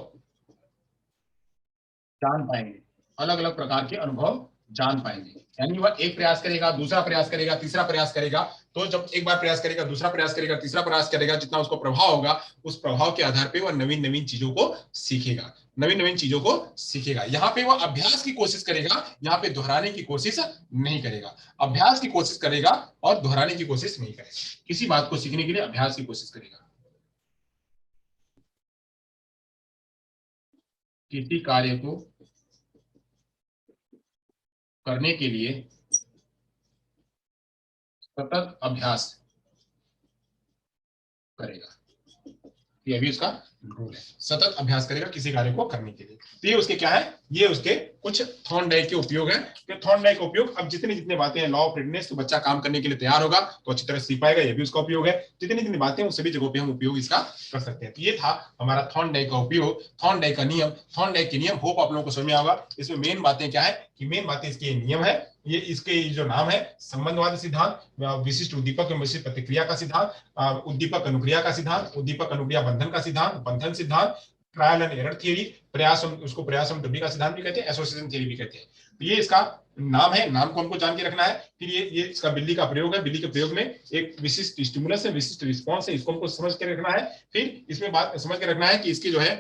जान पाएंगे, अलग अलग प्रकार के अनुभव जान पाएंगे। यानी वह एक प्रयास करेगा, दूसरा प्रयास करेगा, तीसरा प्रयास करेगा, तो जब एक बार प्रयास करेगा, दूसरा प्रयास करेगा, तीसरा प्रयास करेगा, जितना उसको प्रभाव होगा, उस प्रभाव के आधार पे वह नवीन नवीन चीजों को सीखेगा, नवीन नवीन चीजों को सीखेगा। यहाँ पे वह अभ्यास की कोशिश करेगा, यहाँ पे दोहराने की कोशिश नहीं करेगा। अभ्यास की कोशिश करेगा और दोहराने की कोशिश नहीं करेगा। किसी बात को सीखने के लिए अभ्यास की कोशिश करेगा। किसी कार्य को करने के लिए सतत अभ्यास करेगा। ये भी उसका रूल है, सतत अभ्यास करेगा किसी कार्य को करने के लिए। तो ये उसके क्या है, ये उसके कुछ थॉर्नडाइक के उपयोग है। तो थॉर्नडाइक का उपयोग, अब जितनी जितनी बातें हैं लॉ ऑफ रेडनेस, तो बच्चा काम करने के लिए तैयार होगा तो अच्छी तरह सीख पाएगा, ये भी उसका उपयोग है। जितनी जितनी बातें हैं उन सभी जगहों पे हम उपयोग इसका कर सकते हैं। तो ये था हमारा थॉर्नडाइक का उपयोग, थॉर्नडाइक का नियम, थॉर्नडाइक के नियम। होप आप लोगों को समझ में आएगा। इसमें मेन बातें क्या है कि मेन बातें इसके नियम है, ये इसके जो नाम है, संबंधवाद सिद्धांत, विशिष्ट उद्दीपक एवं विशिष्ट प्रतिक्रिया का सिद्धांत, उद्दीपक अनुक्रिया का सिद्धांत, उद्दीपक अनुक्रिया बंधन का सिद्धांत, बंधन सिद्धांत, ट्रायल एंड एरर थ्योरी, प्रयास, उसको प्रयास एवं त्रुटि का सिद्धांत भी कहते हैं, एसोसिएशन थ्योरी भी कहते हैं। तो ये इसका नाम है, नाम को हमको जान के रखना है। फिर ये इसका बिल्ली का प्रयोग है, बिल्ली के प्रयोग में एक विशिष्ट स्टिमुलस है, विशिष्ट रिस्पॉन्स है, इसको हमको समझ के रखना है। फिर इसमें बात समझ के रखना है कि इसकी जो है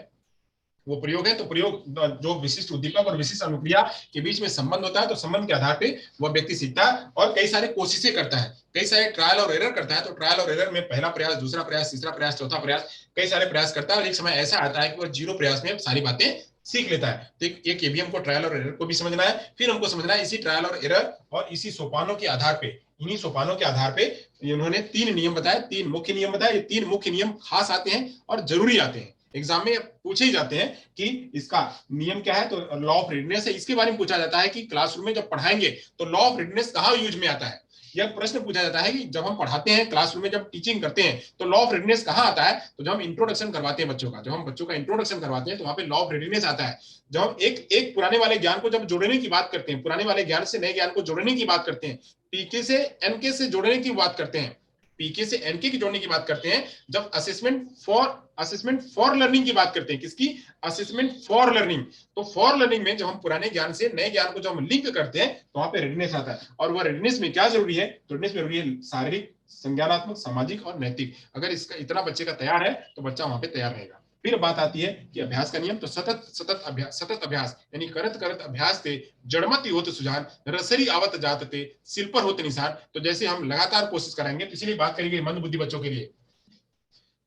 वो प्रयोग है, तो प्रयोग जो विशिष्ट उद्दीपक और विशिष्ट अनुक्रिया के बीच में संबंध होता है, तो संबंध के आधार पे वह व्यक्ति सीखता है और कई सारे कोशिशें करता है, कई सारे ट्रायल और एरर करता है। तो ट्रायल और एरर में पहला प्रयास, दूसरा प्रयास, तीसरा प्रयास, चौथा प्रयास, कई सारे प्रयास करता है, और एक समय ऐसा आता है कि वह 0 प्रयास में सारी बातें सीख लेता है। तो एक ये भी हमको ट्रायल और एरर को भी समझना है। फिर हमको समझना है इसी ट्रायल और एरर और इसी सोपानों के आधार पे, इन्हीं सोपानों के आधार पे इन्होंने 3 नियम बताए, 3 मुख्य नियम बताए। ये 3 मुख्य नियम खास आते हैं और जरूरी आते हैं, एग्जाम में पूछे ही जाते हैं कि इसका नियम क्या है। तो लॉ ऑफ रेडनेस है, इसके बारे में पूछा जाता है कि क्लासरूम में जब पढ़ाएंगे तो लॉ ऑफ रेडनेस कहाँ यूज में आता है। यह प्रश्न पूछा जाता है कि जब हम पढ़ाते हैं क्लासरूम में, जब टीचिंग करते हैं, तो लॉ ऑफ रेडनेस कहाँ आता है। तो जब हम इंट्रोडक्शन करवाते हैं बच्चों का, जब हम बच्चों का इंट्रोडक्शन करवाते हैं तो वहां पे लॉ ऑफ रेडनेस आता है। जब हम एक पुराने वाले ज्ञान को जब जोड़ने की बात करते हैं, पुराने वाले ज्ञान से नए ज्ञान को जोड़ने की बात करते हैं, पीके से एनके से जोड़ने की बात करते हैं, पीके से एनके की जोड़ने की बात करते हैं, जब असेसमेंट फॉर लर्निंग की बात करते हैं, किसकी, असेसमेंट फॉर लर्निंग। तो फॉर लर्निंग में जब हम पुराने ज्ञान से नए ज्ञान को जब हम लिंक करते हैं तो वहां पे रेडनेस आता है। और वह रेडनेस में क्या जरूरी है, तो रेडनेस में जरूरी है शारीरिक, संज्ञानात्मक, सामाजिक और नैतिक। अगर इसका इतना बच्चे का तैयार है तो बच्चा वहां पे तैयार रहेगा। फिर बात आती है कि अभ्यास का नियम, तो सतत अभ्यास यानी करत करत अभ्यास से जड़मति होत सुजान, रसरी आवत जातते, सिल पर होते निशान। तो जैसे हम लगातार कोशिश करेंगे, तो इसीलिए बात करेंगे मंद बुद्धि बच्चों के लिए।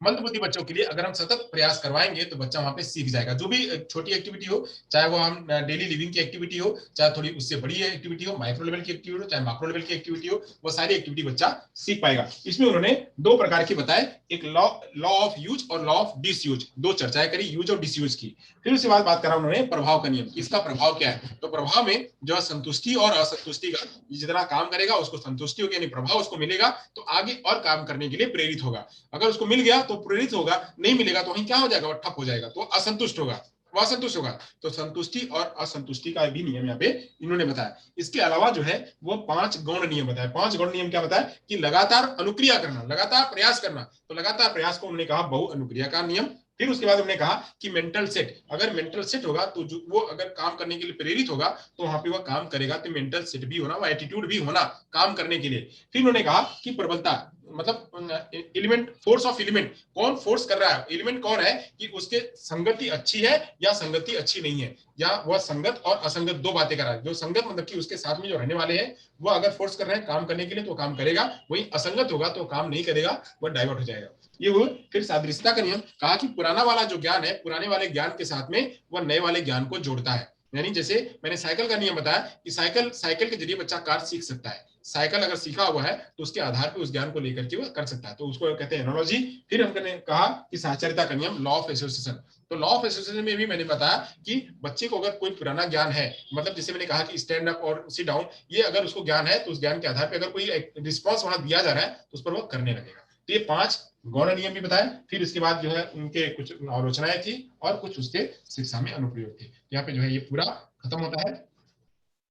मंद बुद्धि बच्चों के लिए अगर हम सतत प्रयास करवाएंगे तो बच्चा वहां पे सीख जाएगा। जो भी छोटी एक्टिविटी हो, चाहे वो हम डेली लिविंग की एक्टिविटी हो, चाहे थोड़ी उससे बड़ी एक्टिविटी हो, माइक्रो लेवल की एक्टिविटी हो, चाहे मैक्रो लेवल की एक्टिविटी हो, वो सारी एक्टिविटी बच्चा सीख पाएगा। इसमें उन्होंने 2 प्रकार की बताए, एक लॉ ऑफ यूज और लॉ ऑफ डिसयूज, 2 चर्चाएं करी, यूज और डिसयूज की। फिर उसके बाद बात करा उन्होंने प्रभाव का नियम, इसका प्रभाव क्या है। तो प्रभाव में जो संतुष्टि और असंतुष्टि का, जितना काम करेगा उसको संतुष्टि होगी, यानी प्रभाव उसको मिलेगा तो आगे और काम करने के लिए प्रेरित होगा। अगर उसको मिल गया तो प्रेरित होगा, नहीं मिलेगा तो वहीं क्या हो जाएगा, वो ठप हो जाएगा, तो असंतुष्ट होगा, वह असंतुष्ट होगा। तो संतुष्टि और असंतुष्टि का भी नियम यहाँ पे इन्होंने बताया। इसके अलावा जो है वो 5 गौण नियम बताया। 5 गौण नियम क्या बताया कि लगातार अनुक्रिया करना, लगातार प्रयास करना। तो लगातार प्रयास को उन्होंने कहा बहु अनुक्रिया का नियम। फिर उसके बाद उन्होंने कहा कि मेंटल सेट, अगर मेंटल सेट होगा तो जो वो अगर काम करने के लिए प्रेरित होगा तो वहां पे वह काम करेगा। तो मेंटल सेट भी होना, वो एटीट्यूड भी होना काम करने के लिए। फिर उन्होंने कहा कि प्रबलता, मतलब एलिमेंट, फोर्स ऑफ एलिमेंट, कौन फोर्स कर रहा है, एलिमेंट कौन है, कि उसके संगति अच्छी है या संगति अच्छी नहीं है, या वह संगत और असंगत दो बातें कर रहा है। जो संगत मतलब कि उसके साथ में जो रहने वाले हैं वह अगर फोर्स कर रहे हैं काम करने के लिए तो काम करेगा, वही असंगत होगा तो काम नहीं करेगा, वह डाइवर्ट हो जाएगा। ये वो। फिर सादृश्यता का नियम, कहा कि पुराना वाला जो ज्ञान है, पुराने वाले ज्ञान के साथ में वह नए वाले ज्ञान को जोड़ता है। यानी जैसे मैंने साइकिल का नियम बताया कि साइकिल के जरिए बच्चा कार सीख सकता है। साइकिल अगर सीखा हुआ है तो उसके आधार पर उस ज्ञान को लेकर के वह कर सकता है, तो उसको कहते हैं एनालॉजी। फिर हमने कहा कि साहचर्यता का नियम, लॉ ऑफ एसोसिएशन। तो लॉ ऑफ एसोसिएशन में भी मैंने बताया कि बच्चे को अगर कोई पुराना ज्ञान है, मतलब जैसे मैंने कहा कि स्टैंड अप और सिट डाउन, ये अगर उसको ज्ञान है तो उस ज्ञान के आधार पर अगर कोई रिस्पॉन्स वहां दिया जा रहा है तो उस पर वह करने लगेगा। तो ये 5 गौण नियम भी बताया। फिर इसके बाद जो है उनके कुछ आलोचनाएं थी और कुछ उसके शिक्षा में अनुप्रयोग थे। यहाँ पे जो है ये पूरा खत्म होता है।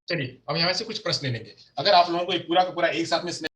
चलिए अब यहाँ से कुछ प्रश्न ले लेंगे। अगर आप लोगों को पूरा का पूरा एक साथ में